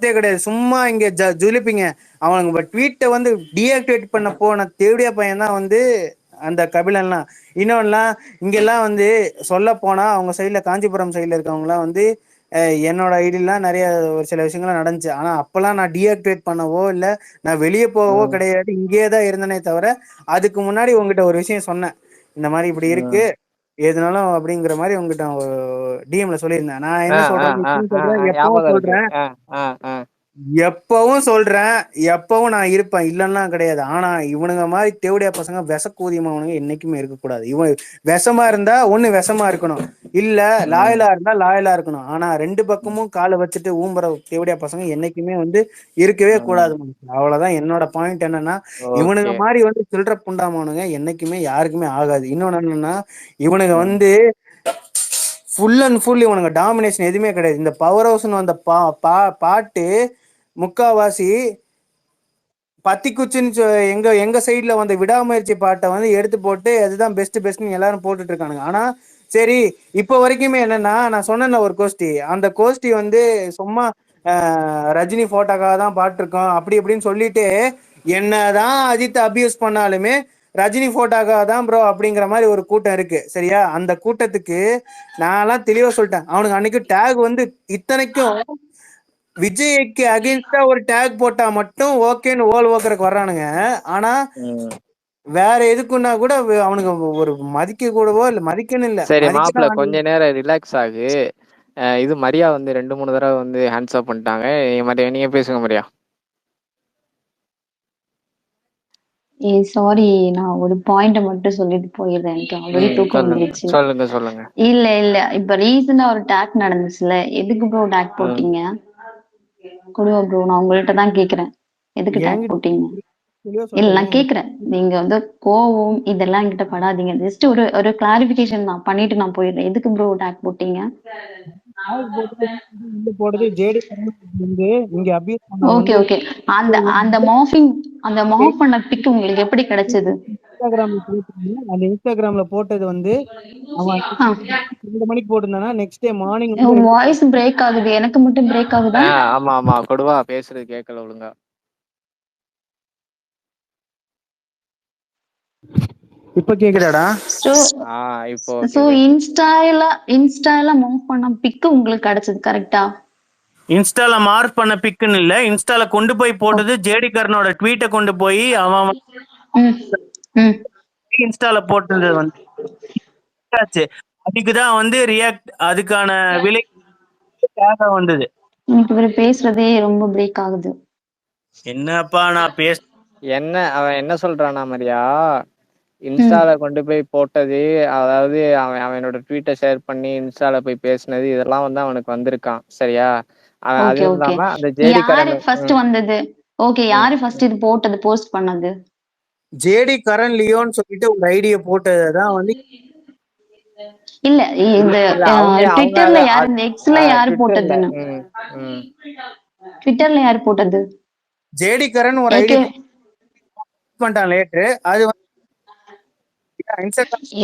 கிடையாது. சும்மா இங்க ஜுலிப்பிங்க. அவனுங்க ட்வீட்டை வந்து டீஆக்டிவேட் பண்ண போன தேவடியா பையன் தான் வந்து அந்த கபிலன்லாம். இன்னொன்னுலாம் இங்கெல்லாம் வந்து சொல்ல போனா அவங்க சைட்ல காஞ்சிபுரம் சைட்ல இருக்கவங்கலாம் வந்து என்னோட ஐடியெல்லாம் நிறைய ஒரு சில விஷயங்கள்லாம் நடந்துச்சு. ஆனா அப்பெல்லாம் நான் டீஆக்டிவேட் பண்ணவோ இல்லை நான் வெளியே போகவோ கிடையாது, இங்கேயே தான் இருந்தனே தவிர. அதுக்கு முன்னாடி உங்ககிட்ட ஒரு விஷயம் சொன்னேன், இந்த மாதிரி இப்படி இருக்கு எதுனாலும் அப்படிங்கிற மாதிரி உங்ககிட்ட டிஎம்ல சொல்லியிருந்தேன். நான் என்ன சொல்றேன், எப்பவும் சொல்றேன், எப்பவும் சொல்றேன், எப்பவும் நான் இருப்பேன், இல்லன்னா கிடையாது. ஆனா இவனுங்க மாதிரி தேவடியா பசங்க விஷக்கூதியமாவனுங்க என்னைக்குமே இருக்கக்கூடாது. இவன் விஷமா இருந்தா ஒண்ணு விஷமா இருக்கணும், இல்ல லாயலா இருந்தா லாயலா இருக்கணும். ஆனா ரெண்டு பக்கமும் காலை வச்சுட்டு ஊம்புற தேவடியா பசங்க என்னைக்குமே வந்து இருக்கவே கூடாது. அவ்வளவுதான் என்னோட பாயிண்ட். என்னன்னா இவனுங்க மாதிரி வந்து சில்ற புண்டாமவனுங்க என்னைக்குமே யாருக்குமே ஆகாது. இன்னொன்னு என்னன்னா இவனுங்க வந்து ஃபுல் அண்ட் ஃபுல் இவனுங்க டாமினேஷன் எதுவுமே கிடையாது. இந்த பவர் ஹவுஸ்னு வந்த பாட்டு முக்காவாசி பத்திக்குச்சின்னு எங்க எங்க சைட்ல வந்த விடாமுயற்சி பாட்டை வந்து எடுத்து போட்டு அதுதான் பெஸ்ட் பெஸ்ட்னு எல்லாரும் போட்டுட்டு இருக்கானுங்க. ஆனா சரி, இப்போ வரைக்குமே என்னன்னா நான் சொன்ன ஒரு கோஷ்டி, அந்த கோஷ்டி வந்து சும்மா ரஜினி போட்டோக்காக தான் பாட்டிருக்கோம் அப்படி இப்படின்னு சொல்லிட்டு என்னதான் அஜித் அபியூஸ் பண்ணாலுமே ரஜினி போட்டோக்காக தான் ப்ரோ அப்படிங்கிற மாதிரி ஒரு கூட்டம் இருக்கு. சரியா? அந்த கூட்டத்துக்கு நான்லாம் தெளிவா சொல்லிட்டேன். அவனுக்கு அன்னைக்கு டேக் வந்து இத்தனைக்கும் விஜய்க்கு அகைன்ஸ்டா ஒரு டேக் போட்டா மட்டும் ஓகேன்னு ஓக்கருக்கு வர்றானுங்க. ஆனா வேற எதுக்குன்னா கூட அவனுக்கு ஒரு மதிக்க கூடவோ இல்ல மதிக்கணும் இல்ல. சரி மாப்பிள்ள, கொஞ்ச நேரம் ரிலாக்ஸ் ஆகு. இது மரியா வந்து 2-3 தடவை வந்து ஹேண்ட்ஸ் அப் பண்ணிட்டாங்க. நீங்க பேசுங்க மரியா. சாரி, நான் ஒரு பாயிண்ட் மட்டும் சொல்லிட்டு போயிடுறேன். எனக்கு ஆல்ரெடி தூக்கம் வந்துருச்சு. சொல்லுங்க. இல்ல இப்ப ரீசெண்டா ஒரு டேக் நடந்துச்சுல, எதுக்கு ப்ரோ டேக் போட்டீங்க? கொடுவா ப்ரோ, நான் உங்கள்கிட்ட தான் கேக்குறேன், எதுக்கு டேக் போட்டீங்க? இல்ல நான் கேக்குறேன், நீங்க வந்து கோவம் இதெல்லாம் என்கிட்ட படாதீங்க. ஜஸ்ட் ஒரு கிளாரிபிகேஷன் நான் பண்ணிட்டு நான் போயிடுறேன். எதுக்கு ப்ரோ டேக் போட்டீங்க? ஓகே அந்த மாஃப் பண்ண பிக் உங்களுக்கு எப்படி கிடைச்சது? இன்ஸ்டாகிராம்ல போட்டது வந்து அவன் 2 மணிக்கு போட்டிருந்தானா next day morning voice break ஆகுது. எனக்கு மட்டும் பிரேக் ஆகுதா? ஆமா கொடுவா பேசுறது கேட்கல ஒழுங்கா. இப்ப கேக்குதாடா? சோ இன்ஸ்டால மார்க் பண்ண பிக் உங்களுக்கு கிடைச்சது கரெக்ட்டா? இன்ஸ்டால மார்க் பண்ண பிக்னு இல்ல, இன்ஸ்டால கொண்டு போய் போட்டது ஜேடி கர்னோட ட்வீட்டை கொண்டு போய் அவன் இன்ஸ்டால போட்டது வந்து அதுக்குதான் வந்து ரியாக்ட், அதுக்கான விலை வந்தது. எனக்கு பேசுறதே ரொம்ப பிரேக் ஆகுது. என்னப்பா நான் அவன் என்ன சொல்றானா மரியா, இன்ஸ்டால கொண்டு போய் போட்டது, அதாவது அவனோட ட்வீட்டை ஷேர் பண்ணி இன்ஸ்டால போய் பேசினது, இதெல்லாம் வந்து அவனுக்கு வந்திருக்கான். சரியா? அது இல்லாம அந்த ஜேடி கரண் ஃபர்ஸ்ட் வந்தது. ஓகே, யாரு ஃபர்ஸ்ட் இது போட்டது, போஸ்ட் பண்ணது? ஜேடி கரண் லியோன்னு சொல்லிட்டு ஒரு ஐடியா போட்டதுதான் வந்து. இல்ல இந்த ட்விட்டர்ல யாரு, இந்த எக்ஸ்ல யாரு போட்டது? ட்விட்டர்ல யாரு போட்டது? ஜேடி கரண் ஒரு ஐடியா பண்ணிட்டான் லேட்டர். அது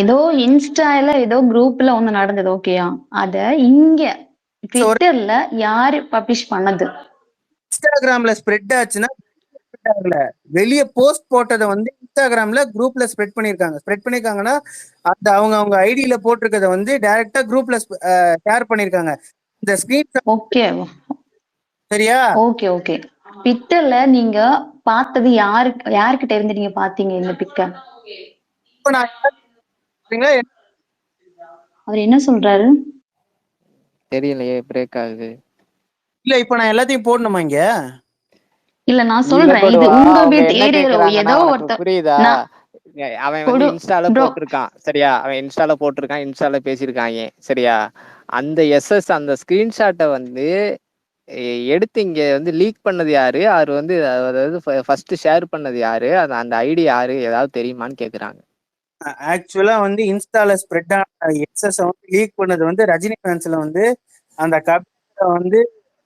ஏதோ இன்ஸ்டால ஏதோ குரூப்ல ஒண்ணு நடந்தது. ஓகேயா? அத இங்க ட்விட்டர்ல யாரு பப்ளிஷ் பண்ணது? இன்ஸ்டாகிராம்ல ஸ்ப்ரெட் ஆச்சுன்னா வெளிய போஸ்ட் போட்டதை வந்து இன்ஸ்டாகிராம்ல குரூப்ல ஸ்ப்ரெட் பண்ணிருக்காங்கன்னா அந்த அவங்க ஐடியில போட்டிருக்கத வந்து டைரக்டா குரூப்ல ஷேர் பண்ணிருக்காங்க. இந்த ஸ்கிரீன். ஓகே சரியா? ஓகே ட்விட்டர்ல நீங்க பார்த்தது யாருக்கிட்ட இருந்து நீங்க பாத்தீங்க இந்த பிக்க? அவர் என்ன சொல்றாரு தெரியலையே, பிரேக் ஆகுது. இல்ல இப்ப நான் எல்லாத்தையும் போடணுமா இங்க? இல்ல நான் சொல்றேன், இது உங்க வீட்டு ஏரியால ஏதோ ஒருத்தர் புரியுதா? அவன் வந்து இன்ஸ்டால போட்டிருக்கான். சரியா? அவன் இன்ஸ்டால போட்டிருக்கான், இன்ஸ்டால பேசியிருக்காங்க. சரியா? அந்த அந்த ஸ்கிரீன்ஷாட்டை வந்து எடுத்து இங்க வந்து லீக் பண்ணது யாரு, அவர் வந்து அதாவது ஃபர்ஸ்ட் ஷேர் பண்ணது யாரு, அந்த ஐடி யாரு, ஏதாவது தெரியுமான்னு கேக்குறாங்க. ஆக்சுவலா வந்து இன்ஸ்டால ஸ்ப்ரெட் ஆன எக்ஸஸ் வந்து லீக் பண்ணது வந்து ரஜினி ஃபேன்ஸ்ல வந்து அந்த வந்து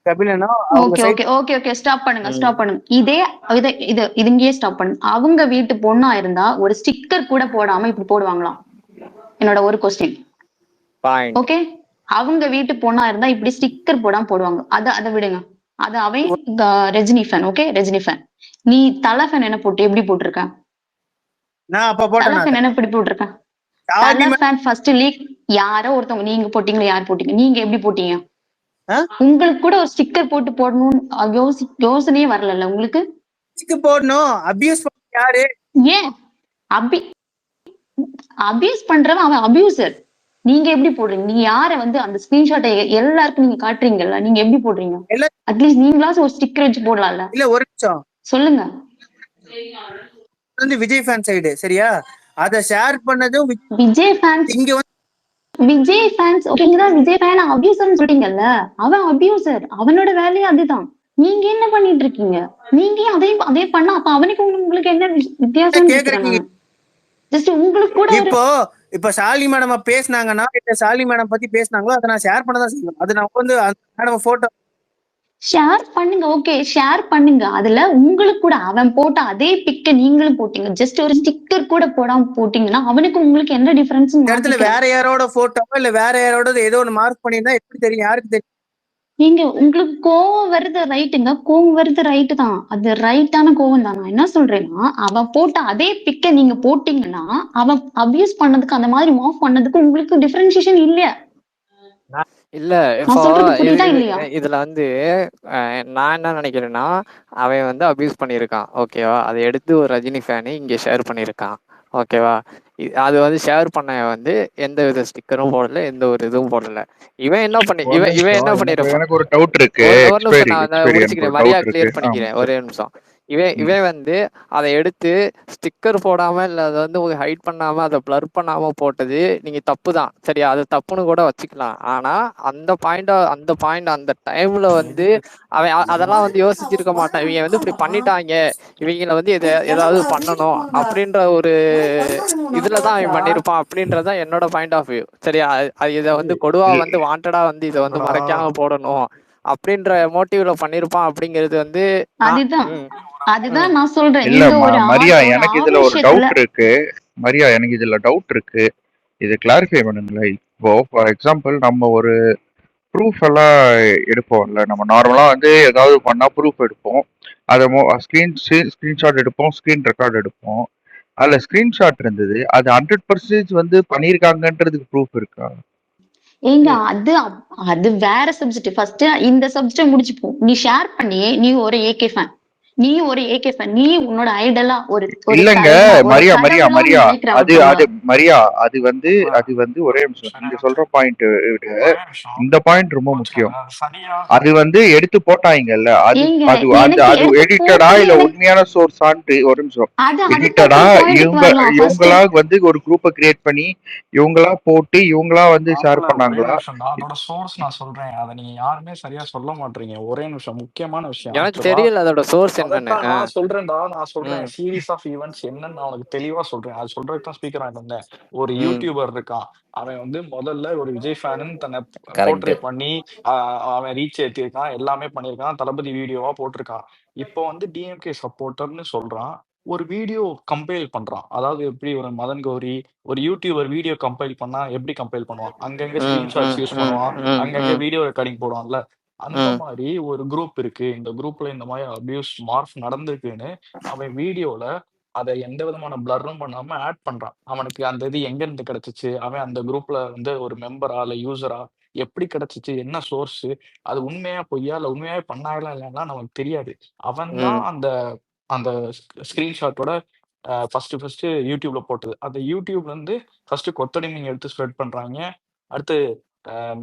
கபிலனோ ஓகே ஸ்டாப் பண்ணுங்க. இதே இங்கேயே ஸ்டாப் பண்ணுங்க. அவங்க வீட்டு பொண்ணா இருந்தா ஒரு ஸ்டிக்கர் கூட போடாம இப்படி போடுவாங்களாம்? என்னோட ஒரு क्वेश्चन. ஓகே, அவங்க வீட்டு பொண்ணா இருந்தா இப்படி ஸ்டிக்கர் போடாம போடுவாங்க. அதை விடுங்க. அது அவன் Rajini fan. Okay, Rajini fan. நீ தல ஃபேன் என்ன போட்டு எப்படி போட்டிருக்க? நான் அப்ப தல போட்டேன் ஃபேன் என்ன எப்படி போட்டிருக்க? தல ஃபேன் ஃபர்ஸ்ட் லீக் யாரோ ஒருத்தவங்க நீங்க போட்டீங்களா, யார் போட்டீங்க? நீங்க எப்படி போட்டீங்க? உங்களுக்கு கூட ஒரு ஸ்டிக்கர் போட்டு போடணும்னு யோசனையே வரல உங்களுக்கு? போடணும். அபியூஸ் யாரு? ஏன் அபியூஸ் பண்றவன் அவன் அபியூசர். நீங்க எப்படி போடுறீங்க? நீங்க யார வந்து அந்த ஸ்கிரீன்ஷாட்டை எல்லாருக்கும் நீங்க காட்டுறீங்கல்ல, நீங்க எப்படி போடுறீங்க? அட்லீஸ்ட் நீங்களாச்சும் ஒரு ஸ்டிக்கர் வச்சு போடலாம்ல. இல்ல ஒரு நிமிஷம் சொல்லுங்க. வந்து விஜய் ஃபேன் சைடு சரியா, அத ஷேர் பண்ணதும் விஜய் ஃபேன்ஸ் இங்க வந்து விஜய் ஃபேன்ஸ் ஓகேங்களா? விஜய் ஃபேன் அபியூசர்னு சொல்றீங்கல்ல, அவன் அபியூசர். அவனோட வேலையே அதுதான். நீங்க என்ன பண்ணிட்டு இருக்கீங்க? நீங்க அதே பண்ணா அப்ப அவனுக்கு உங்களுக்கு என்ன வித்தியாசம் கேக்குறீங்க? ஜஸ்ட் உங்களுக்கு கூட இப்ப ஷாலி மேடம் பேசினாங்கன்னா, இல்ல ஷாலி மேடம் பத்தி பேசினாங்களோ அதை நான் ஷேர் பண்ணதான் செய்வேன். அது நான் வந்து மேடம் போட்டோ ஷேர் பண்ணுங்க. ஓகே, ஷேர் பண்ணுங்க. அதுல உங்களுக்கு கூட அவன் போட்ட அதே பிக்க நீங்களும் போட்டீங்க. ஜஸ்ட் ஒரு ஸ்டிக்கர் கூட போடாம போட்டீங்கன்னா அவனுக்கு உங்களுக்கு என்ன டிஃபரன்ஸ்? இடத்துல வேற யாரோட போட்டோவோ இல்ல வேற யாரோட ஏதோ ஒண்ணு மார்க் பண்ணியிருந்தா எப்படி தெரியும்? யாருக்கு தெரியும்? நீங்க உங்களுக்கு கோவம் வருது ரைட்டுங்க, கோவம் வருது ரைட்டு தான். அது ரைட்டான கோவம் தான். நான் என்ன சொல்றேன்னா, அவன் போட்ட அதே பிக்க நீங்க போட்டீங்கன்னா அவன் அபியூஸ் பண்ணதுக்கு அந்த மாதிரி மாஃப் பண்ணதுக்கு உங்களுக்கு டிஃபரன்சியேஷன் இல்லையா? இல்ல இப்போ இதுல வந்து நான் என்ன நினைக்கிறேன்னா, அவன் வந்து அபியூஸ் பண்ணியிருக்கான் ஓகேவா, அதை எடுத்து ஒரு ரஜினி ஃபேனு இங்க ஷேர் பண்ணியிருக்கான் ஓகேவா. அது வந்து ஷேர் பண்ண வந்து எந்த வித ஸ்டிக்கரும் போடல, எந்த ஒரு இதுவும் போடல. இவன் என்ன பண்ணிருப்பான்? எனக்கு ஒரு டவுட் இருக்கு. ஒரு நிமிஷம் நான் முடிச்சுக்கிறேன், மரியாதை கிளியர் பண்ணிக்கிறேன் ஒரே நிமிஷம். இவன் வந்து அதை எடுத்து ஸ்டிக்கர் போடாம இல்ல அதை வந்து ஹைட் பண்ணாம அதை பிளர் பண்ணாம போட்டது நீங்க தப்பு தான் சரியா, அது தப்புன்னு கூட வச்சுக்கலாம். ஆனா அந்த பாயிண்ட் அந்த டைம்ல வந்து அவன் அதெல்லாம் வந்து யோசிச்சிருக்க மாட்டான். இவங்க வந்து இப்படி பண்ணிட்டாங்க, இவங்கள வந்து ஏதாவது பண்ணணும் அப்படின்ற ஒரு இதுலதான் அவன் பண்ணிருப்பான் அப்படின்றதான் என்னோட பாயிண்ட் ஆஃப் வியூ சரியா. இதை வந்து கொடுவா வந்து வாண்டடா வந்து இதை வந்து மறைக்காம போடணும் அப்படின்ற மோட்டிவ்ல பண்ணிருப்பான் அப்படிங்கிறது வந்து அதுதான் நான் சொல்றேன். இல்ல மரியா, எனக்கு இதுல ஒரு டவுட் இருக்கு. மரியா, எனக்கு இதுல டவுட் இருக்கு, இது கிளாரிஃபை பண்ணுங்களேன். இப்போ ஃபார் எக்ஸாம்பிள் நம்ம ஒரு ப்ரூஃப் எல்லாம் எடுப்போம்ல, நம்ம நார்மலா வந்து ஏதாவது பண்ணா ப்ரூஃப் எடுப்போம், அதை ஸ்கிரீன்ஷாட் எடுப்போம், ஸ்கிரீன் ரெக்கார்ட் எடுப்போம். அதுல ஸ்கிரீன்ஷாட் இருந்தது, அது 100% வந்து பண்ணிருக்காங்கன்றதுக்கு ப்ரூஃப் இருக்கா? ஏங்க அது வேற சப்ஜெக்ட். ஃபர்ஸ்ட் இந்த சப்ஜெக்ட் முடிச்சுப்போம். நீ ஷேர் பண்ணி நீ ஒரு ஏகே ஃபேன், நீ ஒரு ஏகே ஃபேன், நீ உன்னோட ஐடலா ஒரு இல்லங்க மரியா, அது மரியா, அது வந்து ஒரே நிமிஷம். நீங்க சொல்ற பாயிண்ட் விட இந்த பாயிண்ட் ரொம்ப முக்கியம். அது வந்து எடுத்து போட்டாங்கல்ல, அது எடிட்டடா இல்ல உண்மையான சோர்ஸ் ஆன்ட்டு ஒரு நிமிஷம். எடிட்டடா இவங்களா வந்து ஒரு குரூப்பை கிரியேட் பண்ணி இவங்களா போட்டு இவங்களா வந்து ஷேர் பண்ணாங்களா? அதோட சோர்ஸ் நான் சொல்றேன், அதை நீங்க யாருமே சரியா சொல்ல மாட்டீங்க. ஒரே நிமிஷம், முக்கியமான விஷயம். எனக்கு தெரியல அதோட சோர்ஸ் என்னன்னு. நான் சொல்றேன் சீரீஸ் ஆஃப் ஈவென்ட்ஸ் என்னன்னு நான் உனக்கு தெளிவா சொல்றேன். அது சொல்றதுக்கு தான் ஸ்பீக்கர் ஆகிட்டு வந்தேன். ஒரு யூடியூபர் இருக்கான், அவன் வந்து முதல்ல ஒரு விஜய் ஃபேனுன்னு தன்னை போர்ட்ரே பண்ணி அவன் ரீச் ஏற்றிருக்கான், எல்லாமே பண்ணியிருக்கான், தளபதி வீடியோவா போட்டிருக்கான். இப்போ வந்து டிஎம்கே சப்போர்ட்டர்னு சொல்றான், ஒரு வீடியோ கம்பைல் பண்றான். அதாவது எப்படி ஒரு மதன் கௌரி ஒரு யூடியூபர் வீடியோ கம்பைல் பண்ணா எப்படி கம்பைல் பண்ணுவான், அங்கங்க ஸ்கிரீன்ஷாட்ஸ் யூஸ் பண்ணுவான், அங்கங்க வீடியோ ரெக்கார்டிங் போடுவான்ல. அந்த மாதிரி ஒரு குரூப் இருக்கு, இந்த குரூப்ல இந்த மாதிரி அபியூஸ் மார்ஃப் நடந்திருக்குன்னு அவன் வீடியோல அதை எந்த விதமான பிளரும் பண்ணாம ஆட் பண்றான். அவனுக்கு அந்த இது எங்க இருந்து கிடைச்சிச்சு, அவன் அந்த குரூப்ல வந்து ஒரு மெம்பரா இல்ல யூசரா, எப்படி கிடைச்சிச்சு, என்ன சோர்ஸ், அது உண்மையா பொய்யா இல்ல உண்மையாவே பண்ணாங்களா இல்லைன்னா நமக்கு தெரியாது. அவன் தான் அந்த அந்த ஸ்கிரீன்ஷாட்டோட ஃபர்ஸ்ட் யூடியூப்ல போட்டது. அந்த யூடியூப்ல இருந்து ஃபர்ஸ்ட் கொத்தடிமைங்க எடுத்து ஸ்ப்ரெட் பண்றாங்க, அடுத்து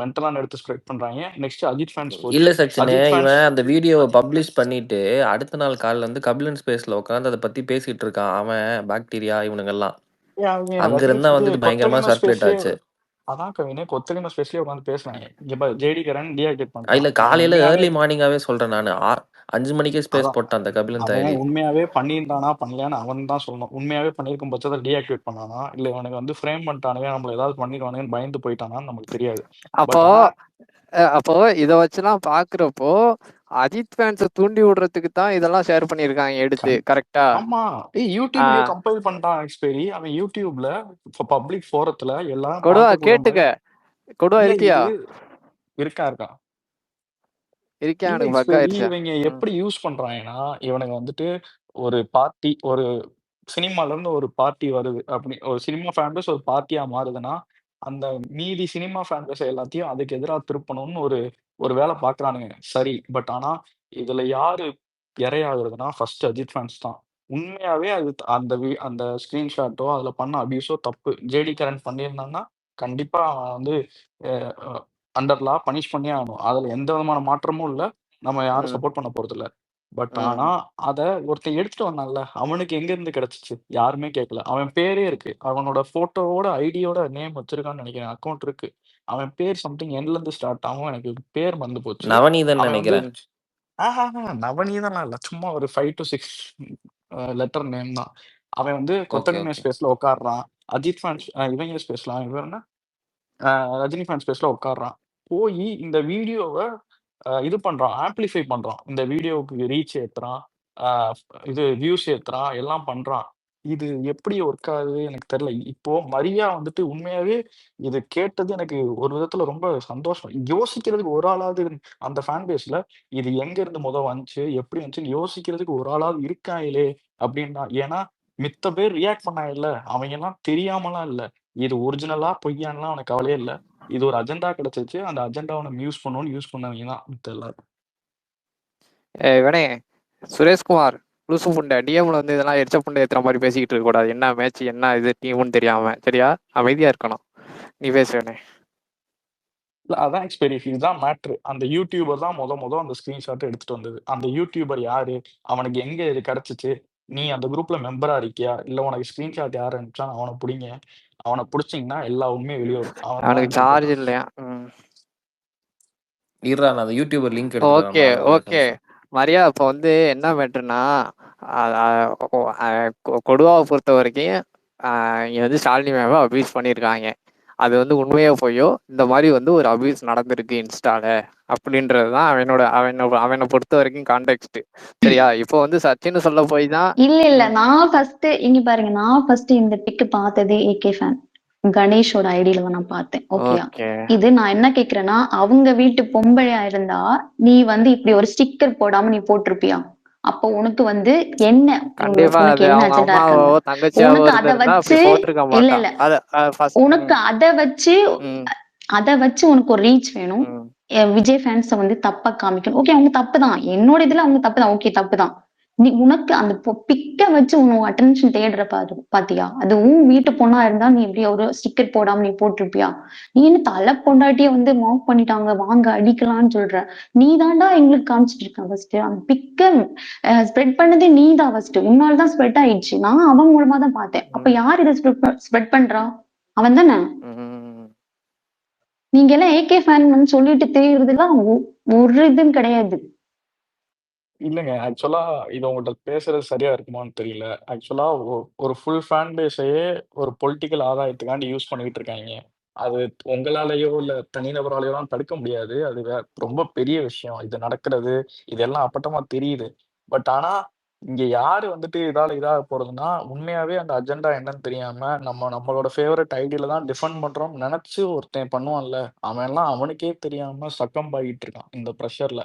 மென்டலான எடுத்து ஸ்ப்ரெட் பண்றாங்க, நெக்ஸ்ட் அஜித் ஃபேன்ஸ் போச்சு. இல்ல செக்ஷனே, இவன் அந்த வீடியோவை பப்ளிஷ் பண்ணிட்டு அடுத்த நாள் காலைல வந்து கபிலன் ஸ்பேஸ்ல உட்காந்து அதை பத்தி பேசிட்டு இருக்கான். அவன் பாக்டீரியா இவனுங்கெல்லாம் அங்க இருந்தா வந்துட்டு பயங்கரமா சர்க்குலேட் ஆச்சு. அதான் கவினே கொத்தடிமை ஸ்பேஸ்லயே உட்காந்து பேசுறாங்க. இங்க ஜேடி கரன் டீஆக்டிவேட் பண்றான். இல்ல காலையில ஏர்லி மார்னிங்காவே சொல்றேன் நானு. 5 மணிக்கே ஸ்பேஸ் போட்டான் அந்த கபிலன் தயாரி. உண்மையாவே பண்ணியிருந்தானா பண்ணலையான்னு அவன் தான் சொல்லணும். உண்மையாவே பண்ணியிருக்கும் பட்சத்தை டீஆக்டிவேட் பண்ணானா இல்ல இவனுக்கு வந்து ஃப்ரேம் பண்ணிட்டானுங்க, நம்மள ஏதாவது பண்ணிடுவானுங்கன்னு பயந்து போயிட்டானான்னு நமக்கு தெரியாது. அப்போ இத வச்சுலாம் பாக்குறப்போ அஜித் ஃபேன்ஸ் தூண்டி விடுறதுக்கு தான் இதெல்லாம் ஷேர் பண்ணிருக்காங்க எடுத்து. கரெக்டா? ஆமா, யூடியூப்ல கம்பைல் பண்ணிட்டான் எக்ஸ்பெரி. அவன் யூடியூப்ல பப்ளிக் ஃபோரத்துல எல்லாம் கொடுவா கேட்டுக்க. கொடுவா இருக்கியா? இருக்கா இருக்கே இல்ல அவனுக்கு பக் எக்ஸ்பெரி ஆயிருச்சா? இவங்க எப்படி யூஸ் பண்றாங்கன்னா, இவனுங்க வந்துட்டு ஒரு பார்ட்டி ஒரு சினிமால இருந்து ஒரு பார்ட்டி வருது அப்படி ஒரு சினிமா ஃபேன் பேஸ் ஒரு பார்ட்டியா மாறுதுன்னா, அந்த மீதி சினிமா ஃபேன் பேஸ் எல்லாத்தையும் அதுக்கு எதிரா திருப்பணும்னு ஒரு ஒரு வேலை பார்க்குறானுங்க. சரி. பட் ஆனா, இதுல யாரு இரையாகுறதுன்னா, ஃபர்ஸ்ட் அஜித் ஃபேன்ஸ் தான். உண்மையாவே அது அந்த ஸ்கிரீன்ஷாட்டோ, அதுல பண்ண அபியூஸோ தப்பு. ஜேடி கரன் பண்ணியிருந்தான்னா, கண்டிப்பா அவன் வந்து அ அ அண்டர் லா பனிஷ் பண்ணியே ஆகணும். அதுல எந்த விதமான மாற்றமும் இல்ல. நம்ம யாரும் ம். சப்போர்ட் பண்ண போறதில்ல. பட் ஆனா, ம். அத ஒருத்தன் எடுத்துட்டு வந்தான்ல, அவனுக்கு எங்கேருந்து கிடைச்சுச்சு? யாருமே கேட்கல. அவன் பேரே இருக்கு. அவனோட ஃபோட்டோவோட, ஐடியோட நேம் வச்சிருக்கான்னு நெனைக்கிறேன். அக்கவுண்ட் இருக்கு. அவன் பேர் சம்திங் என்லேருந்து ஸ்டார்ட் ஆகும். எனக்கு பேர் மறந்து போச்சு. நவநீதன் அவன் வந்து நினைக்கிறேன். நவநீதன்லாம் இல்ல. சும்மா ஒரு 5 டூ 6 லெட்டர் நேம் தான். அவன் வந்து ஓகே, கொத்தடிமை ஓகே. ஸ்பேஸ்ல உட்கார்றான். அஜித் ஃபேன்ஸ் இவங்க ஸ்பேஸ்ல அவன் பேர் என்ன? ரஜினி ஃபேன் ஸ்பேஸ்ல உட்கார்றான். போயி இந்த வீடியோவ இது பண்றான். ஆம்ப்ளிஃபை பண்றான். இந்த வீடியோவுக்கு ரீச் ஏத்துறான். அ இது வியூஸ் ஏத்துறான். எல்லாம் பண்றான். இது எப்படி ஒர்க் ஆகுது எனக்கு தெரியல. இப்போ மரியா வந்துட்டு உண்மையாவே இது கேட்டது எனக்கு ஒரு விதத்துல ரொம்ப சந்தோஷம். யோசிக்கிறதுக்கு ஒரு ஆளாவது அந்த ஃபேன் பேஸ்ல இது எங்கேருந்து வந்துச்சு? எப்படி வந்துச்சுன்னு யோசிக்கிறதுக்கு ஒரு ஆளாவது இருக்காங்களே! அப்படின்னு தான். ஏன்னா, மித்த பேர் ரியாக்ட் பண்ணாங்கல்ல. அவங்கலாம் தெரியாமலாம் இல்ல. இது ஒரிஜினலா, பொய்யான்லாம் அவனுக்கு கவலையே இல்ல. இது ஒரு அஜெண்டா கிடைச்சுச்சு. அந்த அஜெண்டாவ நம்ம யூஸ் பண்ணணும்னு யூஸ் பண்ணவங்க தான் மித்த எல்லாரும். இவனே சுரேஷ்குமார் லூசு புண்டை டிஎம்ல வந்து இதெல்லாம் எரிச்ச புண்டை ஏத்துற மாதிரி பேசிக்கிட்டு இருக்க கூடாது. என்ன மேட்ச் என்ன இது டீம்னு தெரியாம. சரியா? அமைதியா இருக்கணும். நீ பேசுவேனே. இல்ல அதான் எக்ஸ்பெரி இதுதான் மேட்ரு. அந்த யூடியூபர் தான் மொத அந்த ஸ்கிரீன்ஷாட்ட எடுத்துட்டு வந்தது. அந்த யூடியூபர் யாரு? அவனுக்கு எங்க இது கிடைச்சுச்சு? நீ அந்த குரூப்ல மெம்பரா இருக்கியா? இல்ல உனக்கு ஸ்கிரீன்ஷாட் யார் அனுப்பிச்சான்னு அவன புடிங்க. அவன புடிச்சீங்கன்னா எல்லா உண்மையும் வெளிய வரும். அவன் தான் அவனுக்கு எடுத்துட்டு சார்ஜ் போட்டான். இல்லையா? இருடா நான் அந்த யூடியூபர் லிங்க் எடுத்துட்டு ஓகே வரேன். ஒரு ஓகே. நிமிஷம். மரியா இப்போ வந்து என்ன மேட்ருன்னா, கொடுவாவை பொறுத்த வரைக்கும் இங்க வந்து ஷாலினி மேம அபியூஸ் பண்ணியிருக்காங்க. அது வந்து உண்மையோ பொய்யோ இந்த மாதிரி வந்து ஒரு அபியூஸ் நடந்திருக்கு இன்ஸ்டால அப்படின்றது தான் அவனை பொறுத்த வரைக்கும் கான்டெக்ட். சரியா? இப்போ வந்து சச்சின்னு சொல்ல போய் தான். இல்ல நான் ஃபர்ஸ்ட் இங்க பாருங்க, நான் ஃபர்ஸ்ட் இந்த பிக் பார்த்ததே ஏகே ஃபேன் கணேஷோட ஐடியில தான் நான் பார்த்தேன். ஓகேயா? ஓகே. இது நான் என்ன கேக்குறேன்னா, அவங்க வீட்டு பொம்பளையா இருந்தா நீ வந்து இப்படி ஒரு ஸ்டிக்கர் போடாம நீ போட்டிருப்பியா? அப்போ உனக்கு வந்து என்ன கண்டிப்பா உனக்கு அது என்ன அவங்க அஜெண்டா அம்மாவோ இருக்காங்க? தங்கச்சியாவோ உனக்கு அத இருந்திருந்தா அப்படி வச்சு போட்டிருக்க இல்ல மாட்டான். இல்ல அத ஃபர்ஸ்ட். உனக்கு அத வச்சு உனக்கு ஒரு ரீச் வேணும். விஜய் ஃபேன்ஸ வந்து தப்பா காமிக்கணும். ஓகே, அவங்க தப்பு தான். என்னோட இதுல அவங்க தப்பு தான். ஓகே, தப்பு தான். நீ உனக்கு அந்த பிக்க வச்சு உன் அட்டென்ஷன் தேடுற பாத்தியா? அது உன் வீட்டு பொண்ணா இருந்தா நீ இப்படி ஒரு ஸ்டிக்கர் போடாம நீ போட்டிருப்பியா? நீ என்ன தலை பொண்டாட்டிய வந்து மார்க் பண்ணிட்டாங்க வாங்க அடிக்கலாம்னு சொல்ற. நீ தாண்டா எங்களுக்கு காமிச்சிட்டு இருக்க ஃபர்ஸ்ட். அந்த பிக்க ஸ்ப்ரெட் பண்ணதே நீ தான் ஃபர்ஸ்ட். உன்னால தான் ஸ்ப்ரெட் ஆயிடுச்சு. நான் அவன் மூலமா தான் பார்த்தேன். அப்ப யார் இதை ஸ்ப்ரெட் பண்றா? அவன் தானே. நீங்க எல்லாம் ஏகே ஃபேன் சொல்லிட்டு தெரியறதுலாம் ஒரு இதுவும் கிடையாது. இல்லங்க. ஆக்சுவலா இது உங்கள்ட்ட பேசுறது சரியா இருக்குமான்னு தெரியல. ஆக்சுவலா ஒரு ஃபுல் ஃபேன் பேஸையே ஒரு பொலிட்டிக்கல் ஆதாயத்துக்காண்டி யூஸ் பண்ணிட்டு இருக்காய்ங்க. அது உங்களாலயோ, இல்ல தனிநபராலயோலாம் தடுக்க முடியாது. அது ரொம்ப பெரிய விஷயம். இது நடக்கிறது, இதெல்லாம் அப்பட்டமா தெரியுது. பட் ஆனா, இங்க யாரு வந்துட்டு இதாக போறதுன்னா, உண்மையாவே அந்த அஜெண்டா என்னன்னு தெரியாம, நம்மளோட ஃபேவரைட் ஐடியில தான் டிஃபெண்ட் பண்றோம்னு நெனச்சு ஒருத்தன் பண்ணுவான்ல, அவன்லாம் அவனுக்கே தெரியாம சக்கம்ப் ஆகிட்டு இருக்கான், இந்த பிரஷர்ல.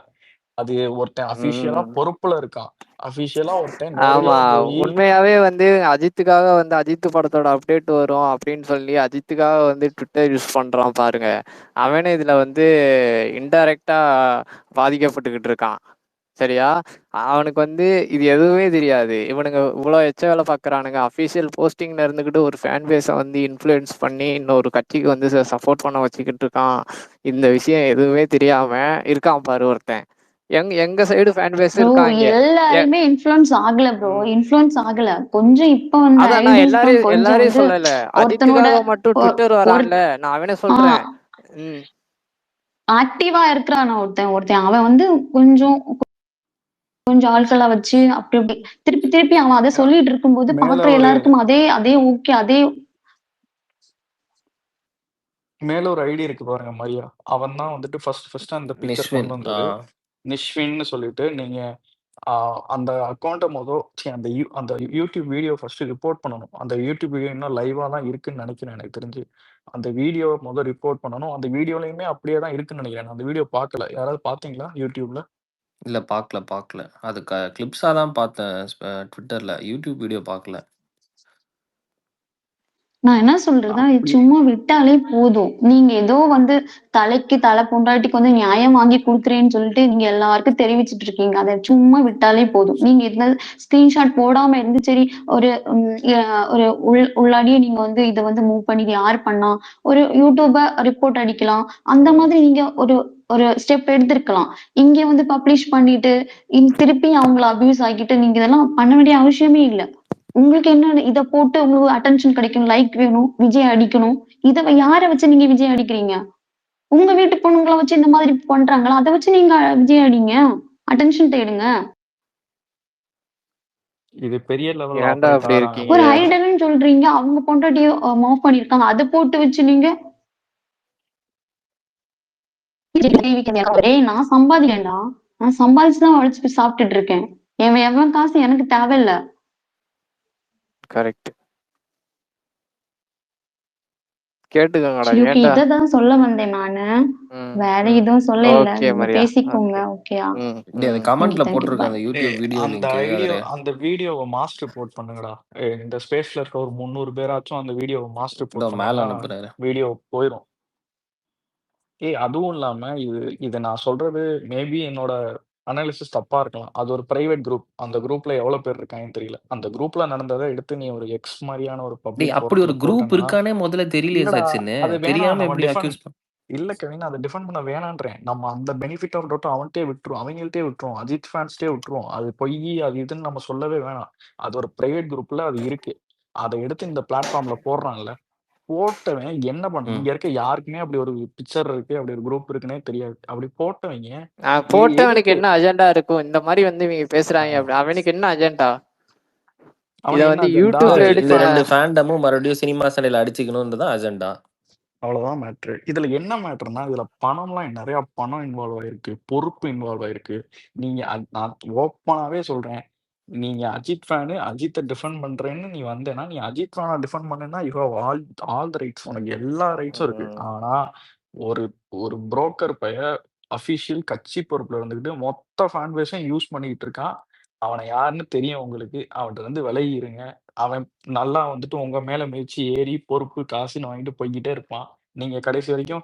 அது ஒருத்தன் அஃபிஷியலா பொறுப்புல இருக்கான். அஃபிஷியலா ஒருத்தன் நேரடியா ஆமா. போயி உண்மையாவே வந்து அஜித்துக்காக வந்து அஜித் படத்தோட அப்டேட் வரும் அப்படின்னு சொல்லி அஜித்துக்காக வந்து ட்விட்டர் யூஸ் பண்றான் பாருங்க. அவனே இதுல வந்து இன்டைரக்டா பாதிக்கப்பட்டுக்கிட்டு இருக்கான். சரியா? அவனுக்கு வந்து இது எதுவுமே தெரியாது. இவனுங்க இவ்வளோ எச்ச வேலை பார்க்குறானுங்க. அஃபிஷியல் போஸ்டிங்ல இருந்துக்கிட்டு ஒரு ஃபேன் பேஸை வந்து இன்ஃப்ளூயன்ஸ் பண்ணி இன்னொரு கட்சிக்கு வந்து சப்போர்ட் பண்ண வச்சுக்கிட்டு இருக்கான். இந்த விஷயம் எதுவுமே தெரியாம இருக்கான் பாரு ஒருத்தன். எங்க சைடு ஃபேன் பேஸ் ப்ரோ இருக்காங்க. எல்லாருமே இன்ஃப்ளூயன்ஸ் ஆகல ப்ரோ. இன்ஃப்ளூயன்ஸ் ஆகல. கொஞ்சம் இப்ப வந்து அதான் நான் ஐடிஸ் தான் கொஞ்சம் எல்லாரையும் வந்து சொல்லல. ஒருத்தனோட அஜித்துக்காக மட்டும் ட்விட்டர் ஒரு வரான்ல, நான் அவனே சொல்றேன். ஆக்டிவா இருக்கிறான் ஒருத்தன் ஒருத்தன் அவன் வந்து கொஞ்சம் கொஞ்சம் ஆட்களை வச்சு அப்படி அப்படி திருப்பி திருப்பி அவன் அதை சொல்லிட்டு இருக்கும்போது மேல பாக்குற ஒரு எல்லாருக்கும் அதே அதே ஓகே அதே. மேல ஒரு ஐடி இருக்கு பாருங்க மரியா. அவன் தான் வந்துட்டு ஃபர்ஸ்ட் அந்த பிக்சர் நிஷ்வின். கொண்டு வந்தது. நிஷ்வின்னு சொல்லிட்டு நீங்க அந்த அக்கௌண்ட்டை அந்த யூடியூப் வீடியோ ஃபர்ஸ்ட் ரிப்போர்ட் பண்ணணும். அந்த யூடியூப் வீடியோ இன்னும் லைவா தான் இருக்குன்னு நினைக்கிறேன் எனக்கு தெரிஞ்சு. அந்த வீடியோ ரிப்போர்ட் பண்ணணும். அந்த வீடியோலயுமே அப்படியே தான் இருக்குன்னு நினைக்கிறேன். நான் அந்த வீடியோ பார்க்கல. யாராவது பார்த்தீங்களா யூடியூப்ல? இல்ல பார்க்கல. அது கிளிப்ஸா தான் பார்த்தேன் ட்விட்டர்ல. யூடியூப் வீடியோ பார்க்கல. நான் என்ன சொல்றேன்னா, இது அப்படி சும்மா விட்டாலே போதும். நீங்க ஏதோ வந்து தலைக்கு தலை பொண்டாட்டிக்கு வந்து நியாயம் வாங்கி குடுக்குறேன்னு சொல்லிட்டு நீங்க எல்லாருக்கும் தெரிவிச்சிட்டு இருக்கீங்க. அதை சும்மா விட்டாலே போதும். நீங்க இந்த ஸ்கிரீன்ஷாட் போடாம இருந்து சரி ஒரு ஒரு உள்ளாடியே நீங்க வந்து இதை வந்து மூவ் பண்ணி இது யார் பண்ணா ஒரு யூடியூப ரிப்போர்ட் அடிக்கலாம். அந்த மாதிரி நீங்க ஒரு ஒரு ஸ்டெப் எடுத்திருக்கலாம். இங்க வந்து பப்ளிஷ் பண்ணிட்டு திருப்பி அவங்கள அபியூஸ் ஆக்கிட்டு நீங்க இதெல்லாம் பண்ண வேண்டிய அவசியமே இல்லை. உங்களுக்கு என்ன இத போட்டு உங்களுக்கு அட்டென்ஷன் கிடைக்கும், லைக் வேணும், விஜய் அடிக்கணும். இத யார வச்சு நீங்க விஜய் அடிக்கிறீங்க? உங்க வீட்டு பொண்ணுங்கள வச்சு இந்த மாதிரி பண்றாங்களா? அத வச்சு நீங்க விஜய் அடிங்க. அட்டென்ஷன் தேடுங்க. இது பெரிய லெவல்ல ஏன்டா ஆபரேட் அப்படி ஆகுறாங்க. இருக்கீங்க? ஒரு ஐடல்னு சொல்றீங்க. அவங்க பொண்டாட்டிய மாஃப் பண்ணிருக்காங்க. அத போட்டு வச்சு நீங்க டேய் நான் சம்பாதிக்கிறேன்டா. நான் சம்பாதிச்சுதான் உழைச்சு போய் சாப்பிட்டுட்டு இருக்கேன். எவன் காசு எனக்கு தேவையில்ல. கரெக்ட். கேட்டுக்கோங்கடா. சரி ஓகே, ஏன்டா? இததான் சொல்ல வந்தேன் நானு. வேற எதுவும் சொல்ல இல்ல. ஓகே நீங்க மரியா. பேசிக்கோங்க. ஓகே. ஓகேயா? அந்த தேங்க்யூ கமெண்ட்ல தேங்க்யூ போட்டிருக்கேன் பாய். அந்த யூடியூப் வீடியோ அந்த லிங்க். அந்த வீடியோவை மாஸ் ரிப்போர்ட் பண்ணுங்கடா. இந்த ஸ்பேஸ்ல இருக்க ஒரு 300 பேராச்சும் அந்த வீடியோவை மாஸ் ரிப்போர்ட் மேல பண்ணாதான் அனுப்புறாரு. வீடியோ போயிடும். அதுவும் இல்லாம இது நான் சொல்றது மேபி என்னோட அனாலிசிஸ் தப்பா இருக்கலாம். அது ஒரு பிரைவேட் குரூப். அந்த குரூப்ல எவ்வளவு பேர் இருக்காங்கன்னு தெரியல. அந்த குரூப்ல நடந்ததை எடுத்து நீ ஒரு எக்ஸ் மாதிரியான ஒரு டேய் பப்ளிக் அப்படி ஒரு ஃபோரத்துல குரூப் போட்டேன்னா இருக்கானே முதல்ல தெரியலையே இல்லடா, சச்சின்னு. அது வேணாம். தெரியாம நம்ம எப்படி டிஃபன் அக்யூஸ் இல்ல கவின், அதை டிஃபெண்ட் பண்ண வேணான்றேன். நம்ம அந்த பெனிஃபிட் ஆஃப் டவுட் அவன்கிட்டே விட்டுரும், அவங்கள்ட்டே விட்டுரும், அஜித் ஃபேன்ஸ்டே விட்டுரும். அது பொய், அது இதுன்னு நம்ம சொல்லவே வேணாம். அது ஒரு பிரைவேட் குரூப்ல அது இருக்கு. அதை எடுத்து இந்த பிளாட்ஃபார்ம்ல போடுறான்ல, போட்டவன் என்ன பண்றான்? இங்க இருக்க யாருக்குமே அப்படி ஒரு பிக்சர் இருக்கு, அப்படி ஒரு குரூப் இருக்குன்னே தெரியாது. அப்படி போட்டவங்க போட்டவனுக்கு எதுக்கு என்ன அஜெண்டா இருக்கும்? இந்த மாதிரி வந்து இவங்க பேசுறாங்க அப்படி அவனுக்கு என்ன அஜெண்டா? இத அவனுக்கு என்ன வந்து அஜெண்டா? யூடியூப்ல இது எடுத்து 2 ஃபேண்டமும் மறுபடியும் சினிமா சண்டையில அடிச்சுக்கணும்னு தான் அஜெண்டா. அவ்வளவுதான் மேட்ரு. இதுல என்ன மேட்டர்னா, இதுல பணம்லாம் நிறைய பணம் இன்வால்வ் ஆயிருக்கு, பொறுப்பு இன்வால்வ் ஆயிருக்கு. நீங்க நான் ஓப்பனாவே சொல்றேன், நீங்க அஜித் ஃபேனு, அஜித்தை டிஃபெண்ட் பண்றேன்னு நீ வந்தேன்னா, நீ அஜித் ஃபேனை டிஃபெண்ட் பண்ணேன்னா you have all the rights. உனக்கு எல்லா ரைட்ஸும் இருக்கு. ஆனா ஒரு ஒரு புரோக்கர் அபிஷியல் கட்சி பொறுப்புல இருந்துகிட்டு மொத்த ஃபேன் பேஸையும் யூஸ் பண்ணிக்கிட்டு இருக்கான். அவனை யாருன்னு தெரியும் உங்களுக்கு. அவன்கிட்ட இருந்து விலகி இருங்க. அவன் நல்லா வந்துட்டு உங்க மேல மிதிச்சு ஏறி பொறுப்பு காசுன்னு வாங்கிட்டு போய்கிட்டே இருப்பான். நீங்க கடைசி வரைக்கும்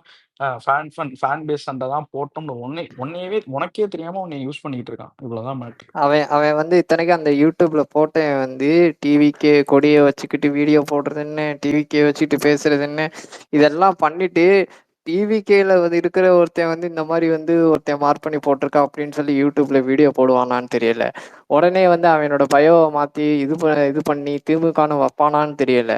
ஃபேன் பேஸ் சண்டை தான் போட்டோம்னு உன்னையவே உனக்கே தெரியாம உன்னை யூஸ் பண்ணிக்கிட்டு இருக்கான். இவ்வளவுதான் மேட்ரு. அவன் வந்து இத்தனைக்கும் அந்த யூடியூப்ல போட்டவன் வந்து டிவிக்கே கொடியை வச்சுக்கிட்டு வீடியோ போடுறதுன்னு, டிவிக்கே வச்சுக்கிட்டு பேசுறதுன்னு இதெல்லாம் பண்ணிட்டு டிவிகேல வந்து இருக்கிற ஒருத்தன் வந்து இந்த மாதிரி வந்து ஒருத்தன் மார்க் பண்ணி போட்டிருக்கா அப்படின்னு சொல்லி யூடியூப்ல வீடியோ போடுவானான்னு தெரியல. உடனே வந்து அவனோட பயோவை மாத்தி இது பண்ணி திமுகன்னு வைப்பானான்னு தெரியல.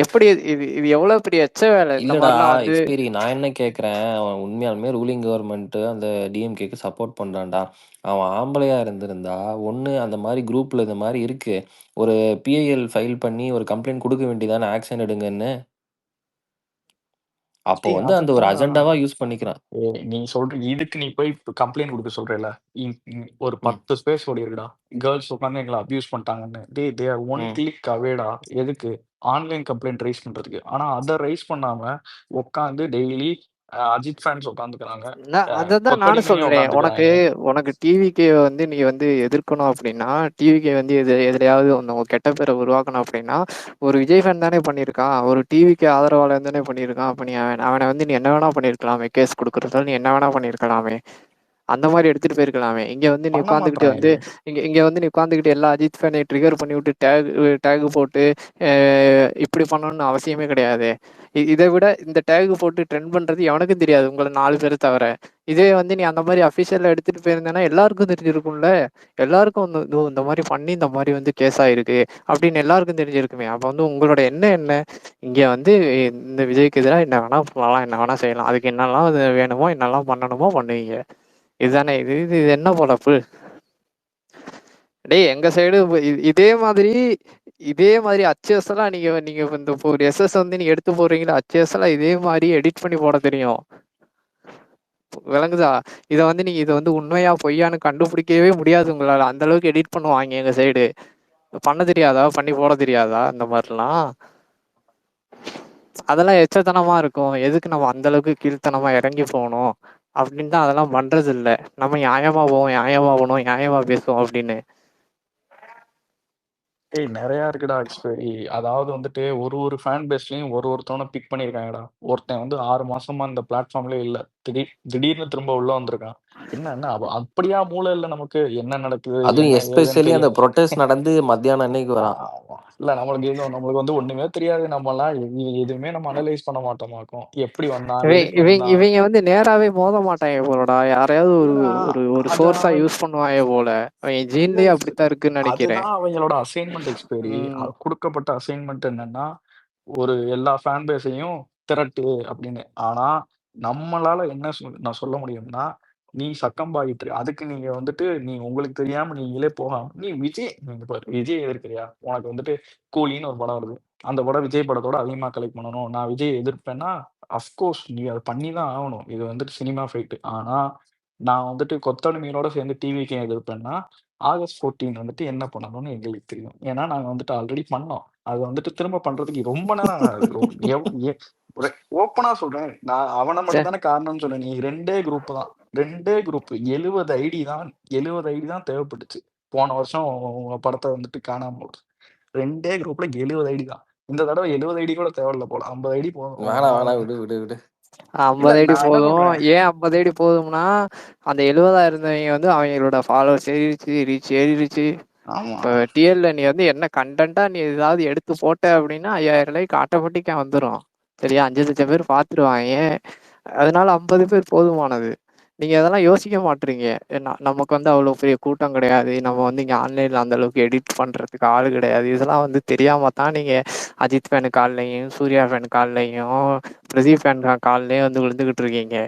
எப்படி இது எவ்வளவு பெரிய எச்ச வேலை இந்த இல்லடா மாதிரிலாம் வந்து. எக்ஸ்பீரி, நான் என்ன கேட்குறேன், அவன் உண்மையாலுமே ரூலிங் கவர்மெண்ட் அந்த டிஎம்கேக்கு சப்போர்ட் பண்ணுறான்டா. அவன் ஆம்பளையா இருந்திருந்தா ஒன்று அந்த மாதிரி குரூப்பில் இந்த மாதிரி இருக்கு, ஒரு பிஐஎல் ஃபைல் பண்ணி ஒரு கம்ப்ளைண்ட் கொடுக்க வேண்டியதானே, ஆக்ஷன் எடுங்கன்னு. அப்போ வந்து அந்த ஒரு அஜெண்டாவா யூஸ் பண்ணிக்கிறான். நீ சொல்ற இதுக்கு நீ போய் கம்ப்ளைண்ட் கொடுக்க சொல்றல, ஒரு 10 ஸ்பேஸ் ஓடி இருக்குடா, கேர்ள்ஸ் உட்காந்து எங்களை அபியூஸ் பண்ணிட்டாங்கன்னு. தே ஆர் ஒன் கிளிக் அவேடா. எதுக்கு? ஆன்லைன் கம்ப்ளைண்ட் ரைஸ் பண்றதுக்கு. ஆனா அதை ரைஸ் பண்ணாம உட்காந்து டெய்லி அஜித் ஃபேன்ஸ் உட்காந்துக்கிறாங்க, அதான் நானும் சொல்றேன். உனக்கு டிவிகே வந்து நீ வந்து எதிர்க்கணும் அப்படின்னா, டிவிகே வந்து எதுலையாவது உங்க கெட்ட பேரை உருவாக்கணும் அப்படின்னா, ஒரு விஜய் ஃபேன் தானே பண்ணியிருக்கான், ஒரு டிவிக்கு ஆதரவாளர் தானே பண்ணியிருக்கான். அப்ப நீ அவனை வந்து நீ என்ன வேணா பண்ணியிருக்கலாமே, கேஸ் கொடுக்கறதால நீ என்ன வேணா பண்ணியிருக்கலாமே, அந்த மாதிரி எடுத்துட்டு போயிருக்கலாமே. இங்க வந்து நீ உட்காந்துக்கிட்டு வந்து இங்க வந்து நீ உட்காந்துக்கிட்டு எல்லா அஜித் ஃபேனை ட்ரிகர் பண்ணி விட்டு டேக் போட்டு இப்படி பண்ணணும்னு அவசியமே கிடையாது. இதை விட இந்த டேக் போட்டு ட்ரெண்ட் பண்றது எவனுக்கும் தெரியாது, உங்களை 4 பேரை தவிர. இதே வந்து நீ அந்த மாதிரி அஃபிஷியல்ல எடுத்துட்டு போயிருந்தேன்னா எல்லாருக்கும் தெரிஞ்சிருக்கும்ல. எல்லாருக்கும் வந்து இந்த மாதிரி பண்ணி இந்த மாதிரி வந்து கேஸ் ஆயிருக்கு அப்படின்னு எல்லாருக்கும் தெரிஞ்சிருக்குமே. அப்ப வந்து உங்களோட என்ன இங்க வந்து இந்த விஜய்க்கு எதிராக என்ன வேணா பண்ணலாம், என்ன வேணா செய்யலாம், அதுக்கு என்னெல்லாம் வேணுமோ என்னெல்லாம் பண்ணணுமோ பண்ணுவீங்க. இதுதானே இது என்ன பொழப்பு? டேய் எங்க சைடு இதே மாதிரி அச்சஸ் எல்லாம் நீங்க இந்த ஒரு எஸ்எஸ் வந்து நீங்க எடுத்து போடுறீங்களா, அச்சஸ் எல்லாம் இதே மாதிரி எடிட் பண்ணி போட தெரியும். விளங்குதா? இதை வந்து நீங்க இதை வந்து உண்மையா பொய்யான்னு கண்டுபிடிக்கவே முடியாது உங்களால. அந்த அளவுக்கு எடிட் பண்ணுவாங்க எங்க சைடு. பண்ண தெரியாதா? பண்ணி போட தெரியாதா? அந்த மாதிரிலாம் அதெல்லாம் எச்சத்தனமா இருக்கும். எதுக்கு நம்ம அந்த அளவுக்கு கீழ்த்தனமா இறங்கி போகணும் அப்படின்னு தான் அதெல்லாம் பண்றது இல்லை. நம்ம நியாயமா போவோம், நியாயமா போகணும், நியாயமா பேசுவோம் அப்படின்னு. ஏய் நிறைய இருக்குடா எக்ஸ்பைரி. அதாவது வந்துட்டு ஒரு ஃபேன் பேஸ்லயும் ஒருத்தவனை பிக் பண்ணியிருக்காங்கடா. ஒருத்தன் வந்து 6 மாசமா இந்த பிளாட்ஃபார்ம்லயே இல்ல, திடீர்னு திரும்ப உள்ள வந்திருக்கான். என்ன அப்படியா மூளை இல்ல நமக்கு? என்ன நடக்குது அதுவும் என்ன ஏதுன்னு எஸ்பெஷலி அந்த தெரியாது. ப்ரொட்டஸ்ட் நடந்து மத்தியானம் அன்னைக்கு வரான். இல்ல நம்மளுக்கு வந்து ஒண்ணுமே தெரியாது. நம்மலாம் எதுவுமே நம்ம அனலைஸ் பண்ண மாட்டோமாக்கும். எப்படி வந்தான், எதுக்கு வந்தான். இவங்க வந்து நேராவே மோத மாட்டாங்க போலடா. யாரையாவது ஒரு ஒரு ஒரு அது சோர்ஸா யூஸ் பண்ணுவாங்க போல. அவங்க ஜீன்லயே அப்படித்தான் இருக்குன்னு நினைக்கிறேன். அதுதான் அவங்களோட அசைன்மெண்ட் எக்ஸ்பைரி. கொடுக்கப்பட்ட அசைன்மெண்ட் என்னன்னா, ஒரு எல்லா ஃபேன் பேஸையும் திரட்டு அப்படின்னு. ஆனா நம்மளால என்ன நான் சொல்ல முடியும்னா, நீ சக்கம்பாயிட்டு அதுக்கு நீங்க வந்துட்டு நீ உங்களுக்கு தெரியாம நீங்களே போகாம நீ நீங்க பாரு, விஜய் எதிர்க்கிறியா? உனக்கு வந்துட்டு கூலின்னு ஒரு படம் வருது. அந்த படம் விஜய் படத்தோட அதிகமா கலெக்ட் பண்ணணும். நான் விஜய் எதிர்ப்பேன்னா அஃப்கோர்ஸ் நீ அதை பண்ணி தான் ஆகணும். இது வந்துட்டு சினிமா ஃபைட்டு. ஆனா நான் வந்துட்டு கொத்தடிமையோட சேர்ந்து டிவிக்கு எதிர்ப்பேன்னா ஆகஸ்ட் 14 வந்துட்டு என்ன பண்ணணும்னு எங்களுக்கு தெரியும். ஏன்னா நாங்க வந்துட்டு ஆல்ரெடி பண்ணோம். அது வந்துட்டு திரும்ப பண்றதுக்கு ரொம்ப நேரம் ஆகாது. ஓப்பனா சொல்றேன், நான் அவனை மட்டும் தானே காரணம்னு சொன்னேன். நீ 2 குரூப் தான், 2 குரூப் 70 ஐடி தான், 70 ஐடி தான் தேவைப்பட்டுச்சு. போன வருஷம் உங்க படத்தை வந்துட்டு காணாம போகுது. 2 குரூப்ல 70 ஐடி தான். இந்த தடவை 70 ஐடி கூட தேவையில்ல போல, 50 ஐடி போதும். வேணாம் விடு விடு விடு. 50 ஐடி நான் என்ன போதும். சொல்றேன், ஏன் 50 ஐடி போதும்னா, அந்த 70 இருந்தவங்க வந்து அவங்களோட ஃபாலோவர்ஸ் ஏறிடுச்சு, ரீச் ஏறிடுச்சு. ஆமா இப்போ டிஎல்ல நீ வந்து என்ன கண்டென்ட்டா நீ ஏதாவது எடுத்து போட்ட அப்படின்னா 5000 லைக் ஆட்டோமேட்டிக்கா வந்துடும். சரியா? 5 லட்சம் பேர் பார்த்துருவாங்க. அதனால 50 பேர் போதுமானது. நீங்க அதெல்லாம் யோசிக்க மாட்டீங்க. நமக்கு வந்து அவ்வளோ பெரிய கூட்டம் கிடையாது. நம்ம வந்து இங்கே ஆன்லைன்ல அந்த அளவுக்கு எடிட் பண்றதுக்கு ஆள் கிடையாது. இதெல்லாம் வந்து தெரியாம தான் நீங்க அஜித் ஃபேனு கால்லையும், சூர்யா ஃபேன் கால்லையும், பிரதீப் ஃபேன் கால்லையும் வந்து விழுந்துகிட்டு இருக்கீங்க.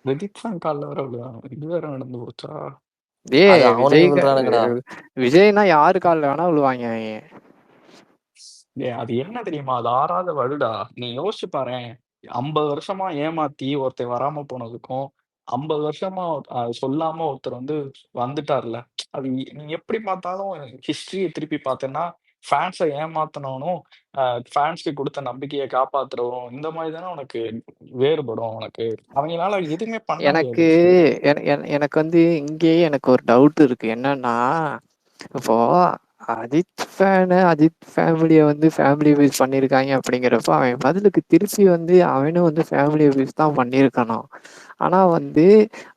பிரதீப் ஃபேன் காலில் வேற விழுவாங்க. இது வேற நடந்து போச்சா? அது அவனுங்க விழுறானுங்கடா. விஜய்னா யாரு காலில் வேணா விழுவாங்க அவங்க. அது என்ன தெரியுமா? அது ஆறாத வடுடா. நீ யோசிச்சு பாரேன். 50 வருஷமா ஏமாத்தி ஒருத்தன் வராம போனதுக்கும், 50 வருஷமா சொல்லாம ஒருத்தர் வந்து வந்துட்டார்ல. அது நீ எப்படி பார்த்தாலும் ஹிஸ்டரிய திருப்பி பார்த்தேன்னா, ஃபேன்ஸை ஏமாத்தனவனும், ஃபேன்ஸ்க்கு கொடுத்த நம்பிக்கையை காப்பாத்துறவரும் இந்த மாதிரி தானே உனக்கு வேறுபடும் உனக்கு. அவங்களால எதுவுமே பண்ண எனக்கு முடியாது. எனக்கு வந்து இங்கேயே எனக்கு ஒரு டவுட் இருக்கு. என்னன்னா, இப்போ அஜித் ஃபேமிலியை வந்து ஃபேமிலி அபியூஸ் பண்ணியிருக்காங்க அப்படிங்கிறப்ப அவன் பதிலுக்கு திருப்பி வந்து அவனும் வந்து ஃபேமிலி அபியூஸ் தான் பண்ணியிருக்கணும். ஆனால் வந்து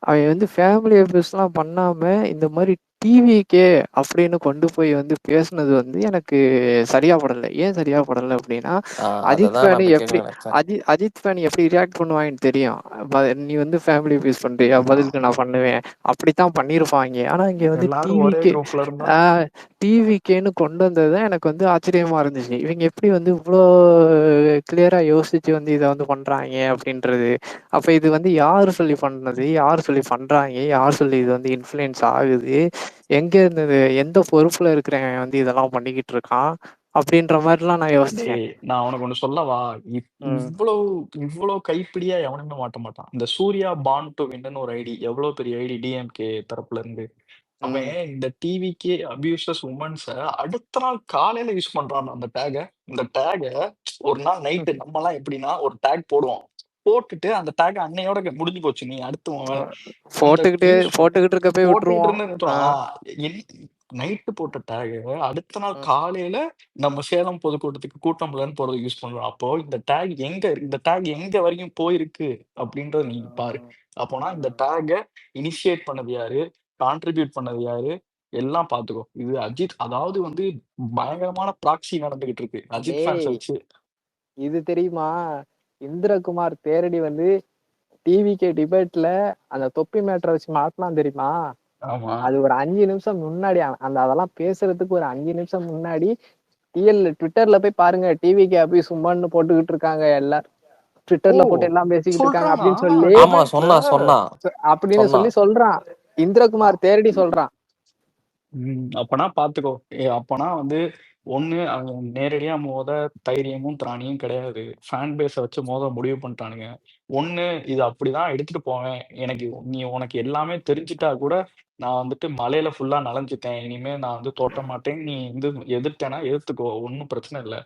அவன் வந்து ஃபேமிலி அபியூஸ்லாம் பண்ணாமல் இந்த மாதிரி டிவிக்கே அப்படின்னு கொண்டு போய் வந்து பேசுனது வந்து எனக்கு சரியா படலை. ஏன் சரியா படலை அப்படின்னா, அஜித் ஃபேனு எப்படி அஜித் ஃபேன் எப்படி ரியாக்ட் பண்ணுவாங்கன்னு தெரியும். நீ வந்து ஃபேமிலி அபியூஸ் பண்றியா, பதிலுக்கு நான் பண்ணுவேன், அப்படித்தான் பண்ணியிருப்பாங்க. ஆனால் இங்கே வந்து எல்லாரும் ஒரே குரூப்ல இருந்தா டிவிக்கேன்னு கொண்டு வந்தது தான் எனக்கு வந்து ஆச்சரியமா இருந்துச்சு. இவங்க எப்படி வந்து இவ்வளோ கிளியரா யோசிச்சு வந்து இதை வந்து பண்றாங்க அப்படின்றது. அப்ப இது வந்து யாரு சொல்லி பண்ணது, யார் சொல்லி பண்றாங்க, யார் சொல்லி இது வந்து இன்ஃப்ளூயன்ஸ் ஆகுது, எங்க இருந்தது, எந்த பொறுப்புல இருக்கிறவன் வந்து இதெல்லாம் பண்ணிக்கிட்டு இருக்கான் அப்படின்ற மாதிரிலாம் நான் யோசிச்சேன். நான் உனக்கு ஒண்ணு சொல்லவா? இவ்வளவு இவ்வளவு கைப்பிடியா எவனுமே மாட்ட மாட்டான். இந்த சூர்யா பான் டு வின்னு ஒரு ஐடி, எவ்வளவு பெரிய ஐடி டிஎம்கே தரப்புல இருந்து. அவன் இந்த டிவிக்கே அபியூசஸ் உமன்ஸ அடுத்த நாள் காலையில யூஸ் பண்றான் அந்த டேக. இந்த டேக ஒரு நாள் நைட்டு நம்ம எல்லாம் எப்படின்னா ஒரு டேக் போடுவோம். போட்டுட்டு அந்த டேக் அன்னையோட முடிஞ்சு போச்சு. நீ அடுத்து போட்டுக்கிட்டு இருக்க போய் விட்டுருவோம். நைட்டு போட்ட டேக் அடுத்த நாள் காலையில நம்ம சேலம் பொதுக்கூட்டத்துக்கு கூட்டம்லன்னு போறது யூஸ் பண்றோம். அப்போ இந்த டேக் எங்க வரைக்கும் போயிருக்கு அப்படின்றத நீ பாரு. அப்போனா இந்த டேக இனிஷியேட் பண்ணது யாரு, கான்ட்ரிபியூட் பண்ணது யாரு, எல்லாம் பாத்துக்கோ. இது அஜித், அதாவது வந்து பயங்கரமான ப்ராக்ஸி நடந்துகிட்டு இருக்கு அஜித் ஃபேன்ஸ் வச்சு. இது தெரியுமா? இந்திரகுமார் தேரடி வந்து டிவிகே டிபேட்ல அந்த தொப்பி மேட்டரை வச்சு மாட்டலாம் தெரியுமா? அது ஒரு 5 நிமிஷம் முன்னாடி அதெல்லாம் பேசுறதுக்கு ஒரு 5 நிமிஷம் முன்னாடி ட்விட்டர்ல போய் பாருங்க, டிவிகே அபியூஸ் உமன்னு போட்டுக்கிட்டு இருக்காங்க. எல்லாரும் ட்விட்டர்ல போட்டு எல்லாம் பேசிக்கிட்டு இருக்காங்க அப்படின்னு சொல்லி சொல்றான். இந்திரகுமார் தேரடி சொல்றான். அப்பனா பாத்துக்கோ. அப்பனா வந்து ஒண்ணு அவன் நேரடியா மோத தைரியமும் திராணியும் கிடையாது. ஃபேன் பேஸ வச்சு மோத முடிவு பண்ணிட்டானுங்க. ஒண்ணு இது அப்படிதான் எடுத்துட்டு போவேன். உனக்கு எல்லாமே தெரிஞ்சுட்டா கூட நான் வந்துட்டு மழையில ஃபுல்லா நனைஞ்சுட்டேன். இனிமே நான் வந்து தோட்ட மாட்டேன். நீ வந்து எதிர்த்தேன்னா எதிர்த்துக்கோ. ஒண்ணும் பிரச்சனை இல்ல.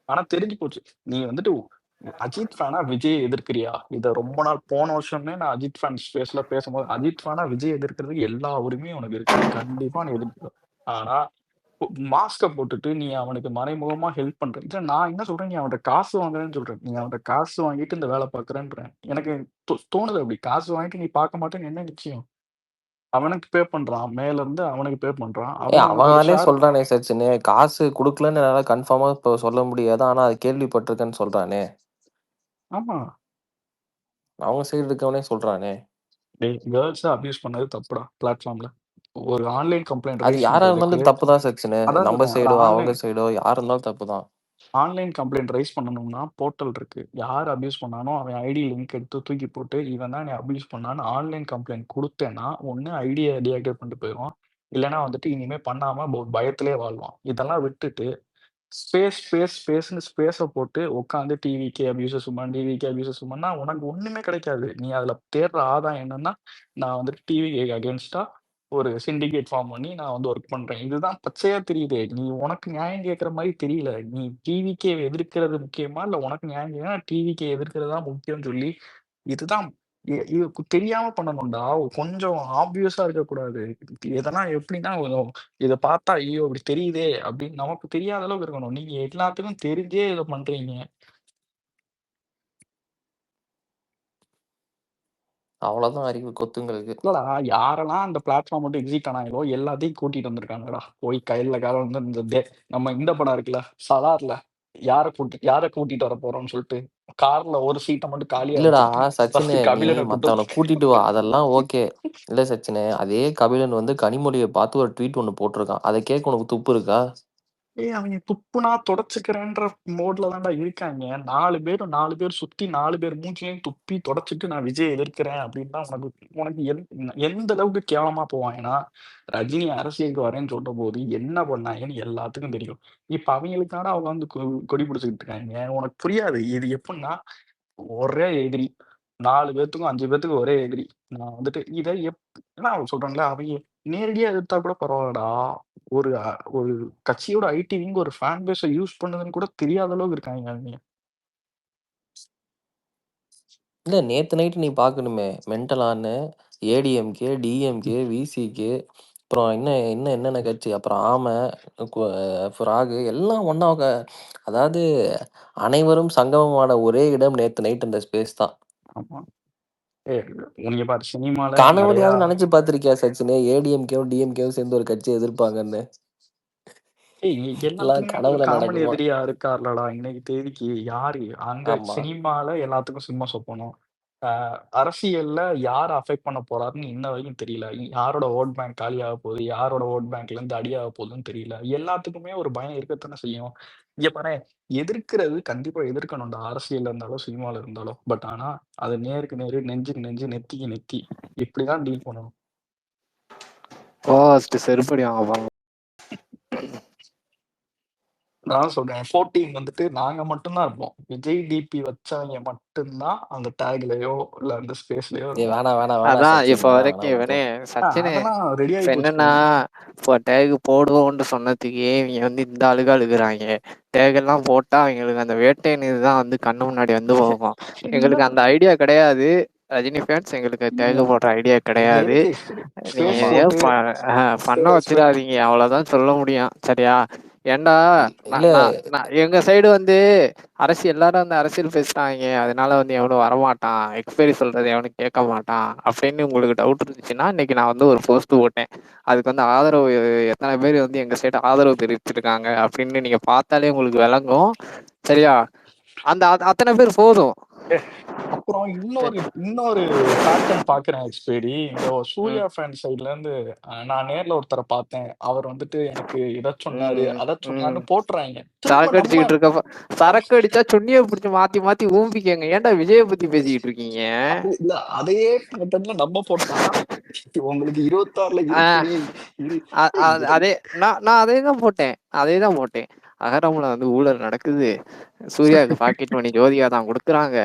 ஆனா தெரிஞ்சு போச்சு. நீ வந்துட்டு அஜித் ஃபேனா விஜய் எதிர்க்கிறியா? இத ரொம்ப நாள் போன வருஷமே நான் அஜித் ஃபேன் ஸ்பேஸ்ல பேசும்போது, அஜித் ஃபேனா விஜய் எதிர்க்கிறதுக்கு எல்லா உரிமையும் உனக்கு இருக்கு. கண்டிப்பா நீ எதிர்க்க. ஆனா மாஸ்க போட்டுட்டு நீ அவனுக்கு மறைமுகமா ஹெல்ப் பண்ற. இல்ல நான் என்ன சொல்றேன், நீ அவன்ட்ட காசு வாங்குறேன்னு சொல்றேன். நீ அவன்ட்ட காசு வாங்கிட்டு இந்த வேலை பார்க்குறேன்றேன். எனக்கு தோணுது அப்படி. காசு வாங்கிட்டு நீ பார்க்க மாட்டேன்னு என்ன நிச்சயம்? அவனுக்கு பே பண்றான். மேல இருந்து அவனுக்கு பே பண்றான். அவன் உனக்கு ஒரு அவனே ஷேர். சொல்றானே சச்சினு, காசு குடுக்கலன்னு என்னால கன்ஃபார்மா இப்போ சொல்ல முடியாது. ஆனா அது கேள்விப்பட்டிருக்கேன்னு சொல்றானே. ஆமா. அவங்க சைடு இருக்கவனே சொல்றானே. டேய் கேர்ள்ஸ அபியூஸ் பண்ணது தப்புடா பிளாட்ஃபார்ம்ல. ஒரு ஆன்லைன் கம்ப்ளைண்ட் அது ரைஸ் யாரா பண்றதுக்கு இருந்தாலும் தப்பு தான் சச்சினு. அதான் நம்ம சொல்றேன். சைடோ அவங்க சைடோ யார் இருந்தாலும் தப்பு தான். ஆன்லைன் கம்ப்ளைண்ட் ரைஸ் பண்ணணும்னா போர்ட்டல் இருக்கு. யார் அபியூஸ் பண்ணானோ அவன் ஐடி லிங்க் எடுத்து தூக்கி போட்டு இவன் தான் நீ அபியூஸ் பண்ணான்னு ஆன்லைன் கம்ப்ளைண்ட் கொடுத்தேன்னா ஒன்று ஐடியை டீஆக்டிவேட் பண்ணிட்டு போயிடுவான். இல்லைன்னா வந்துட்டு இனிமே பண்ணாம பயத்திலே வாழ்வான். இதெல்லாம் விட்டுட்டு ஸ்பேஸ்னு ஸ்பேஸை போட்டு உட்காந்து TVK abuses woman TVK abuses உமன்னா உனக்கு ஒண்ணுமே கிடைக்காது. நீ அதுல தேடுற ஆதாயம் என்னன்னா நான் வந்துட்டு டிவிகே அகேன்ஸ்டா ஒரு சிண்டிகேட் ஃபார்ம் பண்ணி நான் வந்து ஒர்க் பண்றேன். இதுதான் பச்சையா தெரியுது. நீ உனக்கு நியாயம் கேட்கற மாதிரி தெரியல. நீ டிவிகே எதிர்க்கிறது முக்கியமா இல்ல உனக்கு நியாயம் கேட்கறா டிவிகே எதிர்க்கிறது தான் முக்கியம்னு சொல்லி இதுதான் இது தெரியாம பண்ணணும்டா. கொஞ்சம் ஆப்வியஸா இருக்கக்கூடாது. இதெல்லாம் எப்படின்னா இத பார்த்தா ஐயோ இப்படி தெரியுதே அப்படின்னு நமக்கு தெரியாத அளவுக்கு இருக்கணும். நீங்க எல்லாத்துக்கும் தெரிஞ்சே இத பண்றீங்க. அவ்வளவுதான் அறிவு கொத்துங்களுக்கு. இல்லடா யாரெல்லாம் அந்த பிளாட்ஃபார்ம் மட்டும் எக்ஸிட் ஆனாங்களோ எல்லாத்தையும் கூட்டிட்டு வந்திருக்காங்கடா. போய் கையில காலம் வந்து நம்ம இந்த படம் இருக்குல்ல சலார்ல யார கூட்டிட்டு வர போறோம்னு சொல்லிட்டு கார்ல ஒரு சீட்டை மட்டும் காலியா இல்லடா வச்சுட்டு சச்சினு, ஃபர்ஸ்ட் நீ கபிலனை மத்தவனை கூட்டிட்டு வா, அதெல்லாம் ஓகே. இல்ல சச்சினு, அதே கபிலன் வந்து கனிமொழியை பார்த்து ஒரு ட்வீட் ஒண்ணு போட்டிருக்கான். அதை கேட்க உனக்கு துப்பு இருக்கா? அவங்க துப்புனா தொடச்சுக்கிறேன்ற மோட்ல தான்டா இருக்காங்க. 4 பேர் சுத்தி 4 பேர் மூஞ்சிலையும் துப்பி தொடச்சிட்டு நான் விஜய் எதிர்க்கிறேன் அப்படின்னா உனக்கு எந்த அளவுக்கு கேவலமா போவாங்கன்னா ரஜினி அரசியலுக்கு வரேன்னு சொல்ற போது என்ன பண்ணாங்கன்னு எல்லாத்துக்கும் தெரியும். இப்ப அவங்களுக்கான அவங்க வந்து கொடி பிடிச்சிக்கிட்டு இருக்காங்க. உனக்கு புரியாது. இது எப்படின்னா ஒரே எதிரி 4 பேத்துக்கும் 5 பேத்துக்கும் ஒரே எதிரி. நான் வந்துட்டு இதை ஏன்னா சொல்றேன்ல அவங்க நேரடியா எதிர்த்தா கூட பரவாயில்லடா. ஒரு கட்சியோட ஐடி விங் ஒரு ஃபேன் பேஸ யூஸ் பண்ணுதுன்னு கூட தெரியாத அளவுக்கு இருக்காங்க அவங்க. இல்ல நேத்து நைட்டு நீ பார்க்கணுமே, மென்டலான்னு ஏடிஎம்கே, டிஎம்கே, விசிகே, அப்புறம் என்னென்ன கட்சி, அப்புறம் ஆமை, ஃப்ராகு எல்லாம் ஒண்ணா அதாவது அனைவரும் சங்கமமான ஒரே இடம் நேத்து நைட் இந்த ஸ்பேஸ் தான். ஆமா. நீங்க பாரு சினிமால நிறைய கனவுலையாவது நினைச்சு பார்த்திருக்கியா சச்சினு, ஏடிஎம்கேவும் டிஎம்கேவும் சேர்ந்து ஒரு கட்சி எதிர்ப்பாங்கன்னு? எல்லாம் எல்லாத்துக்குமே ஒரு கனவுல காமன் நடக்குமா? எதிரியா இருக்கார்லடா இன்னைக்கு தேதிக்கு. யாரு அங்க ஆமா. சினிமால எல்லாத்துக்கும் சினிமா சொப்பணும். அரசியல்ல யார் அஃபெக்ட் பண்ண போறாருன்னு இன்ன வரைக்கும் தெரியல. யாரோட ஓட் பேங்க் காலியாக போகுது, யாரோட ஓட் பேங்க்ல இருந்து அடியாக போகுதுன்னு தெரியல. எல்லாத்துக்குமே ஒரு பயம் இருக்கத்தானே செய்யும். இங்க பாரு எதிர்க்கிறது கண்டிப்பா எதிர்க்கணும்டா. அரசியல்ல இருந்தாலும் சினிமால இருந்தாலும். பட் ஆனா அது நேருக்கு நேரு நெஞ்சுக்கு நெஞ்சு நெத்திக்கு நெத்தி இப்படிதான் டீல் பண்ணணும். செருப்படி வாங்க. நான் சொல்றேன் 14 வந்துட்டு நாங்க மட்டும்தான் இருப்போம். விஜய் டிபி வச்சவங்க மட்டும்தான் அந்த டேக்லயோ இல்ல அந்த ஸ்பேஸ்லயோ இருப்போம். வேணாம் அதான் சச்சின், இப்ப வரைக்கும் இவனே சச்சினு அதெல்லாம் ரெடி ஆகி இப்ப போச்சு. என்னன்னா இப்போ டேக் போடுவோம்னு சொன்னதுக்கே இவங்க வந்து இந்த ஆளுக அழுகுறாங்க. டேக் எல்லாம் போட்டா அவங்களுக்கு அந்த வேட்டையின் இதுதான் வந்து கண்ணு முன்னாடி வந்து போகும். எங்களுக்கு அந்த ஐடியா கிடையாது. ரஜினி ஃபேன்ஸ் எங்களுக்கு டேக் போடுற ஐடியா கிடையாது. நீங்க எதையோ பண்ண வச்சிடாதீங்க, அவ்வளவுதான் சொல்ல முடியும். சரியா? ஏண்டா இல்ல எங்க சைடு வந்து எல்லாரும் வந்து அரசியல் பேசுறாங்க, அதனால வந்து எவனும் வரமாட்டான், எக்ஸ்பைரி சொல்றது எவனும் கேட்க மாட்டான் அப்படின்னு உங்களுக்கு டவுட் இருந்துச்சுன்னா இன்னைக்கு நான் வந்து ஒரு போஸ்ட் போட்டேன். அதுக்கு வந்து ஆதரவு எத்தனை பேர் வந்து எங்க சைடு ஆதரவு தெரிவிச்சிருக்காங்க அப்படின்னு நீங்க பார்த்தாலே உங்களுக்கு விளங்கும். சரியா? அந்த அத்தனை பேர் போதும். அப்புறம் இன்னொரு பேட்டர்ன் பாக்குறேன் எக்ஸ்பேரி. இந்த சூர்யா ஃபேன் சைட்ல இருந்து நான் நேர்ல ஒருத்தரை பார்த்தேன். அவர் வந்துட்டு எனக்கு இதை சொன்னாரு அதை சொன்னாருன்னு போட்டுறாங்க. சரக்கு அடிச்சுக்கிட்டு இருக்க சரக்கு அடிச்சா சுண்ணிய பிடிச்சி மாத்தி மாத்தி ஊம்பிக்கங்க. ஏன்டா விஜய பத்தி பேசிக்கிட்டு இருக்கீங்க? இல்ல அதே பேட்டர்ன்ல நம்ம போட்டா உங்களுக்கு 26ல ஆஹ் இரு அதே நான் அதே தான் போட்டேன். அகரம்ல வந்து ஊழல் நடக்குது, சூர்யாவுக்கு பாக்கெட் மணி ஜோதிகா தான் கொடுக்குறாங்க,